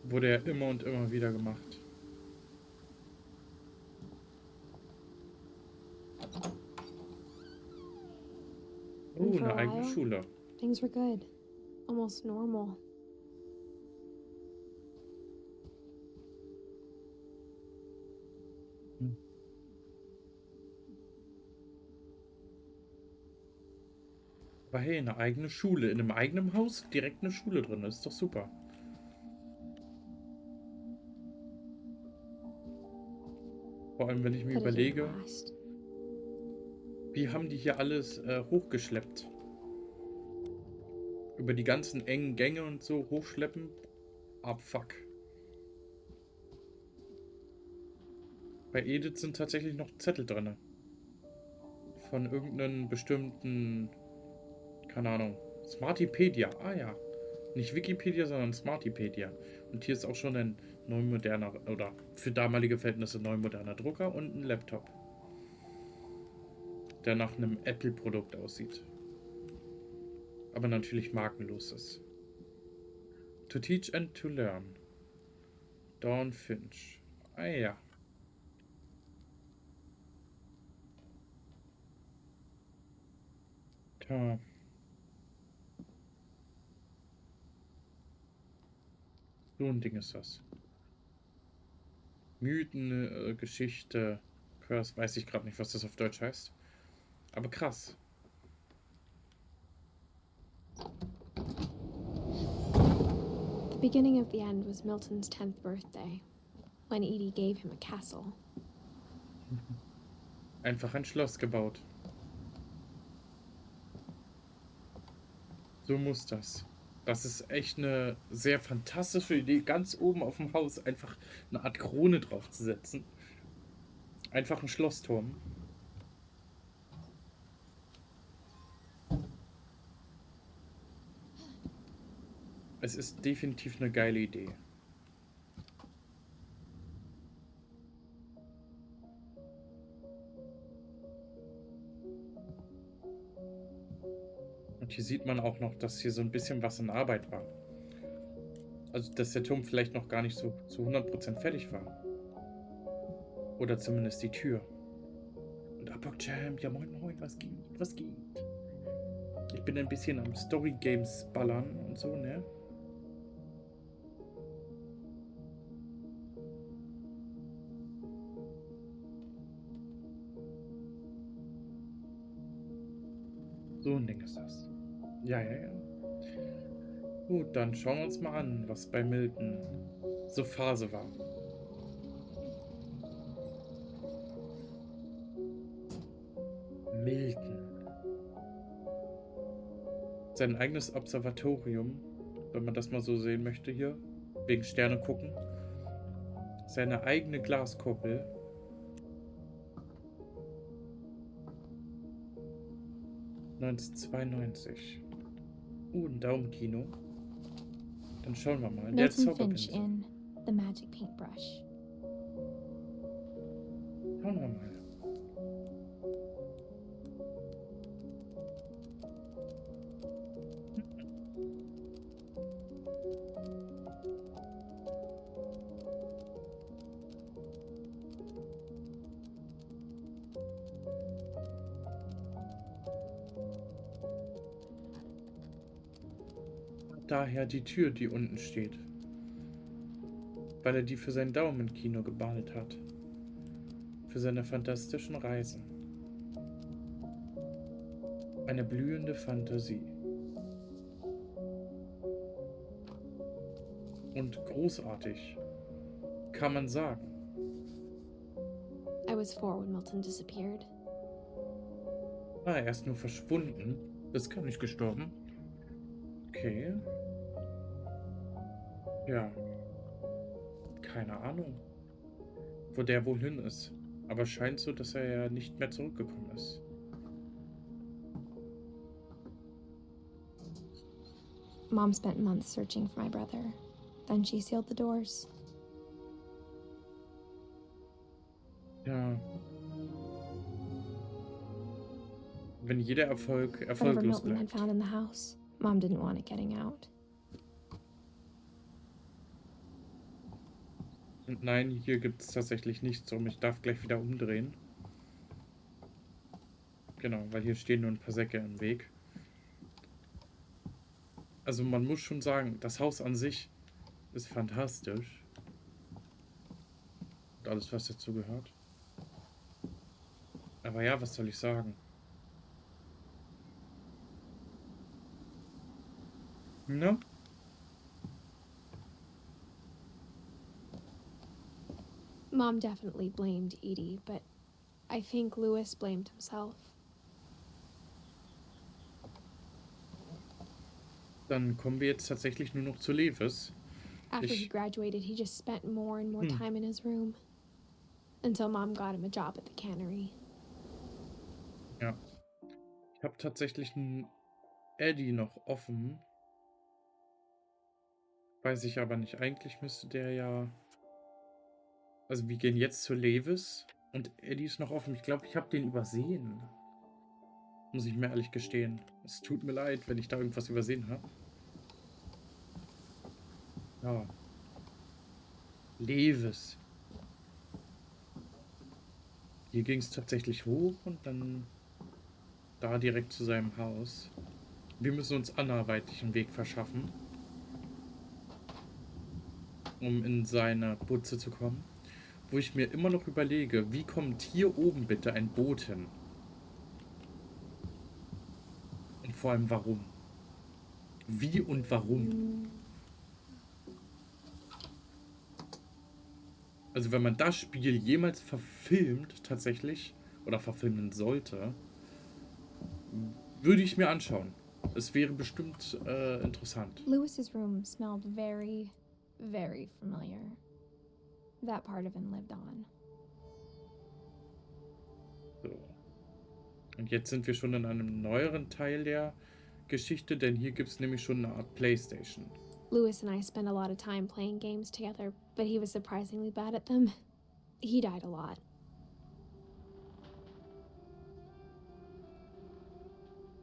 Wurde ja immer und immer wieder gemacht. And for Eine a eigene while, Schule. things were good. Almost normal. Aber hey, eine eigene Schule. In einem eigenen Haus direkt eine Schule drin. Das ist doch super. Vor allem, wenn ich mir überlege, wie haben die hier alles hochgeschleppt? Über die ganzen engen Gänge und so hochschleppen. Fuck. Bei Edith sind tatsächlich noch Zettel drin. Von irgendeinem bestimmten, keine Ahnung, Smartipedia. Ah ja. Nicht Wikipedia, sondern Smartipedia. Und hier ist auch schon ein neu moderner, oder für damalige Verhältnisse neu moderner Drucker und ein Laptop. Der nach einem Apple-Produkt aussieht. Aber natürlich markenlos ist. To teach and to learn. Dawn Finch. Ah ja. Tja. So ein Ding ist das. Mythen, Geschichte, Curse, weiß ich gerade nicht, was das auf Deutsch heißt. Aber krass. The beginning of the end was Milton's 10th birthday, when Edie gave him a castle. Einfach ein Schloss gebaut. So muss das. Das ist echt eine sehr fantastische Idee, ganz oben auf dem Haus einfach eine Art Krone drauf zu setzen. Einfach ein Schlossturm. Es ist definitiv eine geile Idee. Und hier sieht man auch noch, dass hier so ein bisschen was in Arbeit war. Also, dass der Turm vielleicht noch gar nicht so zu 100% fertig war. Oder zumindest die Tür. Und Apoc Jam, ja moin moin, was geht, was geht? Ich bin ein bisschen am Story Games ballern und so, ne? So ein Ding ist das. Ja. Gut, dann schauen wir uns mal an, was bei Milton so Phase war. Milton. Sein eigenes Observatorium, wenn man das mal so sehen möchte hier, wegen Sterne gucken. Seine eigene Glaskuppel. (1992). Ein Daumenkino. Dann schauen wir mal. Der Milton Finch Zauberpinsel. in The Magic Paintbrush. Schauen wir mal. Daher die Tür, die unten steht. Weil er die für sein Daumenkino gebahnt hat. Für seine fantastischen Reisen. Eine blühende Fantasie. Und großartig, kann man sagen. I was 4 when Milton disappeared. Er ist nur verschwunden. Ist gar nicht gestorben. Okay. Ja. Keine Ahnung, wo der wohl hin ist. Aber scheint so, dass er ja nicht mehr zurückgekommen ist. Mom spent months searching for my brother. Then she sealed the doors. Ja. Wenn jeder Erfolg Whatever erfolglos Milton had bleibt. found in the house, Mom didn't want it getting out. Und nein, hier gibt es tatsächlich nichts um. Ich darf gleich wieder umdrehen. Genau, weil hier stehen nur ein paar Säcke im Weg. Also man muss schon sagen, das Haus an sich ist fantastisch. Und alles, was dazu gehört. Aber ja, was soll ich sagen? Ne? Mom definitely blamed Edie, but I think Louis blamed himself. Dann kommen wir jetzt tatsächlich nur noch zu Lewis. After he graduated, he just spent more and more time in his room. Until Mom got him a job at the cannery. Ja. Ich habe tatsächlich einen Eddie noch offen. Weiß ich aber nicht. Eigentlich müsste der ja... Also wir gehen jetzt zu Lewis. Und Eddie ist noch offen. Ich glaube, ich habe den übersehen. Muss ich mir ehrlich gestehen. Es tut mir leid, wenn ich da irgendwas übersehen habe. Ja. Lewis. Hier ging es tatsächlich hoch und dann da direkt zu seinem Haus. Wir müssen uns anderweitig einen Weg verschaffen, um in seine Butze zu kommen. Wo ich mir immer noch überlege, wie kommt hier oben bitte ein Boot hin? Und vor allem warum? Wie und warum? Also wenn man das Spiel jemals verfilmt, tatsächlich, oder verfilmen sollte, würde ich mir anschauen. Es wäre bestimmt interessant. Louis's room smelled very, very familiar. That part of him lived on. So. Und jetzt sind wir schon in einem neueren Teil der Geschichte, denn hier gibt es nämlich schon eine Art Playstation. Louis and I spent a lot of time playing games together, but he was surprisingly bad at them. He died a lot.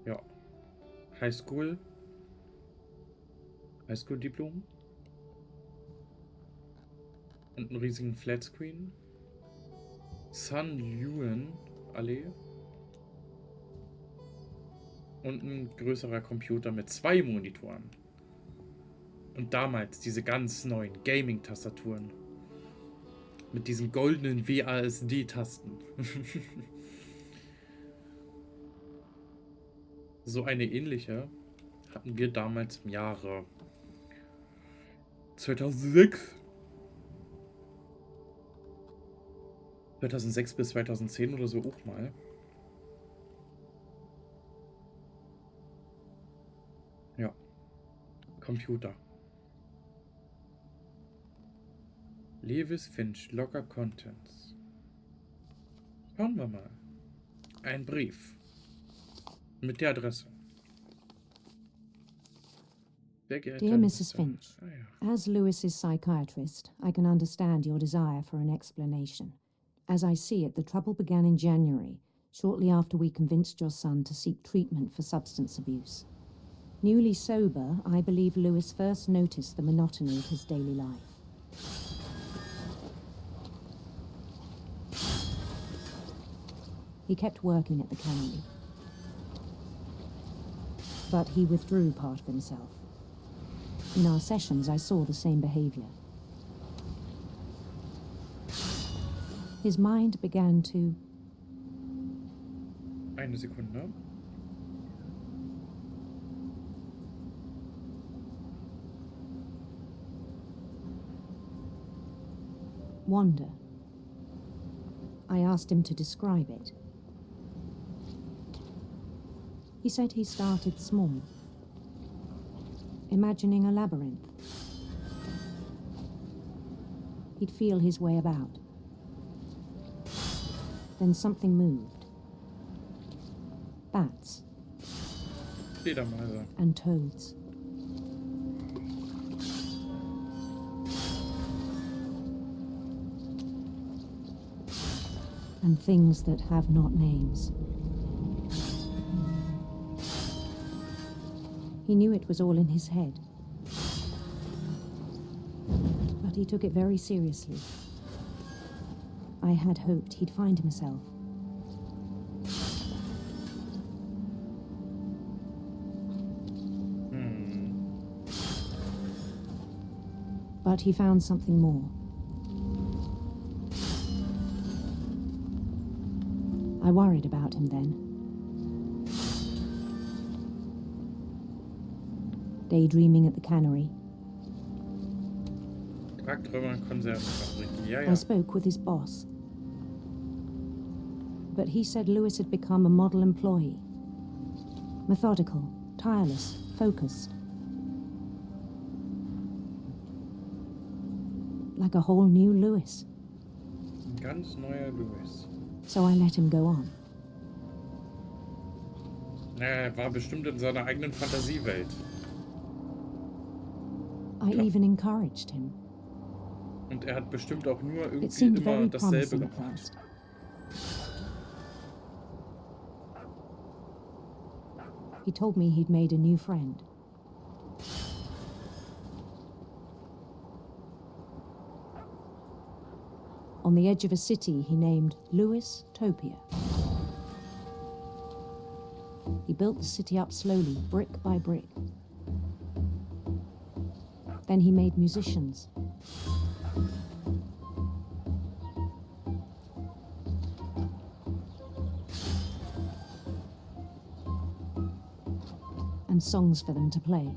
Ja. Highschool Diplom. Und einen riesigen Flatscreen. San Yuan Allee. Und ein größerer Computer mit 2 Monitoren. Und damals diese ganz neuen Gaming-Tastaturen. Mit diesen goldenen WASD-Tasten. So eine ähnliche hatten wir damals im Jahre 2006 bis 2010 oder so auch mal. Ja. Computer. Lewis Finch, Locker Contents. Schauen wir mal. Ein Brief. Mit der Adresse. Sehr geehrte Dear Mrs. Mr. Finch, as Lewis's psychiatrist, I can understand your desire for an explanation. As I see it, the trouble began in January, shortly after we convinced your son to seek treatment for substance abuse. Newly sober, I believe Lewis first noticed the monotony of his daily life. He kept working at the cannery, but he withdrew part of himself. In our sessions, I saw the same behavior. His mind began to... Eine Sekunde. wander. I asked him to describe it. He said he started small, imagining a labyrinth. He'd feel his way about. Then something moved. Bats. Fledermäuse. And toads. And things that have not names. He knew it was all in his head. But but he took it very seriously. I had hoped he'd find himself. But he found something more. I worried about him then. Daydreaming at the cannery. I spoke with his boss. But he said Lewis had become a model employee. Methodical, tireless, focused. Like a whole new Lewis. Ganz neuer Lewis. So I let him go on. Er war bestimmt in seiner eigenen Fantasiewelt. I even encouraged him. Und er hat bestimmt auch nur It irgendwie seemed immer very dasselbe promising at gemacht. first. He told me he'd made a new friend. On the edge of a city he named Lewis Topia. He built the city up slowly, brick by brick. Then he made musicians. And songs for them to play.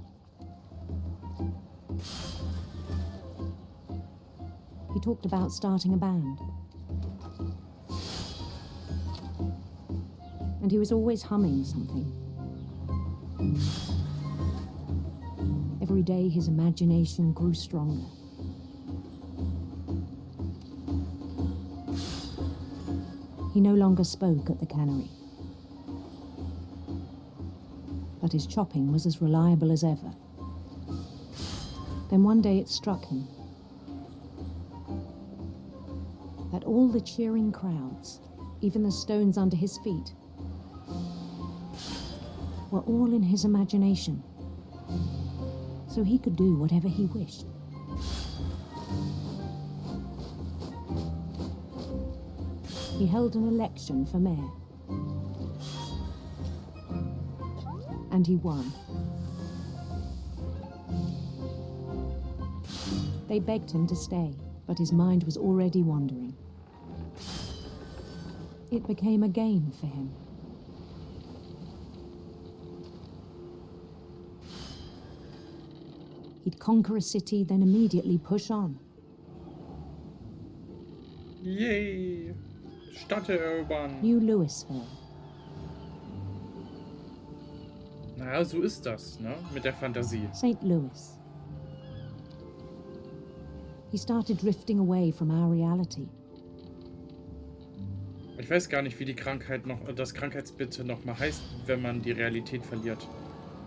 He talked about starting a band. And he was always humming something. Every day his imagination grew stronger. He no longer spoke at the cannery. But his chopping was as reliable as ever. Then one day it struck him that all the cheering crowds, even the stones under his feet, were all in his imagination, so he could do whatever he wished. He held an election for mayor. And he won. They begged him to stay, but his mind was already wandering. It became a game for him. He'd conquer a city, then immediately push on. Yay! Stadt erobern! New Louisville. Naja, so ist das, ne? Mit der Fantasie. St. Louis. He started drifting away from our reality. Ich weiß gar nicht, wie die Krankheit noch, das Krankheitsbild nochmal heißt, wenn man die Realität verliert.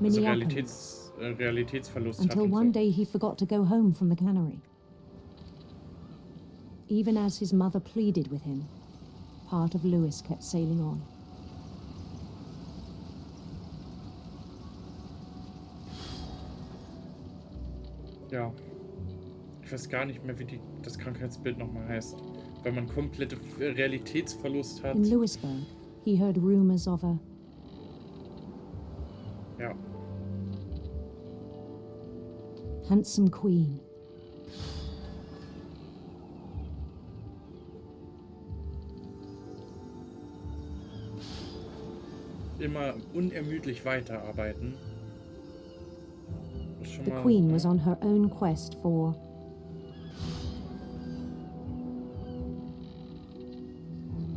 Also Realitätsverlust hat. Until one day he forgot to go home from the cannery. Even as his mother pleaded with him, part of Lewis kept sailing on. Ja. Ich weiß gar nicht mehr, wie das Krankheitsbild nochmal heißt. Wenn man komplette Realitätsverlust hat. In Louisburg, he heard rumors of a... Ja. handsome queen. Immer unermüdlich weiterarbeiten. The queen was on her own quest for...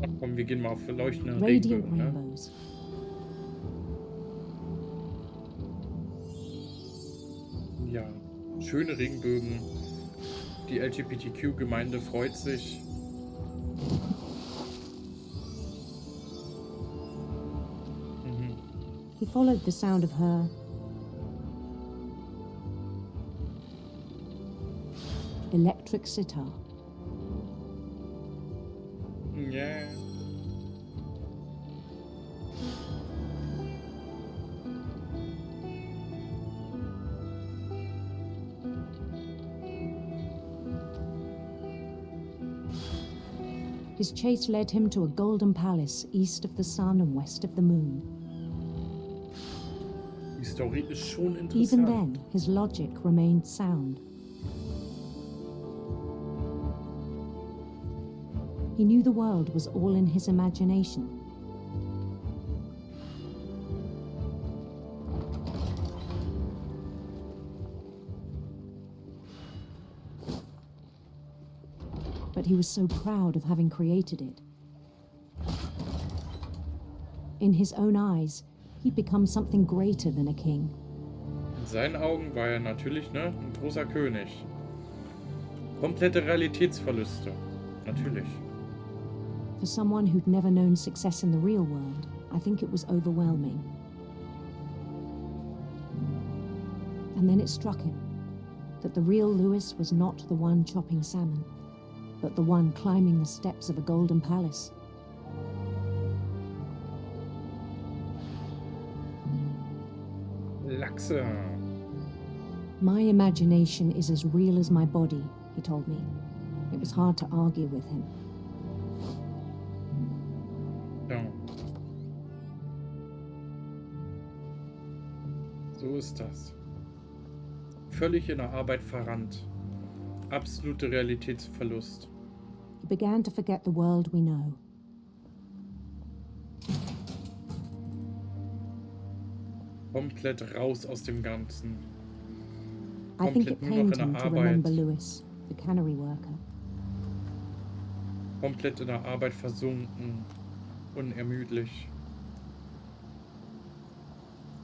Ach komm, wir gehen mal auf leuchtende Radiant Regenbögen, ne? rainbows. Ja, schöne Regenbögen. Die LGBTQ-Gemeinde freut sich. He followed the sound of her electric sitar. Yeah. His chase led him to a golden palace east of the sun and west of the moon. Die Story ist schon Even interessant. then, his logic remained sound. He knew the world was all in his imagination. But he was so proud of having created it. In his own eyes, he'd become something greater than a king. In seinen Augen war er natürlich, ne, ein großer König. Komplette Realitätsverluste. Natürlich. For someone who'd never known success in the real world, I think it was overwhelming. And then it struck him that the real Lewis was not the one chopping salmon, but the one climbing the steps of a golden palace. Lachse. My imagination is as real as my body, he told me. It was hard to argue with him. Ja. So ist das. Völlig in der Arbeit verrannt. Absolute Realitätsverlust. He began to forget the world we know. Komplett raus aus dem Ganzen. I think it Komplett nur noch pained in him der to remember Arbeit. Lewis, the cannery worker. Komplett in der Arbeit versunken. Unermüdlich.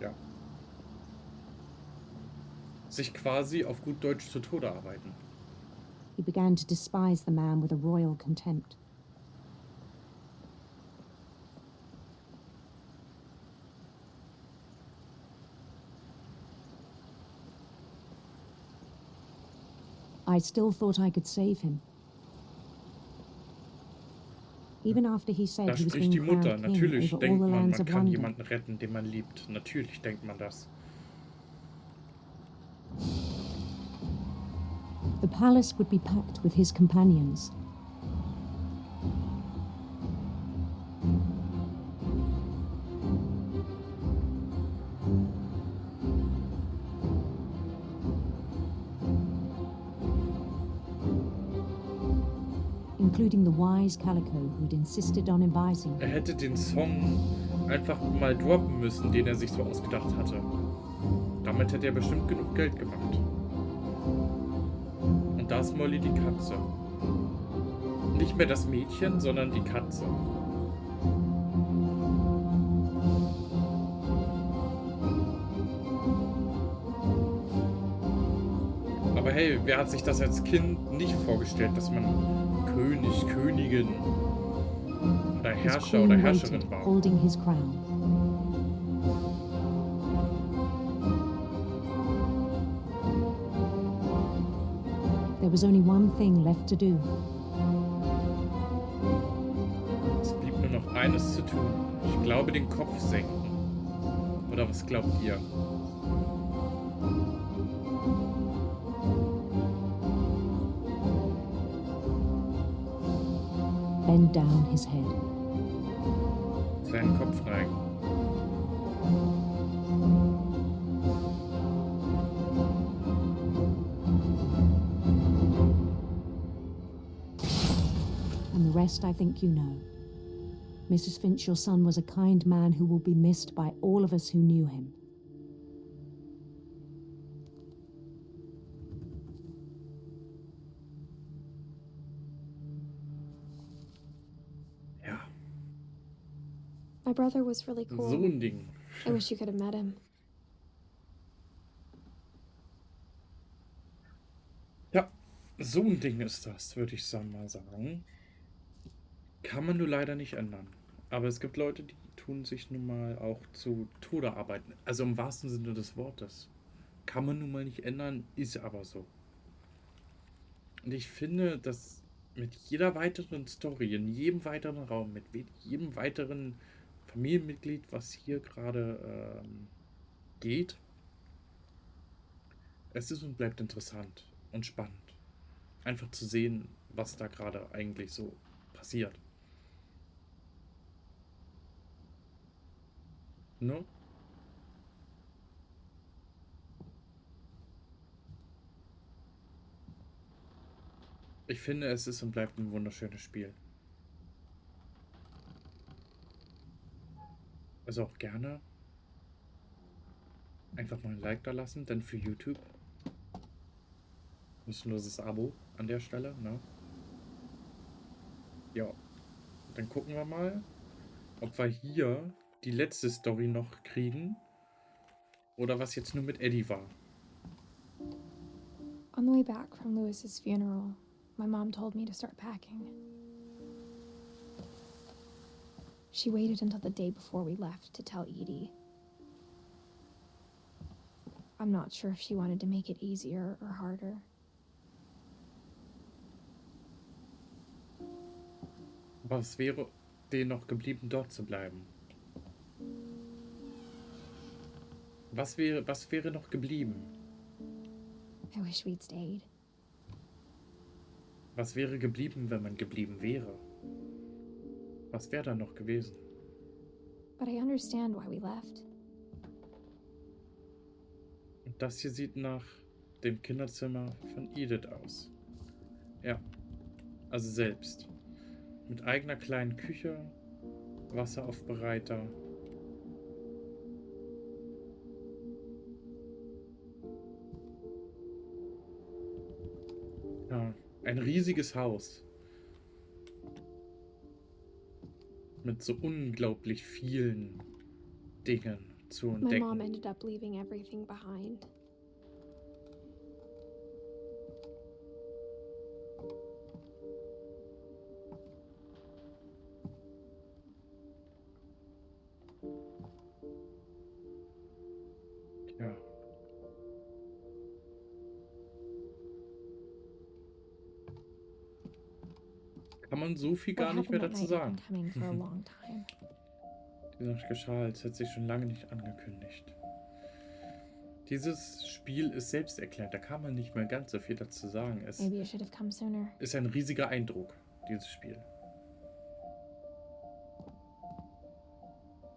Ja. Sich quasi auf gut Deutsch zu Tode arbeiten. He began to despise the man with a royal contempt. I still thought I could save him. Even after he said Da he was spricht die being Mutter. crowned king Natürlich over all denkt the man, lands man of kann wonder. jemanden retten, den man liebt. Natürlich denkt man das. The palace would be packed with his companions. Including the wise Calico who'd insisted on advising Er him. hätte den Song einfach mal droppen müssen, den er sich so ausgedacht hatte. Damit hätte er bestimmt genug Geld gemacht. Und da ist Molly die Katze. Nicht mehr das Mädchen, sondern die Katze. Aber hey, wer hat sich das als Kind nicht vorgestellt, dass man König, Königin oder His Herrscher oder queen Herrscherin waited, war? holding his crown. There was only one thing left to do. Es blieb nur noch eines zu tun. Ich glaube, den Kopf senken. Oder was glaubt ihr? Bend down his head. Seinen Kopf neigen. And the rest I think you know. Mrs. Finch, your son was a kind man who will be missed by all of us who knew him. Ja, My brother was really cool. so ein Ding. I wish you could have met him. Ja, so ein Ding ist das, würde ich mal sagen. Kann man nur leider nicht ändern. Aber es gibt Leute, die tun sich nun mal auch zu Tode arbeiten. Also im wahrsten Sinne des Wortes. Kann man nun mal nicht ändern, ist aber so. Und ich finde, dass mit jeder weiteren Story, in jedem weiteren Raum, mit jedem weiteren Familienmitglied, was hier gerade geht, es ist und bleibt interessant und spannend. Einfach zu sehen, was da gerade eigentlich so passiert. Ne? Ich finde, es ist und bleibt ein wunderschönes Spiel. Also auch gerne einfach mal ein Like da lassen, denn für YouTube kostenloses Abo an der Stelle, ne? Ja, dann gucken wir mal, ob wir hier die letzte Story noch kriegen oder was jetzt nur mit Eddie war. On the way back from Lewis's funeral, my mom told me to start packing. She waited until the day before we left to tell Edie. I'm not sure if she wanted to make it easier or harder. Was wäre denen noch geblieben, dort zu bleiben? Was wäre noch geblieben? I wish we'd stayed. Was wäre geblieben, wenn man geblieben wäre? Was wäre da noch gewesen? But I understand why we left. Und das hier sieht nach dem Kinderzimmer von Edith aus. Ja, also selbst. Mit eigener kleinen Küche, Wasseraufbereiter. Ja, ein riesiges Haus. Mit so unglaublich vielen Dingen zu My entdecken. mom ended up leaving everything behind. Ja. Kann man so viel gar nicht mehr dazu sagen. Dieser Geschals hat sich schon lange nicht angekündigt. Dieses Spiel ist selbsterklärend, da kann man nicht mehr ganz so viel dazu sagen. Es ist ein riesiger Eindruck, dieses Spiel.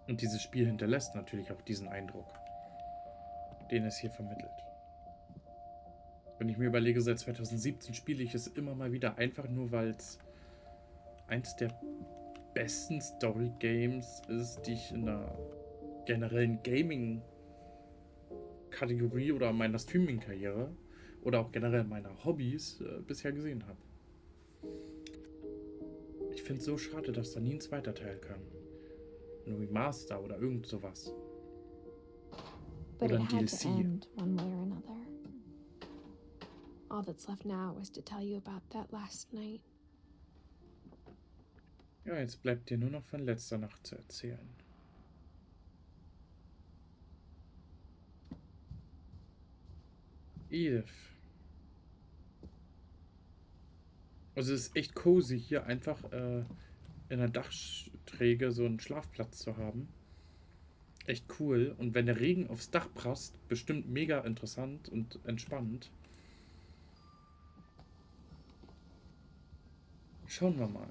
Und dieses Spiel hinterlässt natürlich auch diesen Eindruck, den es hier vermittelt. Wenn ich mir überlege, seit 2017 spiele ich es immer mal wieder, einfach nur weil es eins der besten Story-Games ist, die ich in der generellen Gaming-Kategorie oder meiner Streaming-Karriere oder auch generell meiner Hobbys bisher gesehen habe. Ich finde es so schade, dass da nie ein zweiter Teil kam. Ein Remaster oder irgend sowas. But Oder it ein had to DLC. end one way or another. All that's left now is to tell you about that last night. Ja, jetzt bleibt dir nur noch von letzter Nacht zu erzählen. Edith. Also es ist echt cozy, hier einfach in der Dachträge so einen Schlafplatz zu haben. Echt cool. Und wenn der Regen aufs Dach prasst, bestimmt mega interessant und entspannend. Schauen wir mal.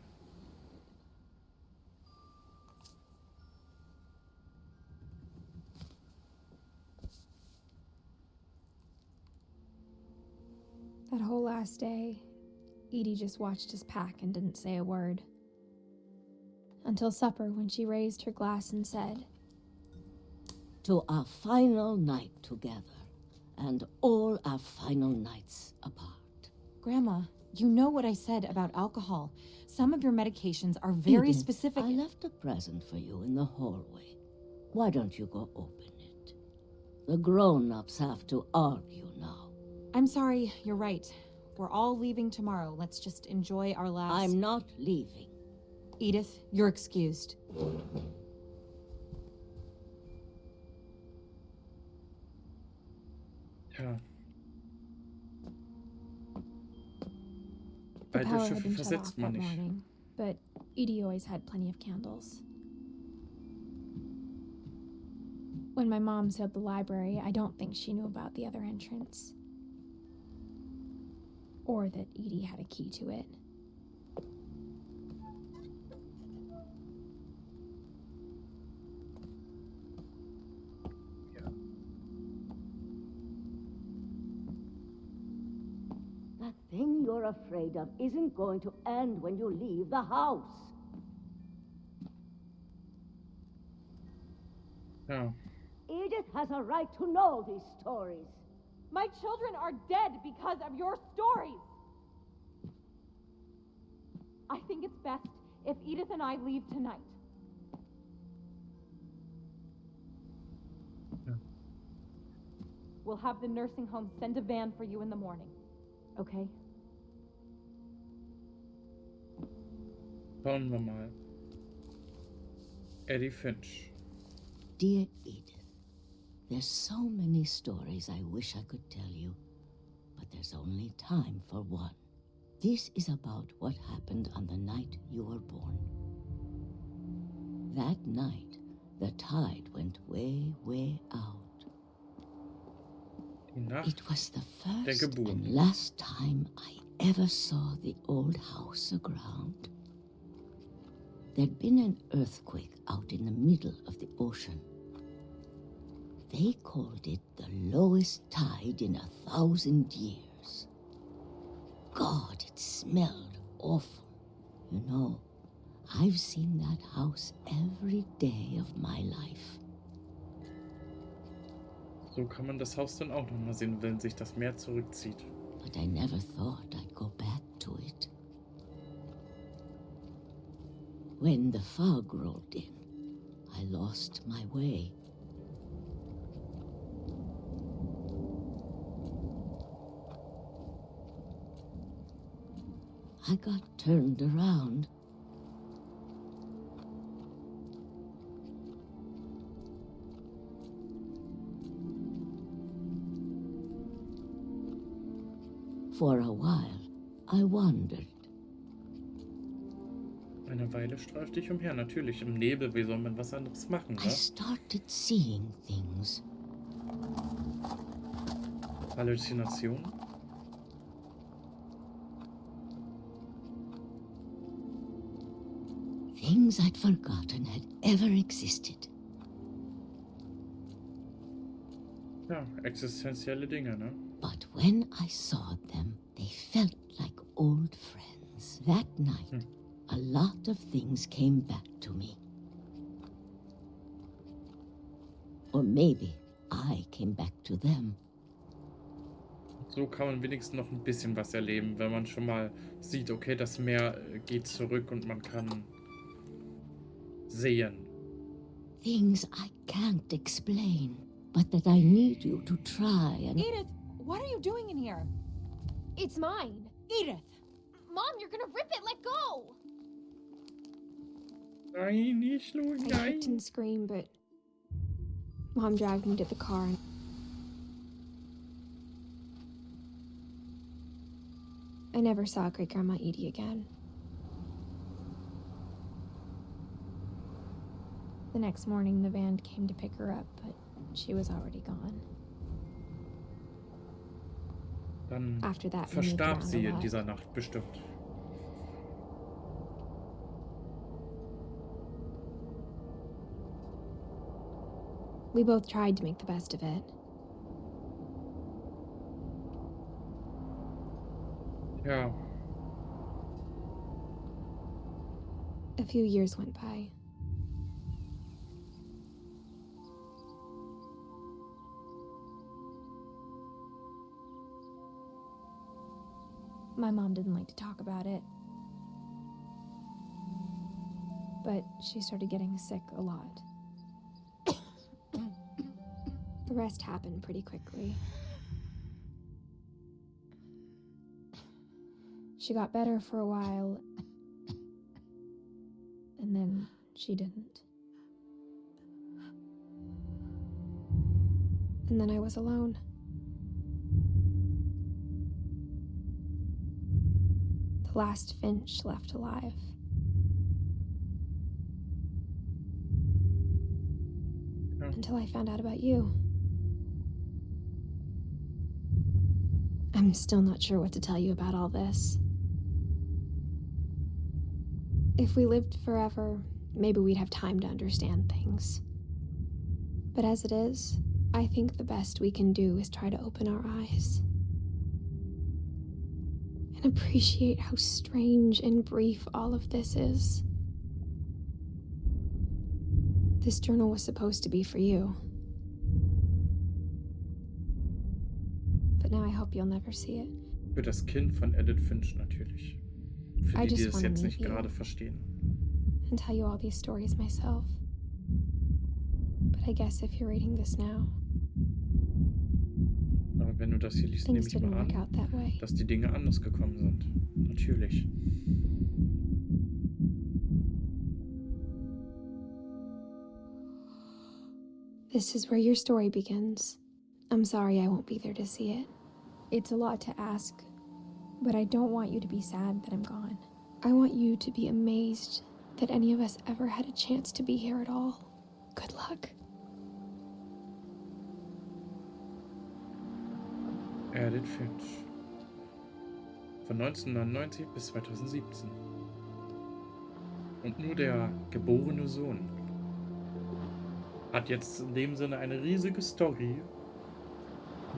That whole last day, Edie just watched us pack and didn't say a word. Until supper, when she raised her glass and said, "To our final night together, and all our final nights apart." Grandma, you know what I said about alcohol. Some of your medications are very Edith, specific. I left a present for you in the hallway. Why don't you go open it? The grown-ups have to argue now. I'm sorry, you're right. We're all leaving tomorrow. Let's just enjoy our last... I'm not leaving. Edith, you're excused. Ja. The Alte power had Schiffe been shut off versetzt man that nicht. morning, but Edie always had plenty of candles. When my mom sailed the library, I don't think she knew about the other entrance. Or that Edie had a key to it. That thing you're afraid of isn't going to end when you leave the house. Ja. Edith has a right to know these stories. My children are dead because of your stories. I think it's best if Edith and I leave tonight. Ja. We'll have the nursing home send a van for you in the morning. Okay? Schauen wir mal. Edith Finch. Dear Edith, there's so many stories I wish I could tell you, but there's only time for one. This is about what happened on the night you were born. That night, the tide went way, way out. It was the first and last time I ever saw the old house aground. There'd been an earthquake out in the middle of the ocean. They called it the lowest tide in 1,000 years. God, it smelled awful. You know, I've seen that house every day of my life. So kann man das Haus dann auch nochmal sehen, wenn sich das Meer zurückzieht. But I never thought I'd go back to it. When the fog rolled in, I lost my way. I got turned around. For a while, I wandered. Eine Weile streifte ich umher, natürlich im Nebel, wie soll man was anderes machen, ne? I started seeing things. Halluzinationen? Things I'd forgotten had ever existed. Ja, existenzielle Dinge, ne? But when I saw them, they felt like old friends. That night, a lot of things came back to me. Or maybe I came back to them. So kann man wenigstens noch ein bisschen was erleben, wenn man schon mal sieht, okay, das Meer geht zurück und man kann sehen. Things I can't explain, but that I need you to try and... Edith, what are you doing in here? It's mine. Edith! Mom, you're gonna rip it! Let go! Nein, nicht nur, I nein. kicked and screamed, but Mom dragged me to the car and I never saw Great Grandma Edie again. The next morning, the van came to pick her up, but she was already gone. Dann After that, we moved verstarb around sie a in lot. dieser Nacht bestimmt. We both tried to make the best of it. Ja. A few years went by. My mom didn't like to talk about it, but she started getting sick a lot. The rest happened pretty quickly. She got better for a while, and then she didn't. And then I was alone. The last Finch left alive. Until I found out about you. I'm still not sure what to tell you about all this. If we lived forever, maybe we'd have time to understand things. But as it is, I think the best we can do is try to open our eyes. and appreciate how strange and brief all of this is. This journal was supposed to be for you. But now I hope you'll never see it. Für das Kind von Edith Finch natürlich. Für I die, die just das wanna jetzt meet nicht you gerade verstehen. and tell you all these stories myself. But I guess if you're reading this now, Aber wenn du das hier liest, nehme things ich didn't mal work out that way. an, dass die Dinge anders gekommen sind. Natürlich. This is where your story begins. I'm sorry I won't be there to see it. It's a lot to ask, but I don't want you to be sad that I'm gone. I want you to be amazed that any of us ever had a chance to be here at all. Good luck. Edith Finch. Von 1999 bis 2017. Und nur der geborene Sohn hat jetzt in dem Sinne eine riesige Story,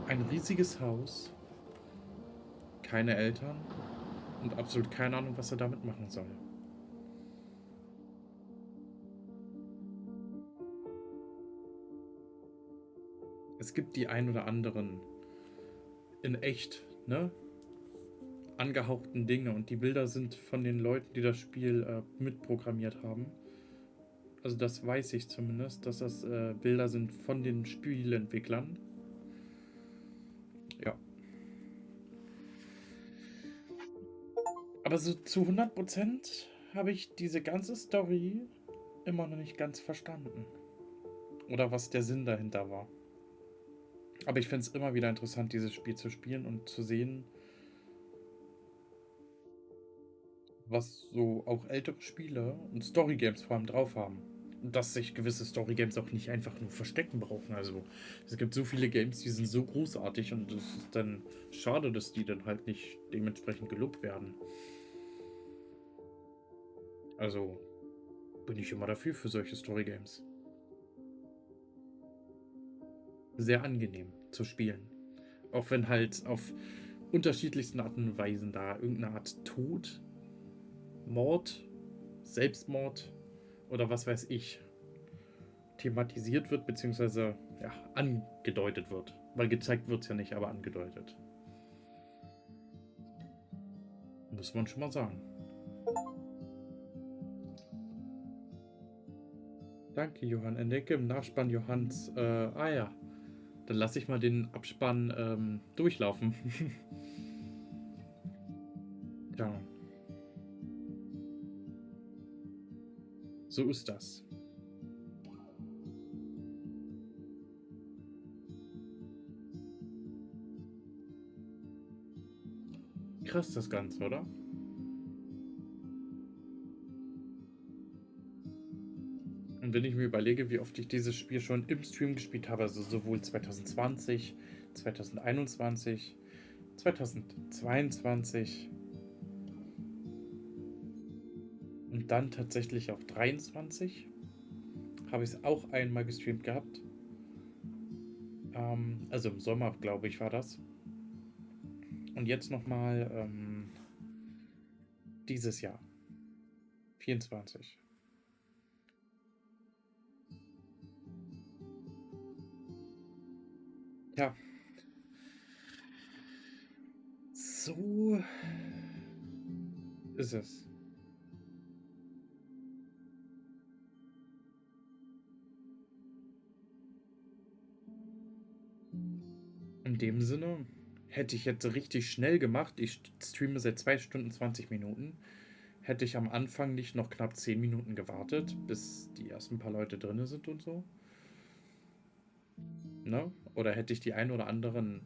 ein riesiges Haus, keine Eltern und absolut keine Ahnung, was er damit machen soll. Es gibt die ein oder anderen in echt, ne, angehauchten Dinge und die Bilder sind von den Leuten, die das Spiel mitprogrammiert haben. Also das weiß ich zumindest, dass das Bilder sind von den Spielentwicklern. Ja. Aber so zu 100% habe ich diese ganze Story immer noch nicht ganz verstanden. Oder was der Sinn dahinter war. Aber ich finde es immer wieder interessant, dieses Spiel zu spielen und zu sehen, was so auch ältere Spiele und Storygames vor allem drauf haben. Und dass sich gewisse Storygames auch nicht einfach nur verstecken brauchen. Also es gibt so viele Games, die sind so großartig und es ist dann schade, dass die dann halt nicht dementsprechend gelobt werden. Also bin ich immer dafür für solche Storygames. Sehr angenehm zu spielen. Auch wenn halt auf unterschiedlichsten Arten und Weisen da irgendeine Art Tod, Mord, Selbstmord oder was weiß ich thematisiert wird, beziehungsweise ja, angedeutet wird. Weil gezeigt wird es ja nicht, aber angedeutet. Muss man schon mal sagen. Danke, Johann. Entdecke im Nachspann Johanns. Ja. Dann lasse ich mal den Abspann durchlaufen. Ja. So ist das. Krass das Ganze, oder? Und wenn ich mir überlege, wie oft ich dieses Spiel schon im Stream gespielt habe, also sowohl 2020, 2021, 2022 und dann tatsächlich auch 23, habe ich es auch einmal gestreamt gehabt. Also im Sommer, glaube ich, war das. Und jetzt nochmal dieses Jahr. 24. Ja. So ist es. In dem Sinne hätte ich jetzt richtig schnell gemacht. Ich streame seit 2 Stunden 20 Minuten. Hätte ich am Anfang nicht noch knapp 10 Minuten gewartet, bis die ersten paar Leute drin sind und so. Ne? Oder hätte ich die ein oder anderen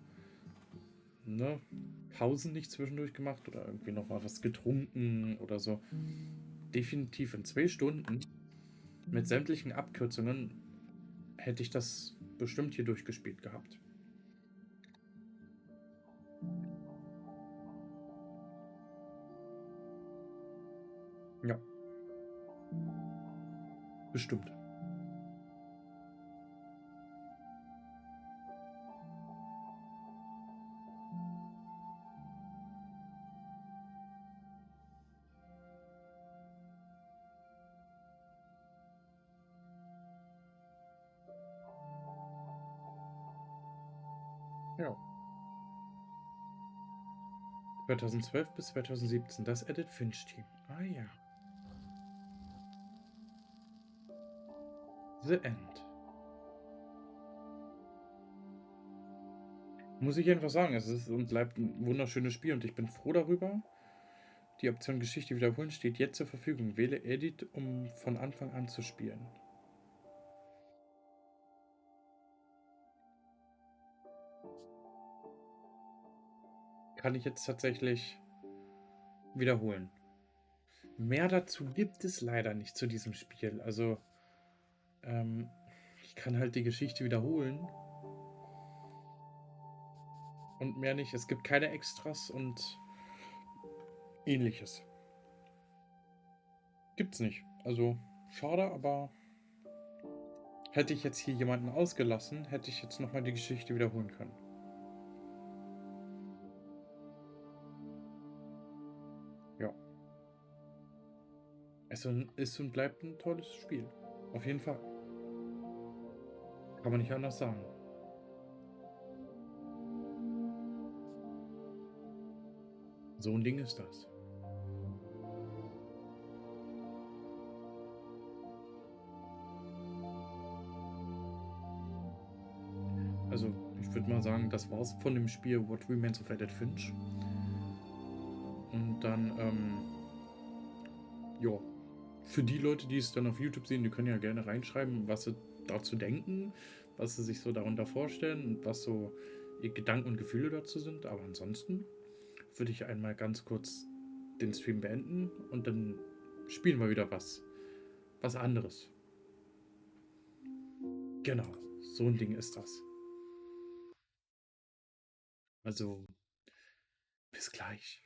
Pausen nicht zwischendurch gemacht oder irgendwie noch mal was getrunken oder so. Definitiv in 2 Stunden mit sämtlichen Abkürzungen hätte ich das bestimmt hier durchgespielt gehabt. Ja. Bestimmt. Ja. 2012 bis 2017, das Edith Finch Team. Ah ja. The End. Muss ich einfach sagen, es ist und bleibt ein wunderschönes Spiel und ich bin froh darüber. Die Option Geschichte wiederholen steht jetzt zur Verfügung. Wähle Edit, um von Anfang an zu spielen. Kann ich jetzt tatsächlich wiederholen. Mehr dazu gibt es leider nicht zu diesem Spiel. Also, ich kann halt die Geschichte wiederholen. Und mehr nicht. Es gibt keine Extras und ähnliches. Gibt's nicht. Also, schade, aber hätte ich jetzt hier jemanden ausgelassen, hätte ich jetzt nochmal die Geschichte wiederholen können. Ja. Es ist und bleibt ein tolles Spiel. Auf jeden Fall. Kann man nicht anders sagen. So ein Ding ist das. Also, ich würde mal sagen, das war's von dem Spiel What Remains of Edith Finch. Und dann, ja, für die Leute, die es dann auf YouTube sehen, die können ja gerne reinschreiben, was sie dazu denken, was sie sich so darunter vorstellen und was so ihre Gedanken und Gefühle dazu sind. Aber ansonsten würde ich einmal ganz kurz den Stream beenden und dann spielen wir wieder was anderes. Genau, so ein Ding ist das. Also, bis gleich.